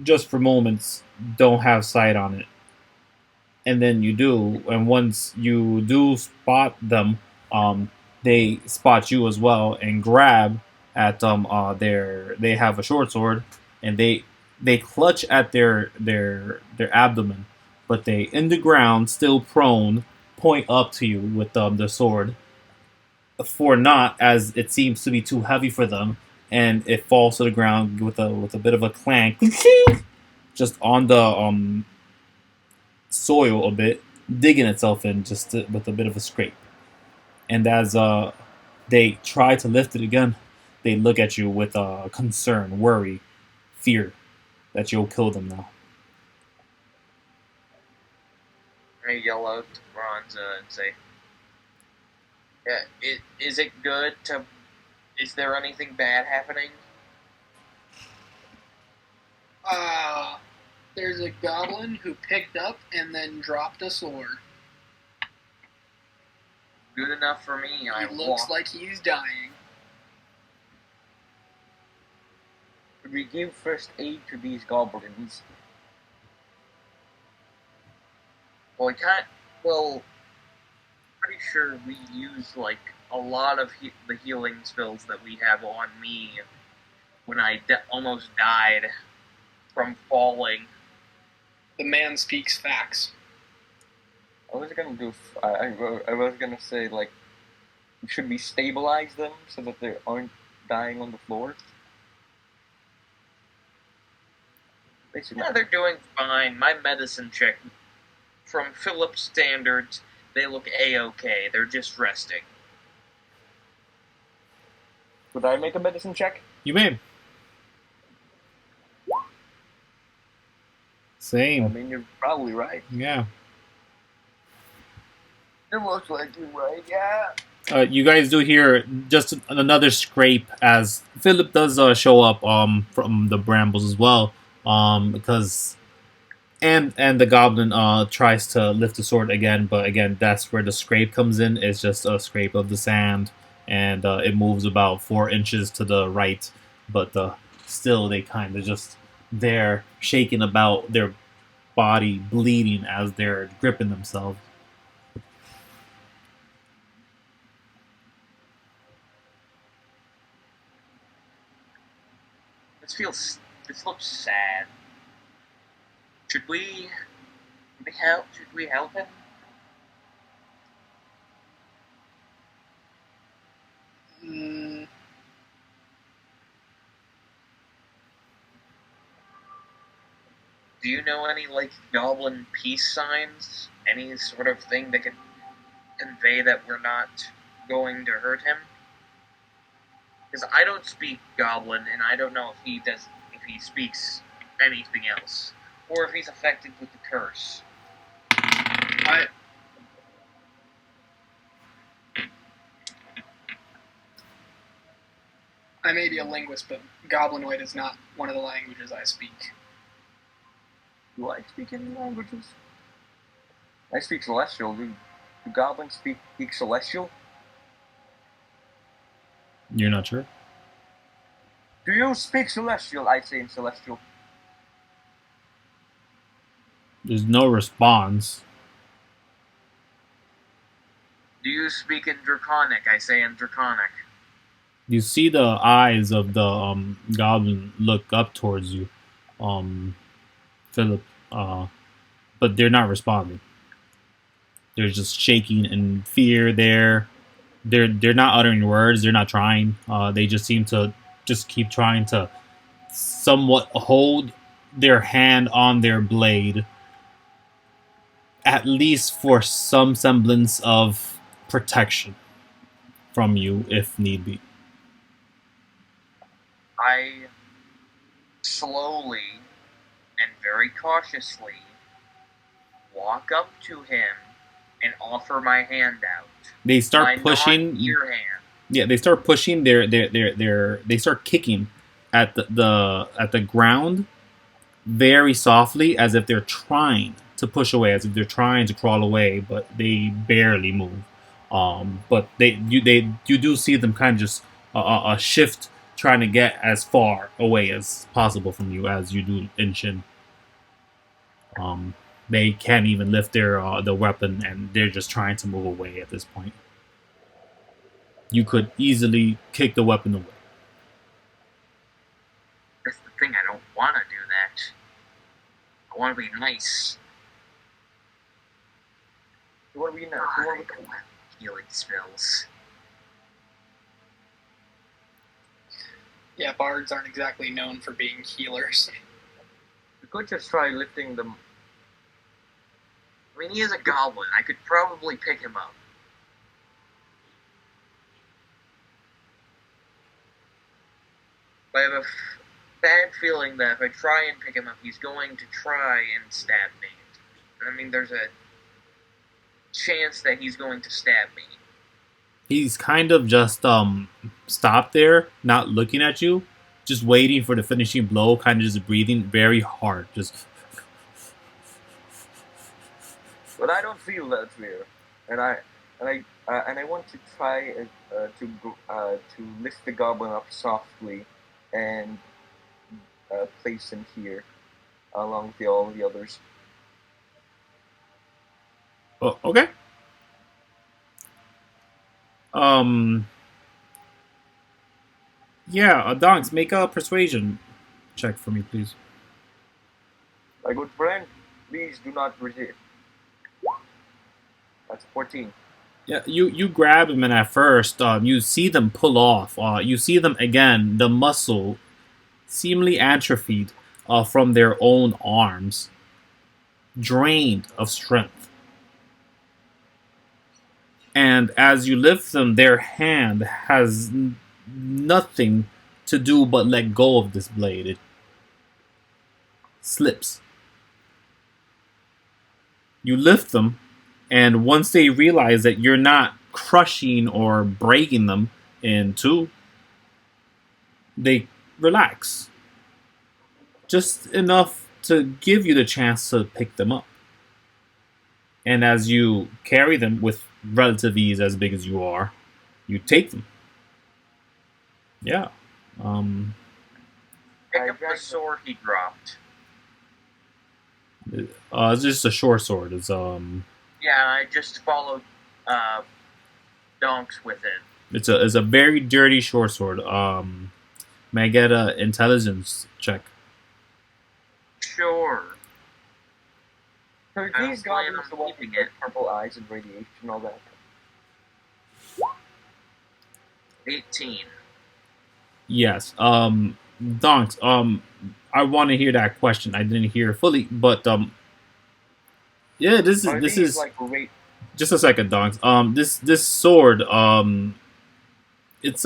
just for moments don't have sight on it, and then you do, and once you do spot them, um, they spot you as well and grab at their they have a short sword, and they clutch at their abdomen, but they in the ground still prone point up to you with the sword for not, as it seems to be too heavy for them, and it falls to the ground with a bit of a clank, just on the soil a bit, digging itself in with a bit of a scrape. And as they try to lift it again, they look at you with concern, worry, fear that you'll kill them now. I yell out to Branza and say, "Yeah, is it good to? Is there anything bad happening?" There's a goblin who picked up and then dropped a sword. Good enough for me. He looks like he's dying. Could we give first aid to these goblins? Well, pretty sure we use like a lot of the healing spells that we have on me when I almost died from falling. The man speaks facts. I was gonna say, like, should we stabilize them so that they aren't dying on the floor? Basically. Yeah, they're doing fine. My medicine check, from Phillip's standards, they look A-okay. They're just resting. Would I make a medicine check? You may. Same. I mean, you're probably right. Yeah. It looks like you're right, yeah. You guys do hear just another scrape as Phillip does show up from the brambles as well, because and the goblin tries to lift the sword again, but again that's where the scrape comes in. It's just a scrape of the sand, and it moves about 4 inches to the right, but still they kind of just there shaking about, their body bleeding as they're gripping themselves. This looks sad. Should we help? Should we help him? Do you know any, like, goblin peace signs? Any sort of thing that could convey that we're not going to hurt him? Because I don't speak goblin, and I don't know if he speaks anything else. Or if he's affected with the curse. I may be a linguist, but Goblinoid is not one of the languages I speak. Do I speak any languages? I speak Celestial. Do goblins speak Celestial? You're not sure? Do you speak Celestial? I say in Celestial. There's no response. Do you speak in Draconic? I say in Draconic. You see the eyes of the goblin look up towards you, Phillip, but they're not responding. They're just shaking in fear. They're not uttering words. They're not trying. They just seem to just keep trying to somewhat hold their hand on their blade, at least for some semblance of protection from you if need be. I slowly and very cautiously walk up to him and offer my hand out. They My start pushing. non-ear hand. Yeah, they start pushing they start kicking at the ground very softly, as if they're trying to push away, as if they're trying to crawl away, but they barely move. But you do see them kind of just shift, trying to get as far away as possible from you as you do inch in. They can't even lift the weapon, and they're just trying to move away at this point. You could easily kick the weapon away. That's the thing, I don't want to do that. I want to be nice. You want to be nice. God, You I want to don't want healing spells. Yeah, bards aren't exactly known for being healers. You could just try lifting them. I mean, he is a goblin. I could probably pick him up. But I have a bad feeling that if I try and pick him up, he's going to try and stab me. I mean, there's a chance that he's going to stab me. He's kind of just stopped there, not looking at you, just waiting for the finishing blow, kind of just breathing very hard, just. But I don't feel that fear, and I want to try to lift the goblin up softly, and place him here, along with all the others. Oh, okay. Yeah, Donkz, make a persuasion check for me, please. My good friend, please do not resist. That's 14. Yeah, you grab him, and at first, you see them pull off. You see them again, the muscle seemingly atrophied from their own arms, drained of strength. And as you lift them, their hand has nothing to do but let go of this blade. It slips. You lift them, and once they realize that you're not crushing or breaking them in two, they relax. Just enough to give you the chance to pick them up. And as you carry them with relative ease, as big as you are, you take them. Yeah. Pick up the sword he dropped. It's just a short sword. It's Yeah, I just followed Donkz with it. it's a very dirty short sword. May I get an intelligence check? Sure. So are I these don't plan goblins on the ones with keeping the it. purple eyes and radiation and all that? 18. Yes. Donkz, I want to hear that question. I didn't hear it fully, but yeah, this Are is these like great? just a second, Donkz. This sword, it's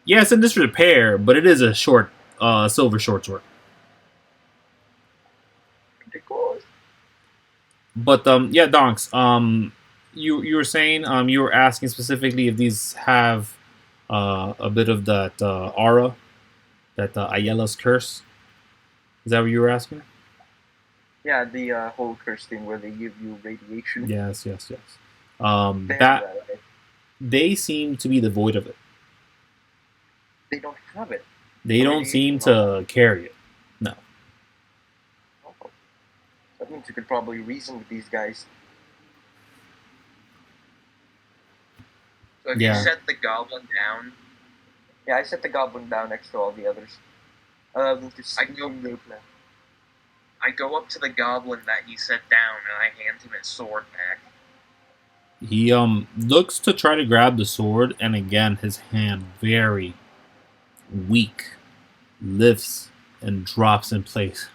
yeah, it's in disrepair, but it is a short, silver short sword. Because But yeah, Donkz, you were saying you were asking specifically if these have a bit of that aura, that Ayala's curse. Is that what you were asking? yeah, the whole curse thing where they give you radiation. Yes. They have That that, right? they seem to be devoid of it. They don't have it. They don't seem Radiation, to carry it. No. Oh. That means you could probably reason with these guys. So if Yeah. you set the goblin down, Yeah, I set the goblin down next to all the others. Allow them to I see go- their plan. I go up to the goblin that he set down and I hand him his sword back. He looks to try to grab the sword, and again his hand, very weak, lifts and drops in place.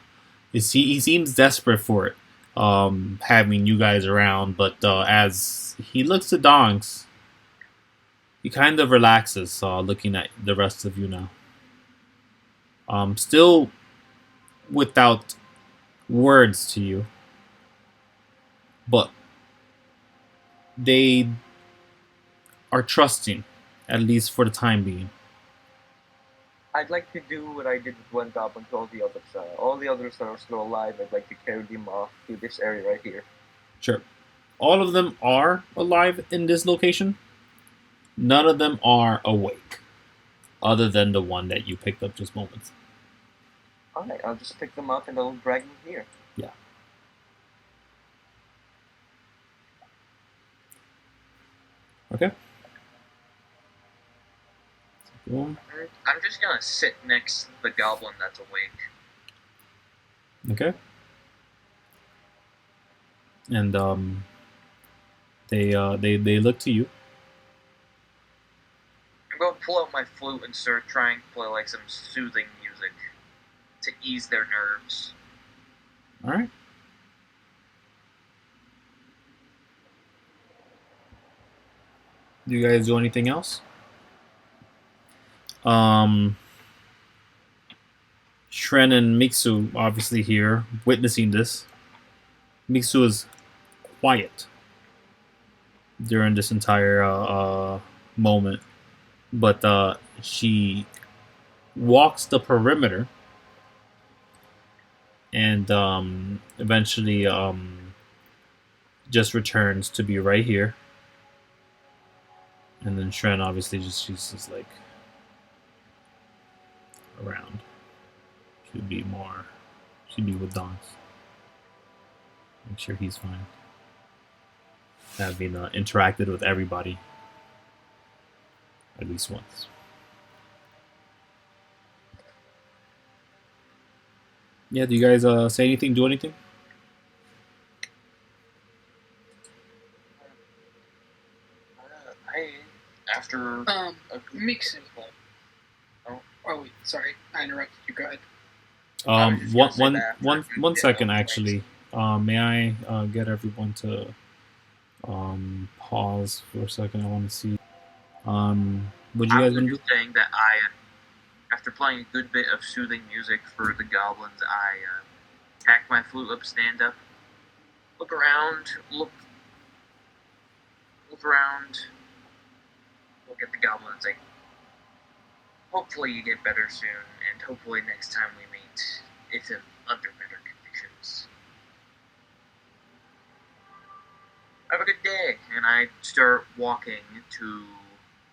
He seems desperate for it, having you guys around, but as he looks to Donkz, he kind of relaxes, looking at the rest of you now. Still without words to you, but they are trusting, at least for the time being. I'd like to do what I did with one goblin to all the others. All the others that are still alive, I'd like to carry them off to this area right here. Sure. All of them are alive in this location. None of them are awake, other than the one that you picked up just moments. Alright, I'll just pick them up and I'll drag them here. Yeah. Okay. Cool. I'm just gonna sit next to the goblin that's awake. Okay. And they look to you. I'm gonna pull out my flute and start trying to play like some soothing music to ease their nerves. All right. Do you guys do anything else? Shren and Mixu obviously here, witnessing this. Mixu is quiet during this entire moment, but she walks the perimeter and eventually just returns to be right here. And then Shren obviously she's just like around. She'd be with Donkz. Make sure he's fine. Having interacted with everybody at least once. Yeah, do you guys say anything, do anything? After Mixu. Oh wait, sorry, I interrupted you. Go ahead. One second actually. May I get everyone to pause for a second? I want to see. Would you guys want to do? Saying that after playing a good bit of soothing music for the goblins, I pack my flute up, stand up, look around, look around, look at the goblins. Like, hopefully you get better soon, and hopefully next time we meet, it's under better conditions. Have a good day, and I start walking to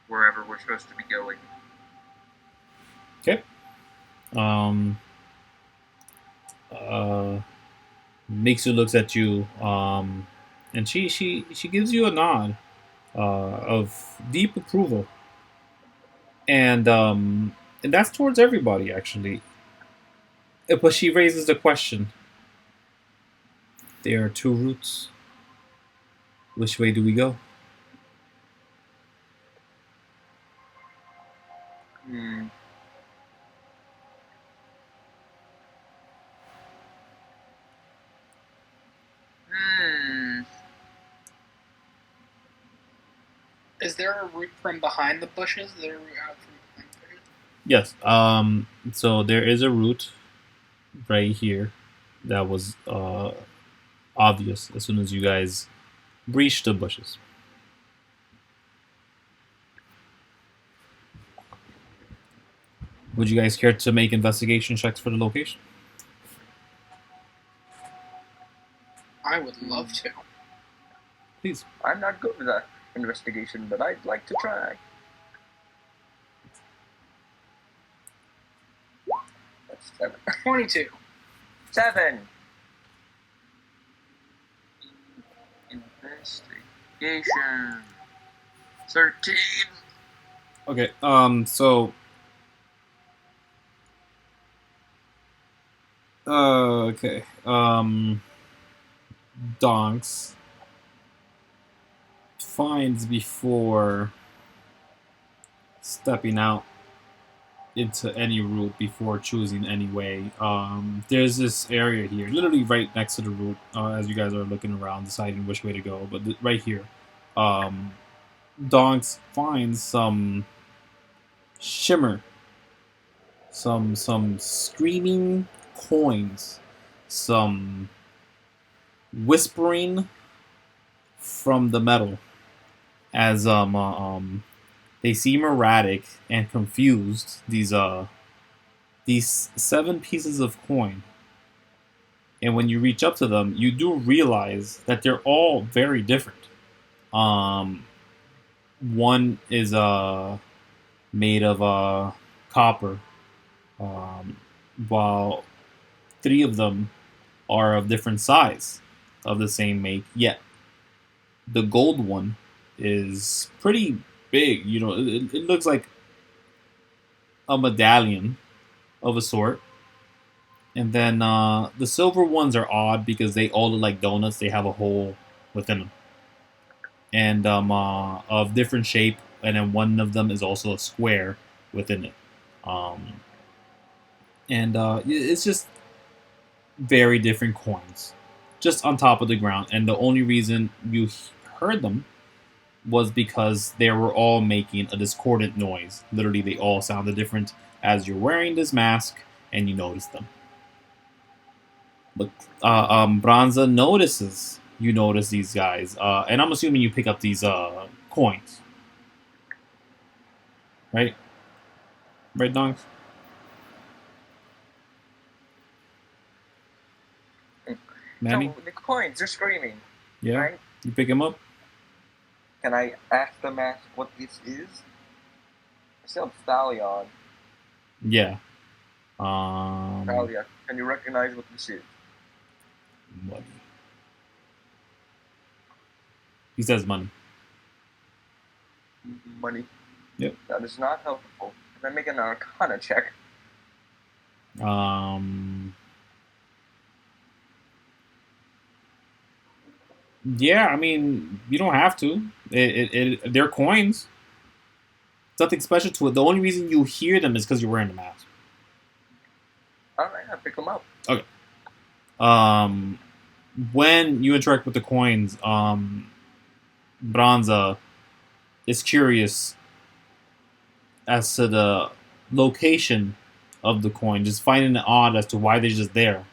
wherever we're supposed to be going. Okay. Mixu looks at you, and she gives you a nod of deep approval, and that's towards everybody actually. But she raises the question: there are two routes. Which way do we go? Is there a route from behind the bushes? Is there a route out from behind the bushes? Yes. So there is a route right here that was obvious as soon as you guys breached the bushes. Would you guys care to make investigation checks for the location? I would love to. Please. I'm not good with that investigation, but I'd like to try. That's 7. 22. 7. Investigation. 13. Okay. So. Okay. Donkz finds before stepping out into any route, before choosing any way. There's this area here, literally right next to the route, as you guys are looking around, deciding which way to go. But right here, Donkz finds some shimmer, some screaming coins, some whispering from the metal, as they seem erratic and confused. These 7 pieces of coin, and when you reach up to them, you do realize that they're all very different. Um, One is made of copper, um, while 3 of them are of different size of the same make. Yet the gold one is pretty big. It looks like a medallion of a sort. And then the silver ones are odd because they all look like donuts. They have a hole within them, and of different shape. And then one of them is also a square within it. Um, and it's just very different coins, just on top of the ground. And the only reason you heard them was because they were all making a discordant noise. Literally, they all sounded different as you're wearing this mask and you notice them. But Branza notices you notice these guys, and I'm assuming you pick up these coins, right? Right, Donkz? Manny? So the coins, they're screaming. Yeah? Right? You pick him up? Can I ask the mask what this is? I still have Stallion. Yeah. Stallion, can you recognize what this is? Money. He says money. Money. Yep. That is not helpful. Can I make an Arcana check? Yeah, I mean, you don't have to. They're coins. It's nothing special to it. The only reason you hear them is because you're wearing the mask. Alright, I'll pick them up. Okay. When you interact with the coins, Branza is curious as to the location of the coin, just finding it odd as to why they're just there.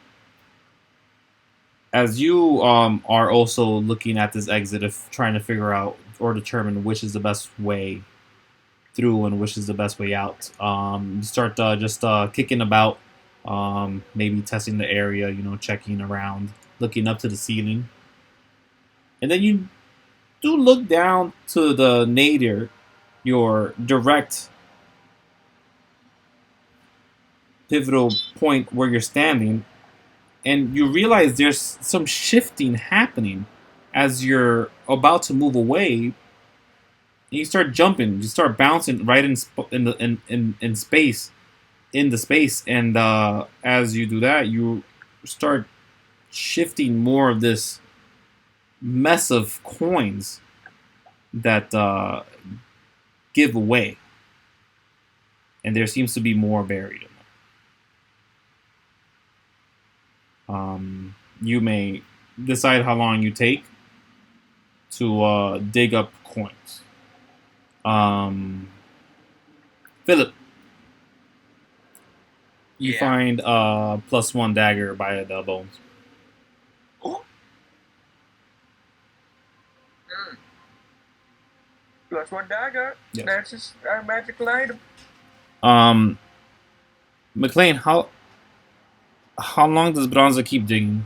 As you are also looking at this exit, of trying to figure out or determine which is the best way through and which is the best way out, you start just kicking about, maybe testing the area, checking around, looking up to the ceiling, and then you do look down to the nadir, your direct pivotal point where you're standing, and you realize there's some shifting happening as you're about to move away. And you start jumping, you start bouncing right in space, in the space, and as you do that, you start shifting more of this mess of coins that give away, and there seems to be more buried in them. You may decide how long you take to dig up coins. Phillip, you Yeah. find a +1 dagger by the bones. Oh. +1 dagger. Yes. That's just a magical item. McClean, how long does Branza keep digging?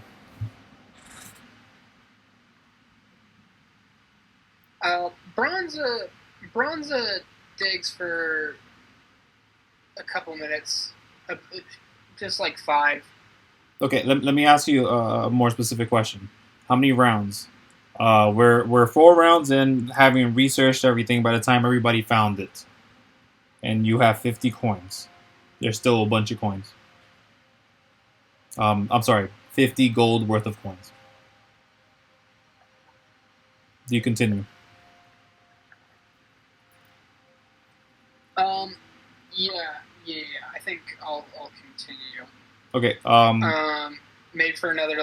Branza digs for a couple minutes, just like 5. Okay, let me ask you a more specific question. How many rounds? We're 4 rounds in, having researched everything by the time everybody found it. And you have 50 coins. There's still a bunch of coins. I'm sorry, 50 gold worth of coins. Do you continue? Yeah. I think I'll continue. Okay. Maybe for another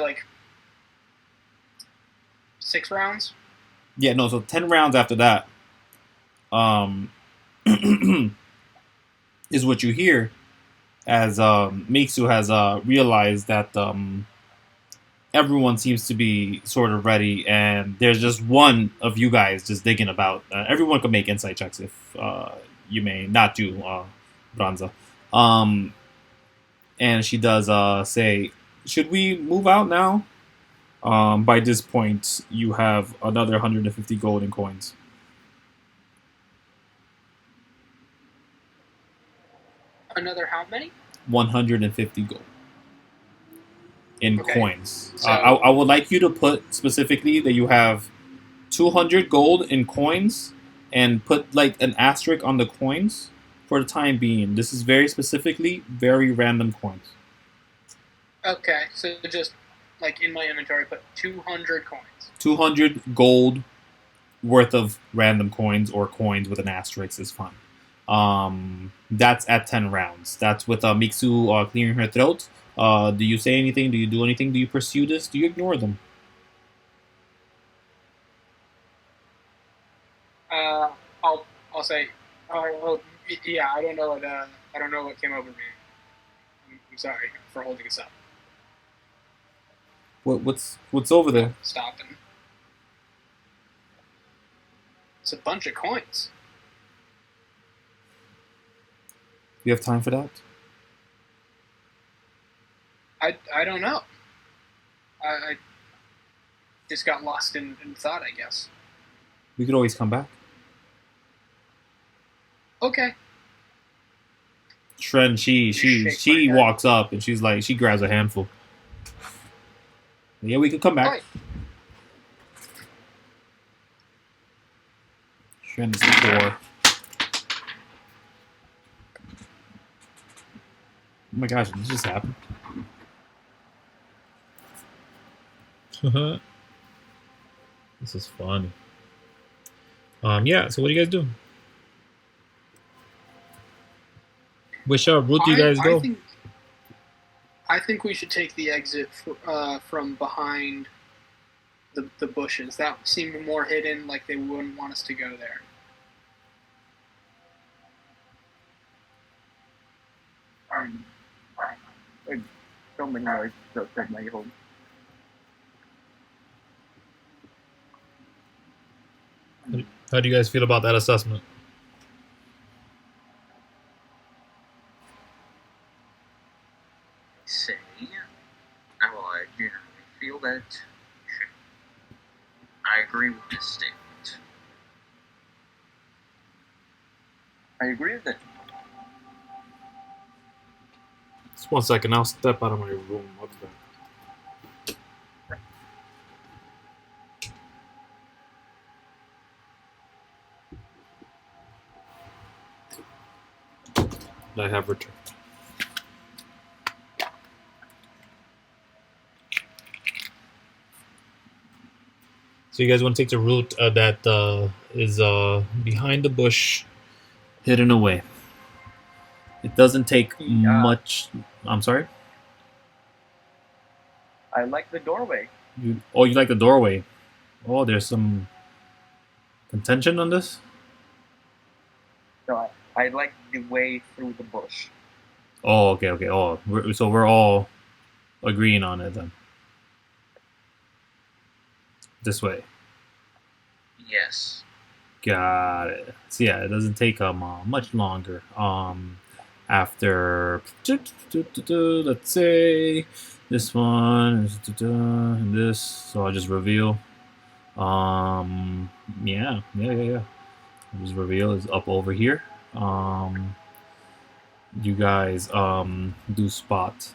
6 rounds. Yeah, no. So 10 rounds after that, is what you hear as Miksu has realized that everyone seems to be sort of ready, and there's just one of you guys just digging about. Everyone can make insight checks if you may not do Branza. Um, and she does say, "Should we move out now?" By this point, you have another 150 gold in coins. Another how many? 150 gold in Okay. coins. So- I would like you to put specifically that you have 200 gold in coins and put like an asterisk on the coins for the time being. This is very specifically very random coins. Okay, so just like in my inventory, put 200 coins. 200 gold worth of random coins or coins with an asterisk is fine. That's at 10 rounds. That's with Miksu clearing her throat. Do you say anything? Do you do anything? Do you pursue this? Do you ignore them? I'll say, yeah, I don't know what came over me. I'm sorry for holding us up. What's over there? Stopping. It's a bunch of coins. Do you have time for that? I don't know. I just got lost in thought, I guess. We could always come back. Okay. Shren, she Shake my head. walks up and she's like, she grabs a handful. Yeah, we could come back. Right. Shren is poor. Oh my gosh, this just happened. This is fun. Yeah, so what do you guys do? Which route do you guys go? I think we should take the exit from behind the bushes. That seemed more hidden, like they wouldn't want us to go there. So many noises outside my home. How do you guys feel about that assessment? Say, I generally feel that I agree with this statement. I agree with it. Just 1 second, I'll step out of my room. I'll be back. I have returned. So you guys want to take the route that is behind the bush. Hidden away. It doesn't take Yeah. much. I'm sorry? I like the doorway. You like the doorway. Oh, there's some contention on this? No, I like the way through the bush. Oh, okay. Oh, we're all agreeing on it then. This way. Yes. Got it. So yeah, it doesn't take much longer. After let's say this one and this, so I'll just reveal. Yeah. I'll just reveal is up over here. You guys do spot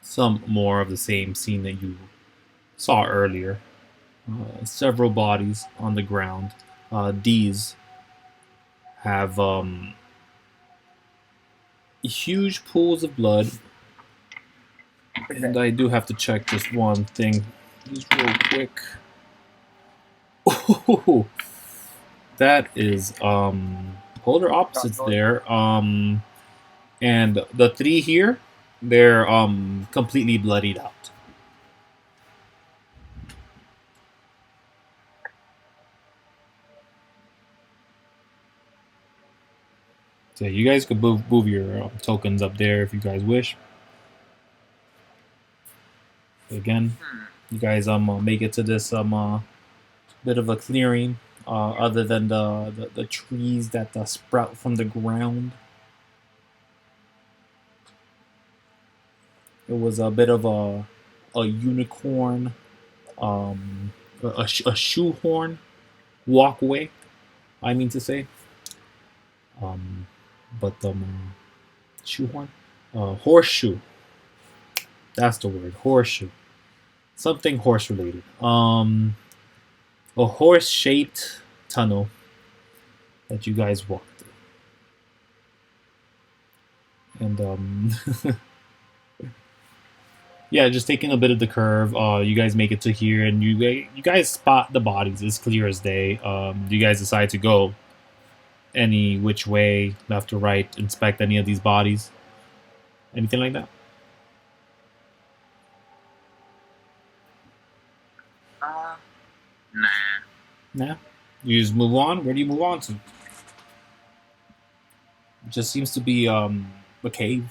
some more of the same scene that you saw earlier. Several bodies on the ground. These have huge pools of blood. And I do have to check just one thing, just real quick. Ooh, that is polar opposites there. And the three here, they're completely bloodied out. So you guys could move your tokens up there if you guys wish. Again, you guys make it to this bit of a clearing. Other than the trees that sprout from the ground, it was a bit of a unicorn, a shoehorn walkway. I mean to say, but shoehorn, horseshoe. That's the word, horseshoe. Something horse related. A horse-shaped tunnel that you guys walked through, and yeah, just taking a bit of the curve. You guys make it to here, and you guys spot the bodies. It's clear as day. Do you guys decide to go any which way, left or right, inspect any of these bodies? Anything like that? Nah. Nah. You just move on. Where do you move on to? It just seems to be a cave.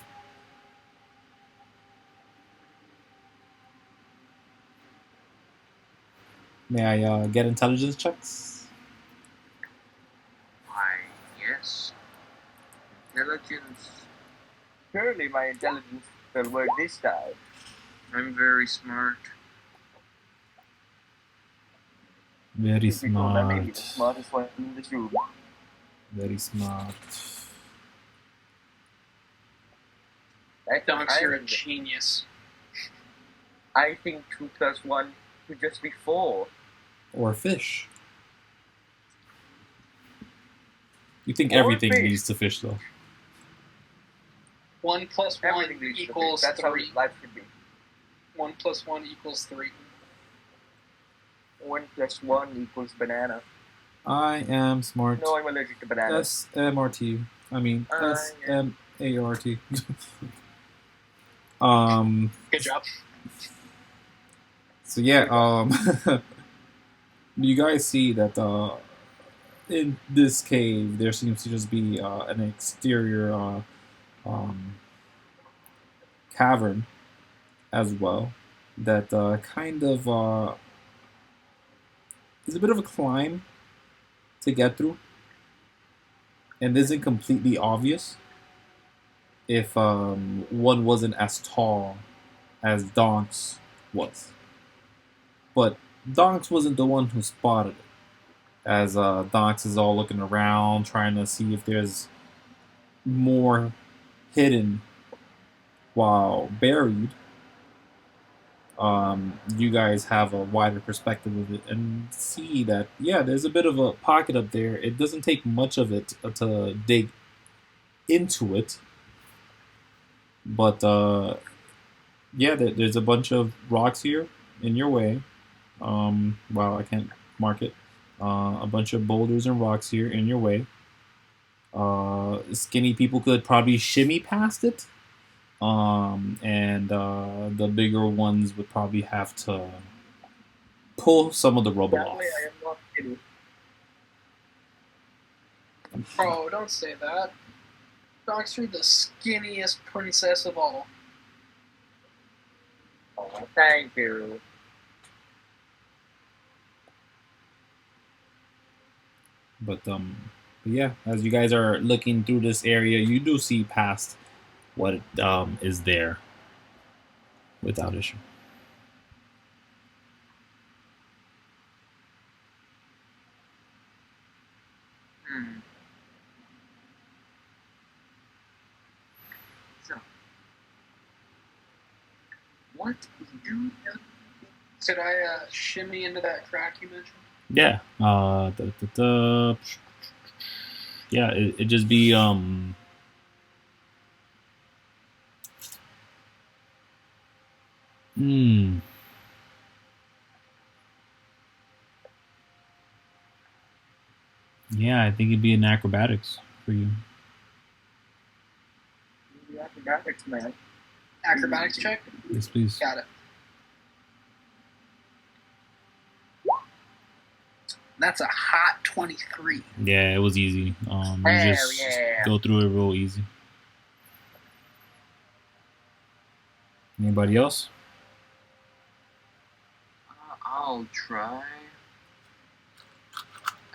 May I get intelligence checks? Why, yes. Intelligence. Surely my intelligence will work this time. I'm very smart. Very Typical, I may be the smart. smartest one in this room. Very smart. Donkz, you're a genius. I think 2 + 1 could just be 4. Or fish. You think Or everything fish. leads to fish, though? 1 + 1 Everything leads to equals fish. That's how 3. life should be. 1 + 1 equals 3. 1 + 1 equals banana. I am smart. No, I'm allergic to bananas. SMRT. I mean, Yeah. SMART. Good job. So yeah, you guys see that in this cave there seems to just be an exterior cavern as well that kind of is a bit of a climb to get through and isn't completely obvious if one wasn't as tall as Donkz was. But Donkz wasn't the one who spotted it. As Donkz is all looking around, trying to see if there's more hidden while buried, you guys have a wider perspective of it and see that, yeah, there's a bit of a pocket up there. It doesn't take much of it to dig into it. But, yeah, there's a bunch of rocks here in your way. Wow, I can't mark it. A bunch of boulders and rocks here in your way. Skinny people could probably shimmy past it. And the bigger ones would probably have to pull some of the rubble That off. way I am not kidding. Oh, don't say that. Donkz, you're the skinniest princess of all. Oh, thank you. But yeah, as you guys are looking through this area, you do see past what is there without issue. So, what do Could I shimmy into that crack you mentioned? Yeah. Yeah, it just be Yeah, I think it'd be an acrobatics for you. The acrobatics, man. Acrobatics check? Yes, please. Got it. That's a hot 23. Yeah, it was easy. You Hell just yeah. go through it real easy. Anybody else? I'll try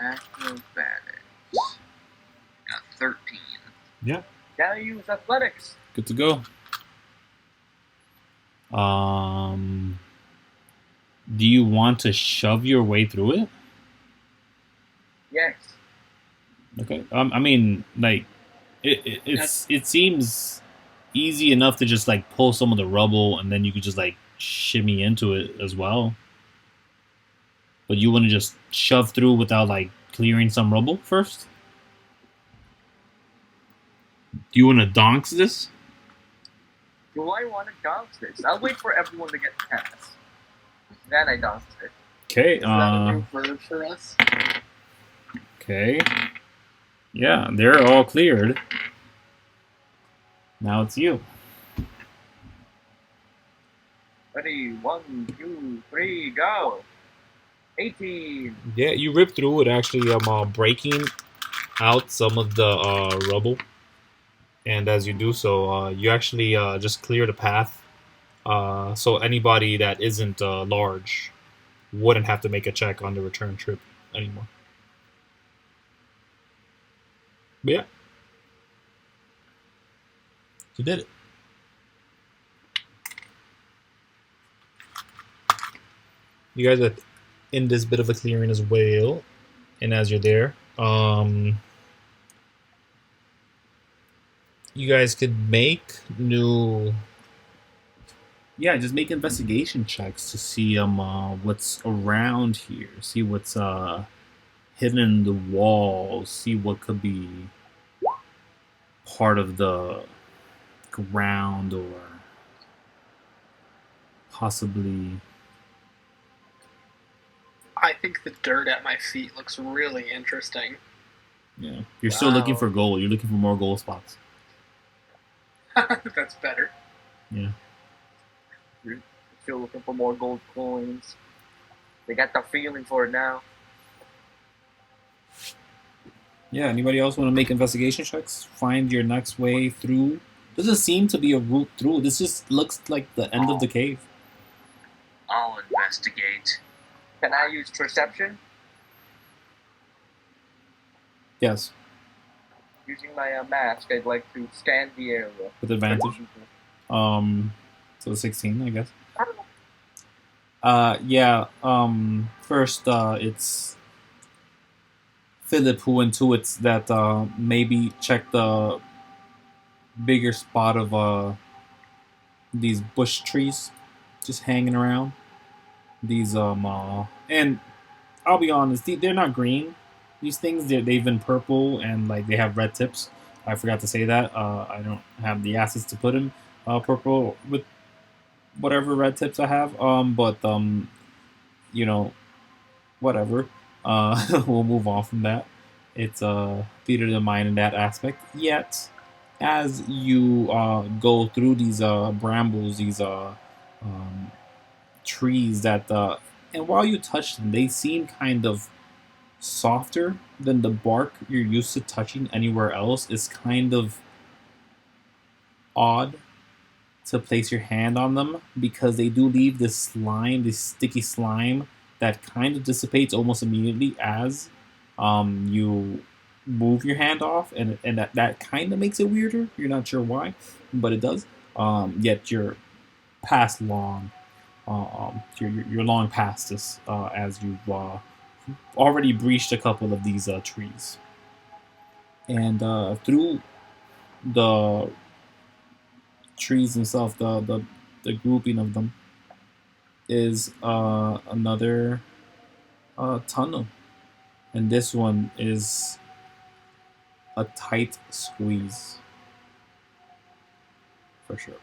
acrobatics. Got 13. Yeah, Gotta use athletics. good to go. Do you want to shove your way through it? Yes. Okay. I mean, like, it seems easy enough to just like pull some of the rubble, and then you could just like shimmy into it as well. But you want to just shove through without like clearing some rubble first? Do you want to donks this? Do I want to dance this? I'll wait for everyone to get past. Then I dance it. Okay. Is that a new verb for us? Okay. Yeah, they're all cleared. Now it's you. Ready? 1, 2, 3, go! 18. Yeah, you rip through it. Actually, breaking out some of the rubble, and as you do so, you actually just clear the path. So anybody that isn't large wouldn't have to make a check on the return trip anymore. But yeah, you did it. You guys are in this bit of a clearing as well, and as you're there, you guys could make new. Yeah, just make investigation checks to see what's around here. See what's hidden in the walls. See what could be part of the ground or possibly. I think the dirt at my feet looks really interesting. Yeah, you're still looking for gold. You're looking for more gold spots. That's better. Yeah. You're still looking for more gold coins. They got the feeling for it now. Yeah, anybody else want to make investigation checks? Find your next way through. Doesn't seem to be a route through. This just looks like the end of the cave. I'll investigate. Can I use perception? Yes, Using my mask, I'd like to scan the area. with advantage. So 16, I guess. First, it's Phillip who intuits that maybe check the bigger spot of these bush trees just hanging around. These and I'll be honest, they're not green. These things they've been purple and like they have red tips. I forgot to say that. I don't have the assets to put them purple with whatever red tips I have. Whatever. We'll move on from that. It's theater of the mind in that aspect. Yet, as you go through these brambles, these trees that and while you touch them, they seem kind of softer than the bark you're used to touching anywhere else. It's kind of odd to place your hand on them because they do leave this slime, this sticky slime that kind of dissipates almost immediately as you move your hand off, and that kind of makes it weirder. You're not sure why, but it does. Yet you're past long. You're long past this as you've already breached a couple of these trees, and through the trees themselves, the grouping of them is another tunnel, and this one is a tight squeeze for sure.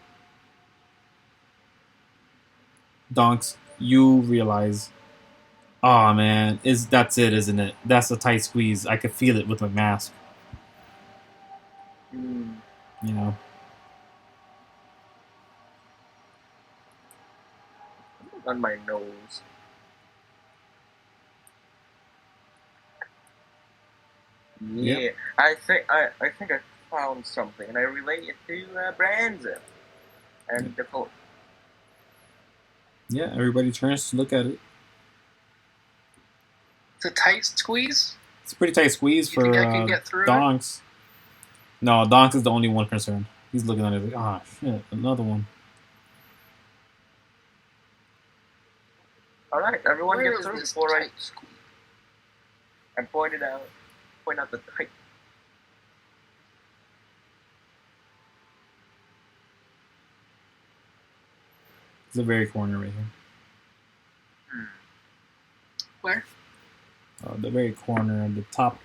Donkz, you realize, oh man, that's it, isn't it? That's a tight squeeze. I could feel it with my mask. You know. On my nose. Yeah, I think I found something, and I relate it to Branza and the. Yeah, everybody turns to look at it. It's a tight squeeze. It's a pretty tight squeeze You for think I can get through it? Donkz. No, Donkz is the only one concerned. He's looking at it like, ah, shit, another one. All right, everyone Where get is through this before tight squeeze? I point out the tight. It's the very corner right here. Where? The very corner, the top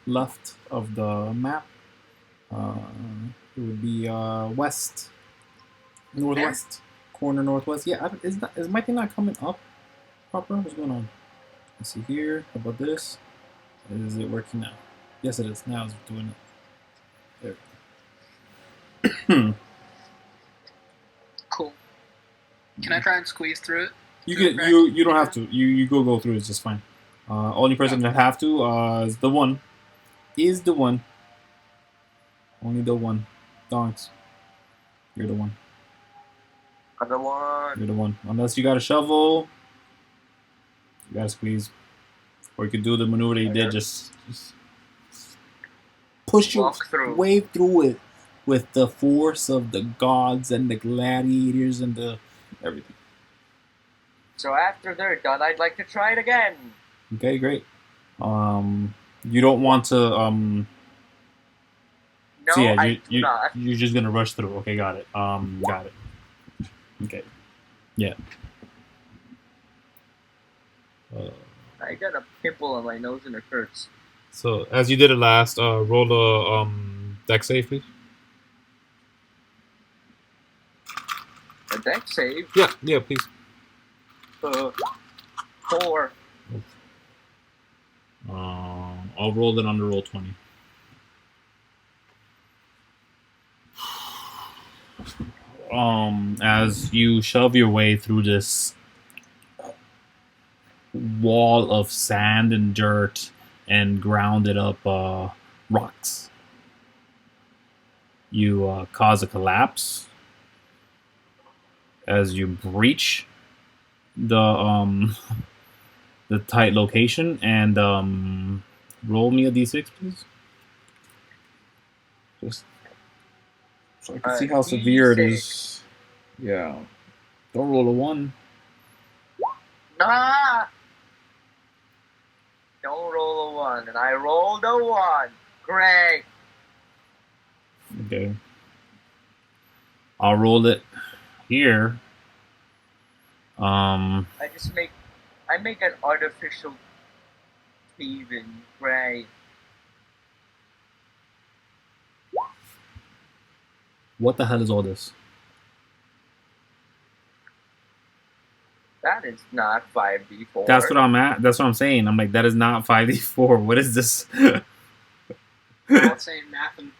left of the map. It would be west, northwest, corner northwest. Yeah, is my thing not coming up proper? What's going on? Let's see here. How about this? Is it working now? Yes, it is. Now it's doing it. There. Cool. Can I try and squeeze through it? You don't have to. You go through. It's just fine. Only person that have to is the one. Is the one. Only the one. Donkz. You're the one. Other one. You're the one. Unless you got a shovel, you gotta squeeze. Or you could do the maneuver that you did. Just push your way through it with the force of the gods and the gladiators and the everything. So after they're done, I'd like to try it again. Okay, great. You don't want to No, so yeah, I do not. You're just gonna rush through. Okay, got it. Got it. Okay. Yeah. I got a pimple on my nose and it hurts. So as you did it last, roll a deck save, please. A deck save? Yeah, please. 4. I'll roll it under roll 20. As you shove your way through this wall of sand and dirt and grounded up rocks, you cause a collapse as you breach the tight location and roll me a d6, please. Just so I can see how severe it is. Yeah. Don't roll a 1. Ah! Don't roll a 1, and I rolled a 1. Great. Okay. I'll roll it here. I make an artificial cave-in. Great. What the hell is all this? That is not 5d4. That's what I'm at. That's what I'm saying. I'm like, that is not 5d4. What is this? I'm not saying math and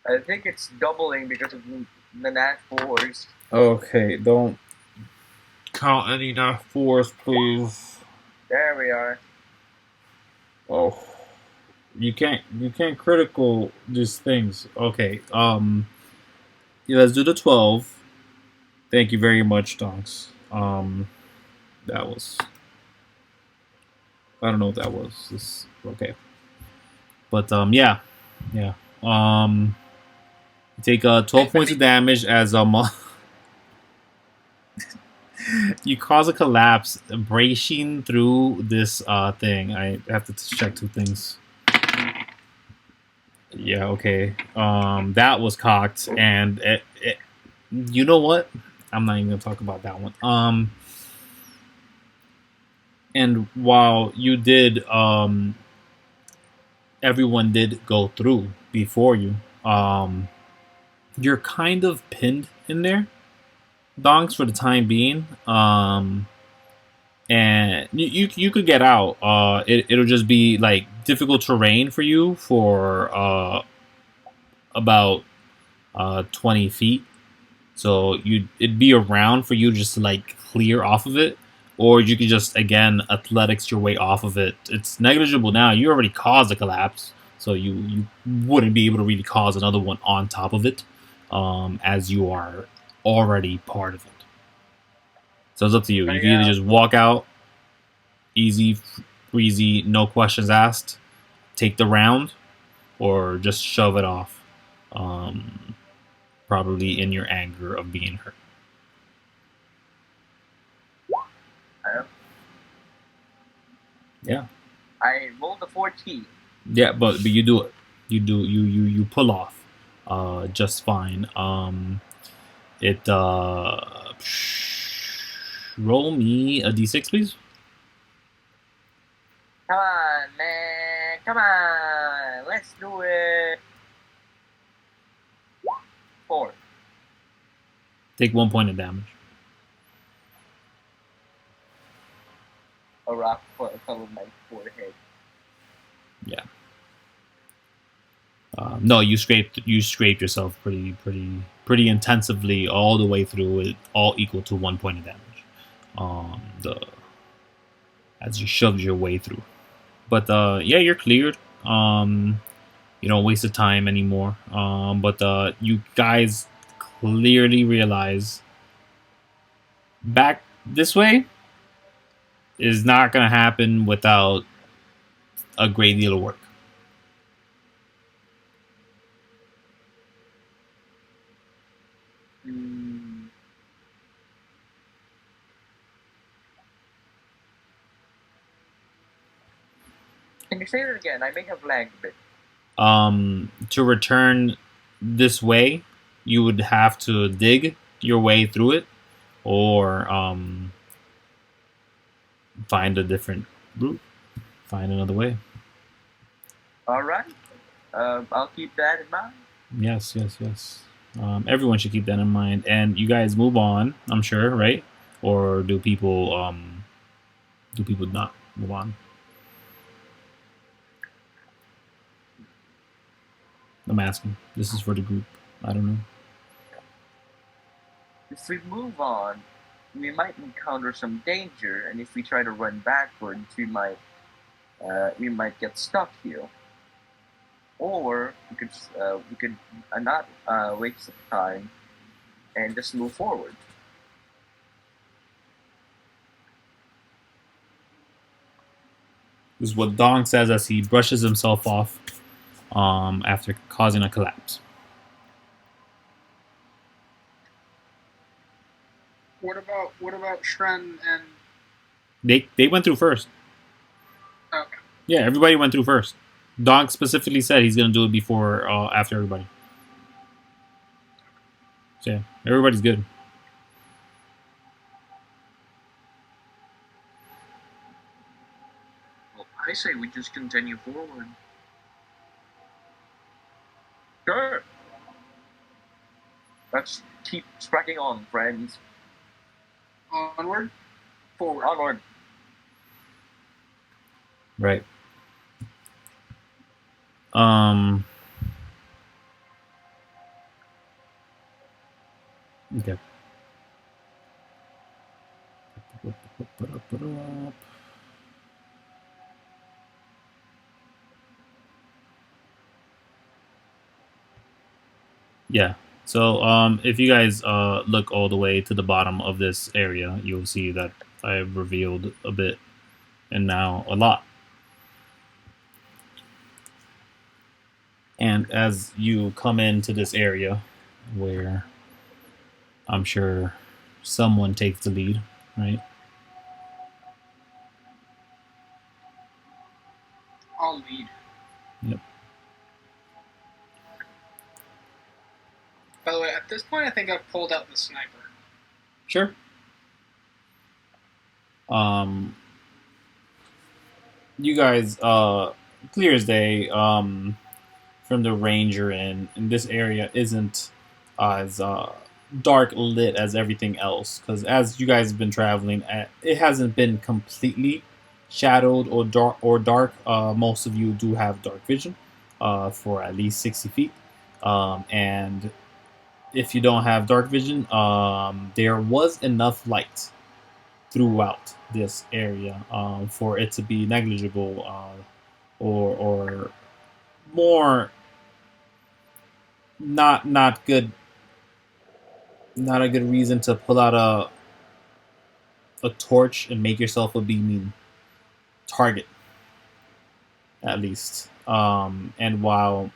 I think it's doubling because of the nat 4s. Okay, don't count any nat 4s, please. There we are. Oh, you can't critical these things. Okay, yeah, let's do the 12. Thank you very much, Donkz. That was, I don't know what that was. This okay, but yeah. You take 12 points of damage as you cause a collapse, breaching through this thing. I have to check 2 things. Yeah, okay. That was cocked, and you know what? I'm not even gonna talk about that one. And while you did, everyone did go through before you. You're kind of pinned in there, Donkz, for the time being. And you could get out. It'll just be like difficult terrain for you for about 20 feet. So it'd be around for you just to like clear off of it, or you could just again athletics your way off of it. It's negligible now. You already caused a collapse, so you wouldn't be able to really cause another one on top of it, as you are already part of it. So it's up to you. You can either just walk out, easy Breezy, no questions asked, take the round, or just shove it off, probably in your anger of being hurt. Yeah. I rolled a 14. Yeah, but you do it. You pull off just fine. It roll me a d6, please. Come on, man. Come on. Let's do it. 4. Take 1 point of damage. A rock fell on my forehead. Yeah. No, you scraped yourself pretty intensively all the way through it, all equal to 1 point of damage. As you shoved your way through. But yeah, you're cleared. You don't waste the time anymore. But you guys clearly realize back this way is not gonna happen without a great deal of work. Can you say that again? I may have lagged a bit. To return this way, you would have to dig your way through it, or find a different route, find another way. All right. I'll keep that in mind. Yes. Everyone should keep that in mind. And you guys move on, I'm sure, right? Or do people not move on? I'm asking. This is for the group. I don't know. If we move on, we might encounter some danger, and if we try to run backwards, we might get stuck here. Or we could not waste time and just move forward. This is what Donkz says as he brushes himself off after causing a collapse. What about Shren and? They went through first. Okay. Yeah, everybody went through first. Donkz specifically said he's gonna do it before after everybody. So yeah, everybody's good. Well, I say we just continue forward. Sure. Let's keep striking on, friends. Onward, forward. Onward. Right. Okay. Yeah. So if you guys look all the way to the bottom of this area, you'll see that I've revealed a bit and now a lot. And as you come into this area where I'm sure someone takes the lead, right? I'll lead. Yep. By the way, at this point, I think I've pulled out the sniper. Sure. You guys, clear as day, from the range you're in, and this area isn't as dark lit as everything else, because as you guys have been traveling, it hasn't been completely shadowed or dark. Most of you do have dark vision for at least 60 feet, and if you don't have dark vision, there was enough light throughout this area for it to be negligible or more not good, not a good reason to pull out a torch and make yourself a beaming target at least. And while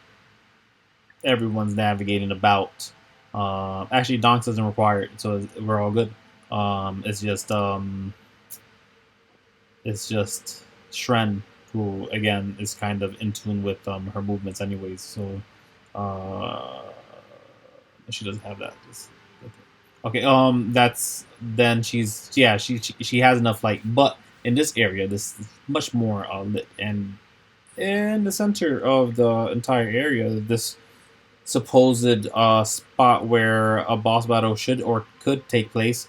everyone's navigating about, actually, Donkz doesn't require it, so we're all good. It's just Shren, who again is kind of in tune with her movements, anyways. So uh, she doesn't have that. Okay. That's then she has enough light, but in this area, this is much more lit, and in the center of the entire area, this supposed spot where a boss battle should or could take place.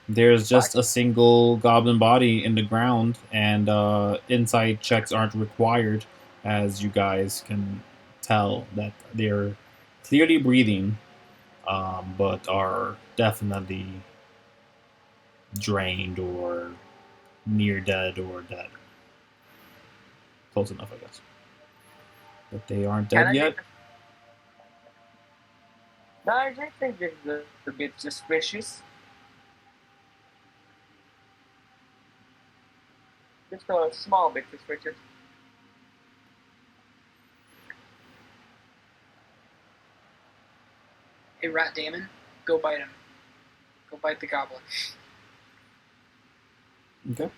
There's just a single goblin body in the ground, and inside checks aren't required, as you guys can tell that they're clearly breathing, but are definitely drained or near dead or dead. Close enough, I guess. But they aren't dead yet. Guys, I think this is a bit suspicious. Just a small bit suspicious. Hey, Rat Damon, go bite him. Go bite the goblin. Okay.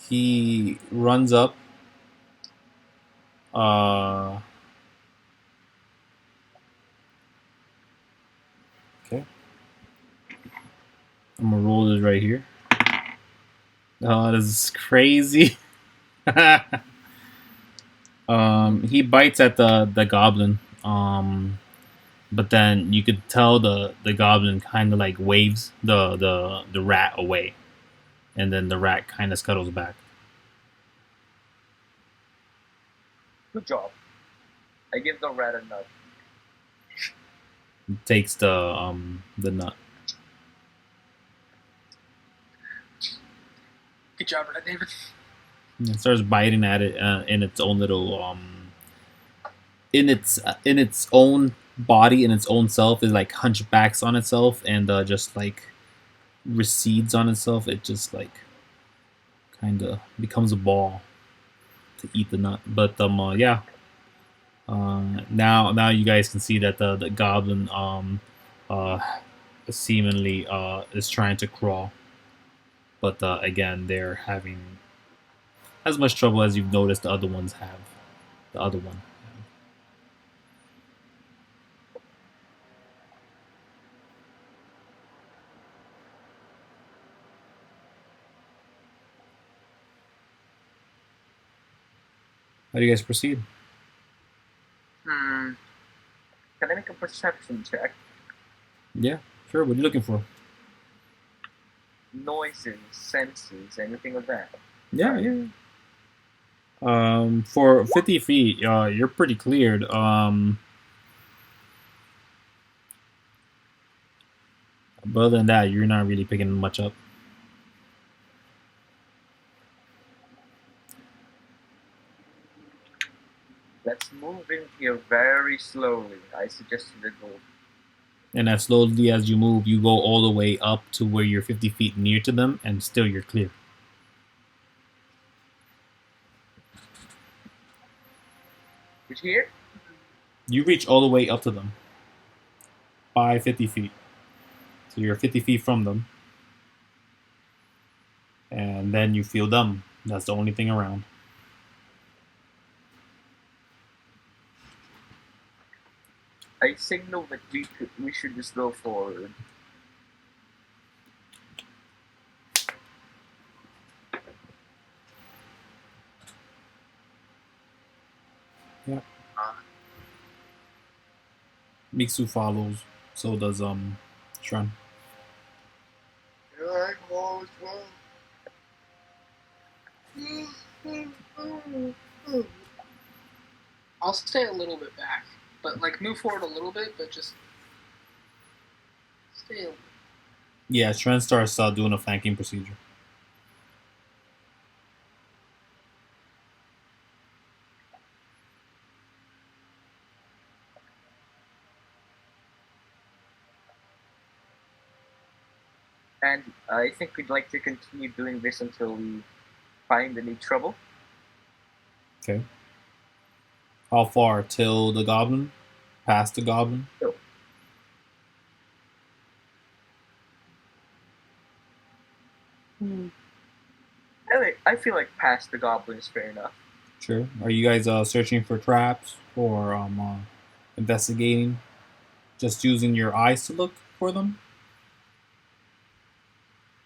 He runs up. Okay. I'm gonna roll this right here. Oh, this is crazy. He bites at the goblin. But then you could tell the goblin kind of like waves the rat away, and then the rat kind of scuttles back. Good job. I give the rat a nut. Takes the nut. Good job, Rat Damon. It starts biting at it in its own little in its own body, in its own self. It like hunchbacks on itself and just like recedes on itself. It just like kind of becomes a ball to eat the nut. But yeah. Now you guys can see that the goblin seemingly is trying to crawl, but again they're having as much trouble as you've noticed the other ones have. The other one. How do you guys proceed? Can I make a perception check? Yeah, sure. What are you looking for? Noises, senses, anything of that. Yeah. For 50 feet, you're pretty cleared. But other than that, you're not really picking much up. Let's move in here very slowly. I suggest a little. And as slowly as you move, you go all the way up to where you're 50 feet near to them, and still you're clear. Which here? You reach all the way up to them by 50 feet. So you're 50 feet from them. And then you feel them. That's the only thing around. I signal that we should just go forward. Yeah. Mixu follows. So does Shren. I go as well. I'll stay a little bit back, but like move forward a little bit, but just stay. Yeah, Shren starts doing a flanking procedure. And I think we'd like to continue doing this until we find any trouble. Okay. How far till the goblin? Past the goblin? So, I feel like past the goblin is fair enough. Sure. Are you guys searching for traps or investigating? Just using your eyes to look for them?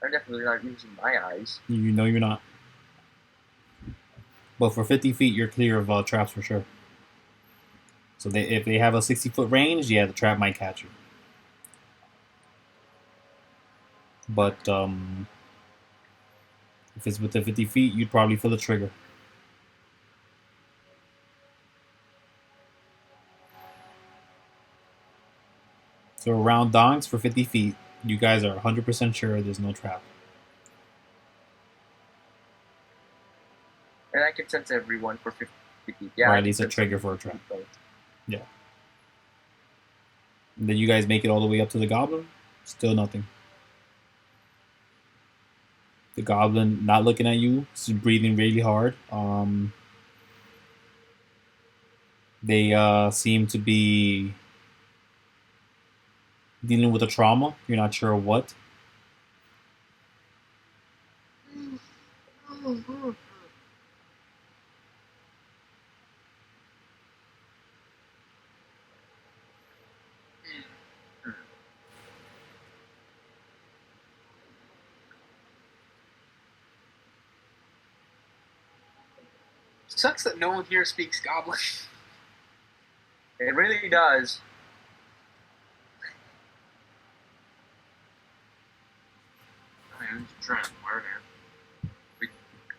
I'm definitely not using my eyes. You know you're not. But for 50 feet, you're clear of traps for sure. So if they have a 60-foot range, yeah, the trap might catch you. But if it's within 50 feet, you'd probably feel the trigger. So around Donkz for 50 feet, you guys are 100% sure there's no trap. And I can sense everyone for 50 feet. Yeah, Or I at can least a sense trigger for a everyone. trap. Yeah. And then you guys make it all the way up to the goblin. Still nothing. The goblin not looking at you. He's breathing really hard. They seem to be dealing with a trauma. You're not sure what. Sucks that no one here speaks Goblin. It really does. I'm just trying to learn it.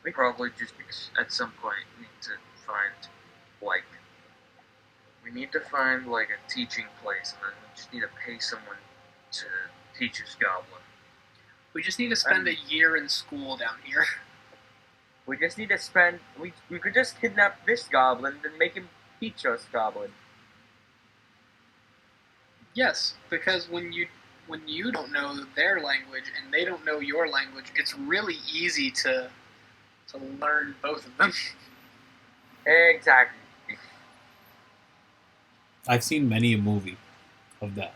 We probably just at some point need to find like we need to find like a teaching place, and then we just need to pay someone to teach us Goblin. We just need to spend a year in school down here. We just need to spend. We could just kidnap this goblin and make him teach us Goblin. Yes, because when you don't know their language and they don't know your language, it's really easy to learn both of them. Exactly. I've seen many a movie of that.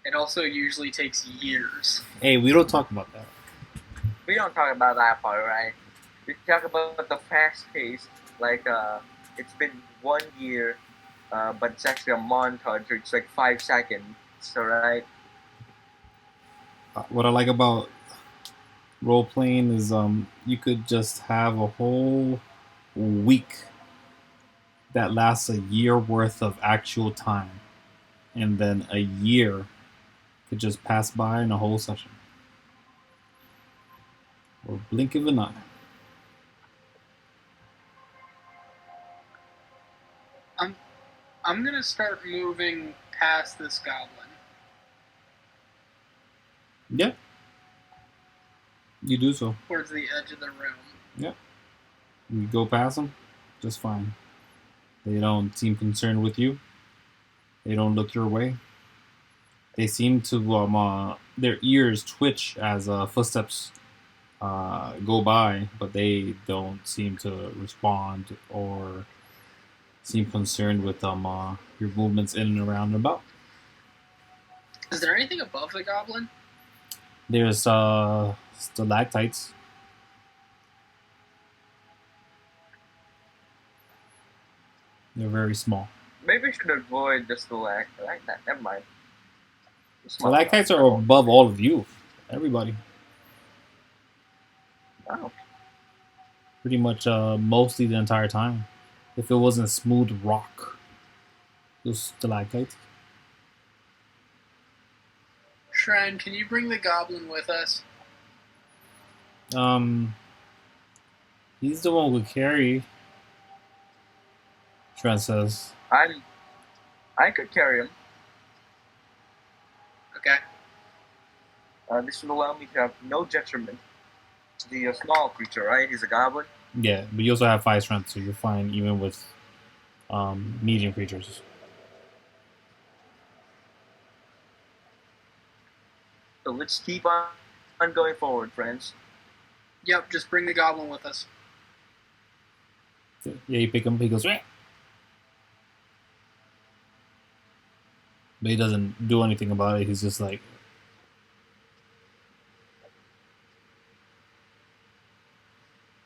It also usually takes years. Hey, we don't talk about that. We don't talk about that part, right? We talk about the fast pace, like it's been 1 year, but it's actually a montage, or it's like 5 seconds, alright? What I like about role playing is you could just have a whole week that lasts a year worth of actual time, and then a year could just pass by in a whole session. Or blink of an eye. I'm gonna start moving past this goblin. Yeah. You do so. Towards the edge of the room. Yeah. You go past them, just fine. They don't seem concerned with you. They don't look your way. They seem to their ears twitch as footsteps go by, but they don't seem to respond or seem concerned with your movements in and around and about. Is there anything above the goblin? There's stalactites. They're very small. Maybe we should avoid the stalactite. Never mind. Stalactites are above all of you. Everybody. Wow. Pretty much mostly the entire time. If it wasn't smooth rock, those stalactites. Shrine, can you bring the goblin with us? He's the one who carry. Trent says. I could carry him. Okay. This will allow me to have no detriment to the small creature, right? He's a goblin. Yeah, but you also have 5 strength, so you're fine even with medium creatures. So let's keep on going forward, friends. Yep, just bring the goblin with us. Yeah, you pick him. He goes, "Rah." But he doesn't do anything about it. He's just like,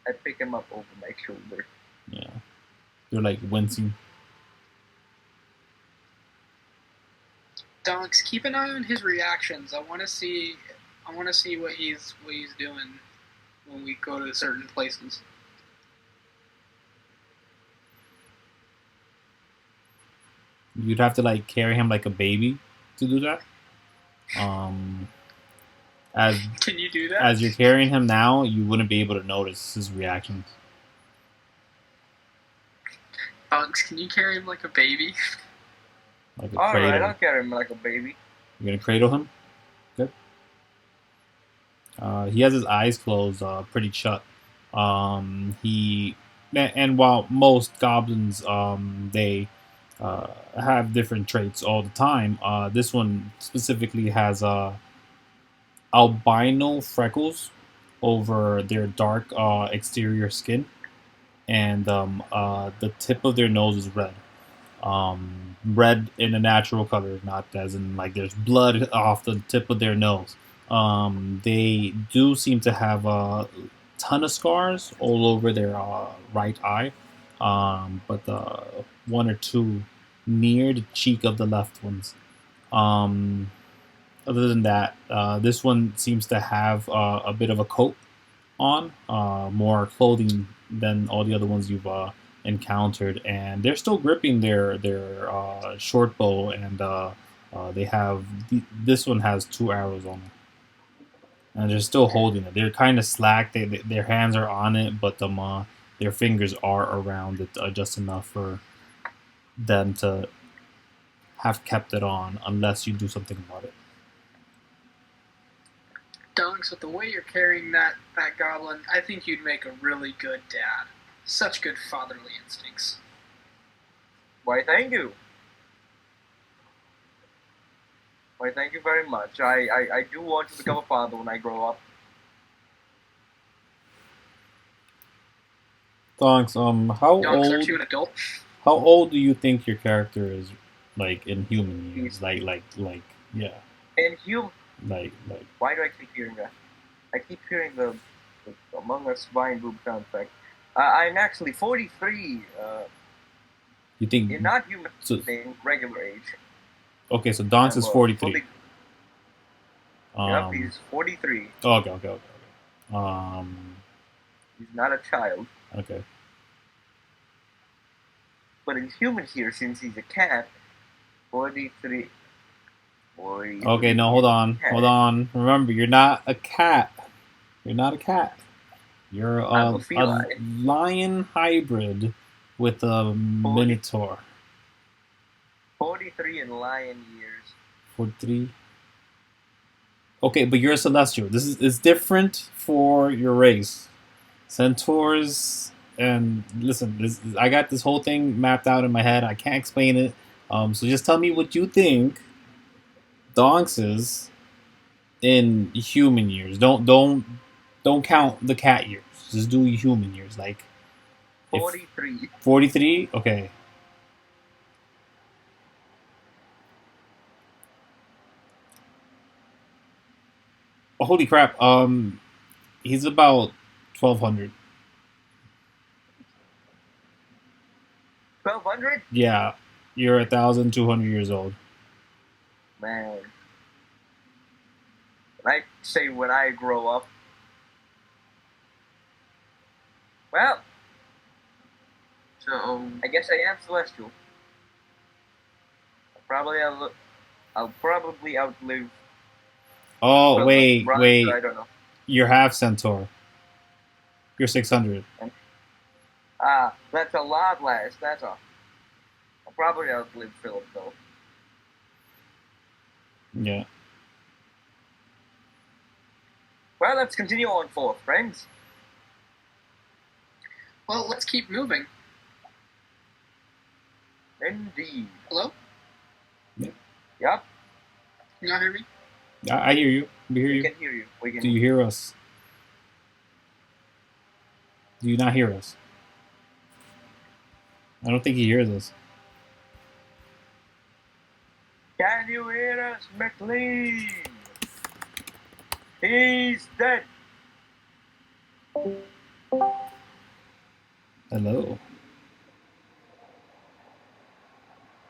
I pick him up over my shoulder. yeah. They're like wincing. Donkz, keep an eye on his reactions. I want to see what he's doing when we go to certain places. You'd have to like carry him like a baby to do that. As Can you do that? as you're carrying him now, you wouldn't be able to notice his reactions. Donkz, can you carry him like a baby? Like a Alright, cradle. I'll carry him like a baby. You're gonna cradle him. Good. He has his eyes closed, pretty shut. He and while most goblins, they have different traits all the time. This one specifically has albino freckles over their dark exterior skin, and the tip of their nose is red. Red in a natural color, not as in like there's blood off the tip of their nose. They do seem to have a ton of scars all over their right eye, but one or two near the cheek of the left ones. Other than that, this one seems to have a bit of a coat on, more clothing than all the other ones you've encountered, and they're still gripping their short bow, and they have this one has 2 arrows on it, and they're still holding it. They're kind of slack. Their hands are on it, but their fingers are around it just enough for them to have kept it on, unless you do something about it. Donkz, with the way you're carrying that goblin, I think you'd make a really good dad. Such good fatherly instincts. Why, thank you. Why, thank you very much. I do want to become a father when I grow up. Thanks. Donkz, aren't you an adult? How old do you think your character is, like in human years? Like, yeah. And you, Like. why do I keep hearing that? I keep hearing the Among Us Vine Group sound effect. I'm actually 43. You think? You're not human, So, in regular age. okay, so Donkz is 43. Yep, he's 43. Okay. He's not a child. Okay. But in human here, since he's a cat, 43. Okay, no, hold on. Remember, you're not a cat. You're I'm a a feline. lion hybrid with a minotaur. 43 in lion years. 43. Okay, but you're a celestial. This is different for your race. Centaurs, and listen, I got this whole thing mapped out in my head. I can't explain it. So just tell me what you think Donkz is in human years. Don't count the cat years. Just do human years. Like 43. 43. Okay. Oh, holy crap. He's about 1200. 1200? Yeah, you're 1,200 years old. Man. When I say when I grow up. Well, So, I guess I am celestial. I'll probably outlive. Oh, wait. I don't know. You're half centaur. You're 600. That's a lot less. That's all. I'll probably outlive Phillip though. Yeah. Well, let's continue on forth, friends. Well, let's keep moving. Indeed. Hello? Yup. Can y'all hear me? I hear you. We hear We you. can hear you. We can Do you hear us? Do you not hear us? I don't think he hears us. Can you hear us, McClean? He's dead. Hello.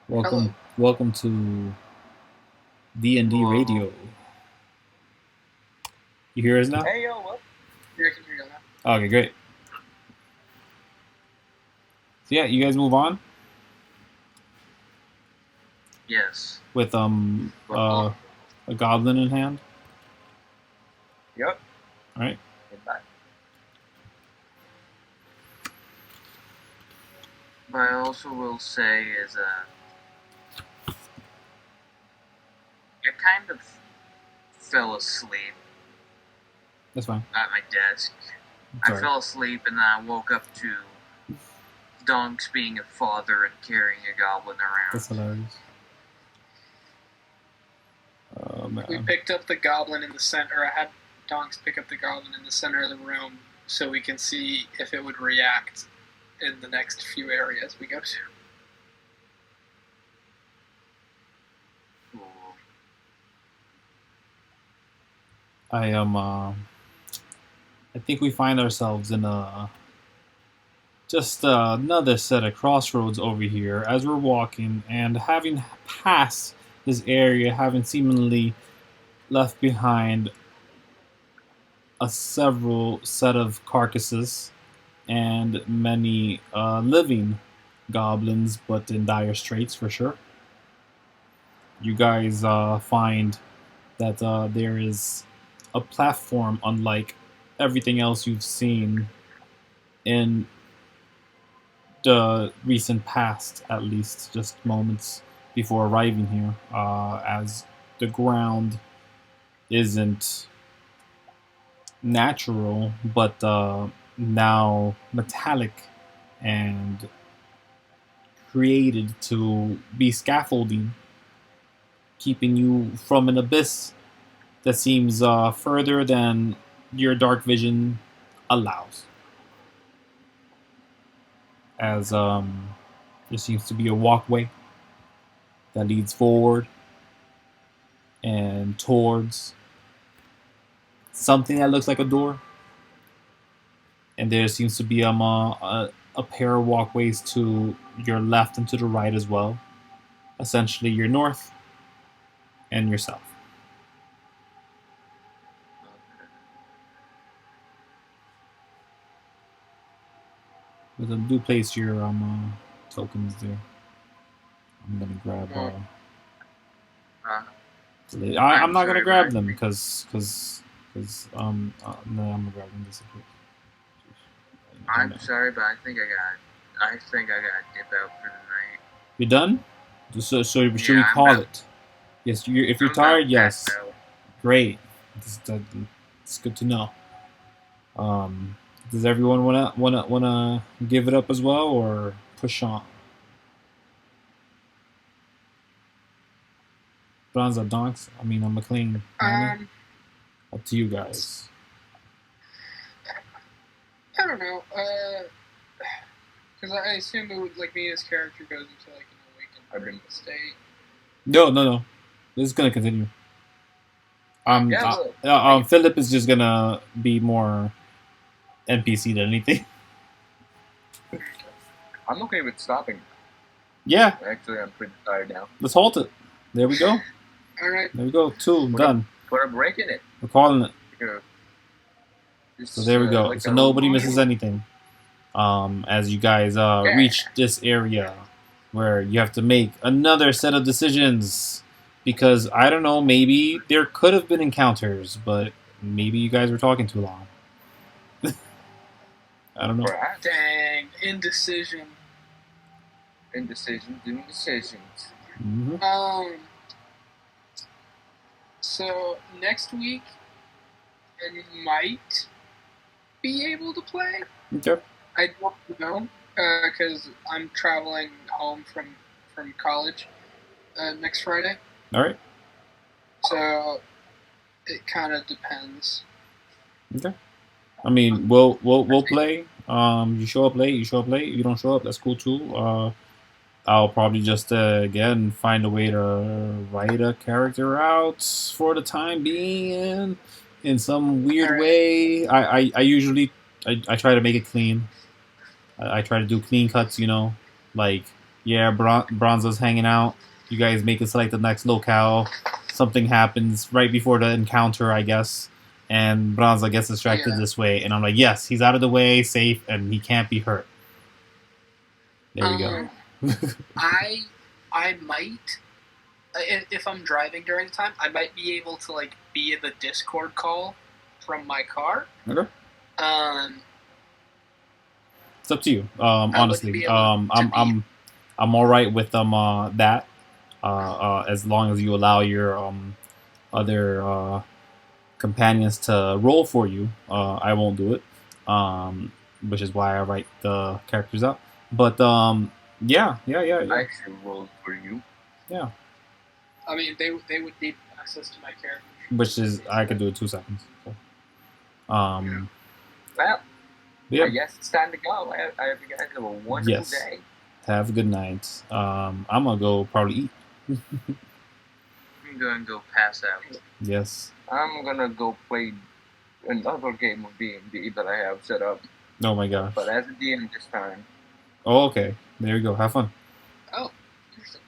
Welcome to D&D Whoa. Radio. You hear us now? Hey, yo, what? Yeah, I can hear you now. Okay, great. So yeah, you guys move on Yes. with a goblin in hand. Yep. All right. Goodbye. But I also will say is I kind of fell asleep That's fine. at my desk. It's I all right. fell asleep and then I woke up to Donkz being a father and carrying a goblin around. That's hilarious. Oh We man. picked up the goblin in the center. I had Donkz pick up the goblin in the center of the room so we can see if it would react in the next few areas we go to. Cool. I am. I think we find ourselves in just another set of crossroads over here as we're walking and having passed this area, having seemingly left behind a several set of carcasses and many living goblins, but in dire straits for sure. You guys find that there is a platform unlike everything else you've seen in the recent past, at least just moments before arriving here, as the ground isn't natural but now metallic and created to be scaffolding, keeping you from an abyss that seems further than your dark vision allows. As there seems to be a walkway that leads forward and towards something that looks like a door. And there seems to be a pair of walkways to your left and to the right as well. Essentially, your north and your south. But do place your tokens there. I'm gonna grab. I'm not gonna grab them because no, I'm gonna grab them this. I'm sorry, but I think I got dip out for the night. You're done? So should we Yeah, call I'm it? Yes. If you're I'm tired, about yes. passed out. Great. It's good to know. Does everyone wanna give it up as well or push on? Branza, Donkz. I mean, I'm McClean. Manny? Up to you guys. I don't know, because I assume it would, like, me as character goes into, like, an awakened state. No. This is gonna continue. Phillip is just gonna be more NPC than anything. I'm okay with stopping. Yeah, Actually, I'm pretty tired now. let's halt it. There we go. Alright. There we go. 2 done. Put a break in it. We're calling it. Just, So there we go. like So a nobody little- misses anything. As you guys reach this area where you have to make another set of decisions. Because, I don't know, maybe there could have been encounters, but maybe you guys were talking too long. I don't know. Perhaps. Dang, indecision. Indecisions. hmm So next week, I might be able to play. Okay. I don't know, because I'm traveling home from college next Friday. All right. So It kind of depends. Okay. I mean, we'll play. You show up late. You show up late. You don't show up. That's cool too. I'll probably just again find a way to write a character out for the time being in some weird Alright. way. I usually I try to make it clean. I try to do clean cuts. Like yeah, Branza's hanging out. You guys make it select the next locale. Something happens right before the encounter, I guess, and Branza gets distracted Yeah. this way, and I'm like, yes, he's out of the way, safe, and he can't be hurt. There we go. I might, if I'm driving during the time, I might be able to like be in the Discord call from my car. Okay. It's up to you. wouldn't Honestly, be able I'm all right with that. As long as you allow your other companions to roll for you, I won't do it. Which is why I write the characters out. But yeah. I should roll for you. Yeah. I mean, they would need access to my character. Which is I could do it 2 seconds. So. Well, Yeah. I guess it's time to go. I hope you guys have a wonderful day. Have a good night. I'm gonna go probably eat. I'm going to go pass out. Yes. I'm gonna go play another game of D&D that I have set up, Oh my gosh. but as a DM this time. Oh, okay. There you go. Have fun. Oh, interesting.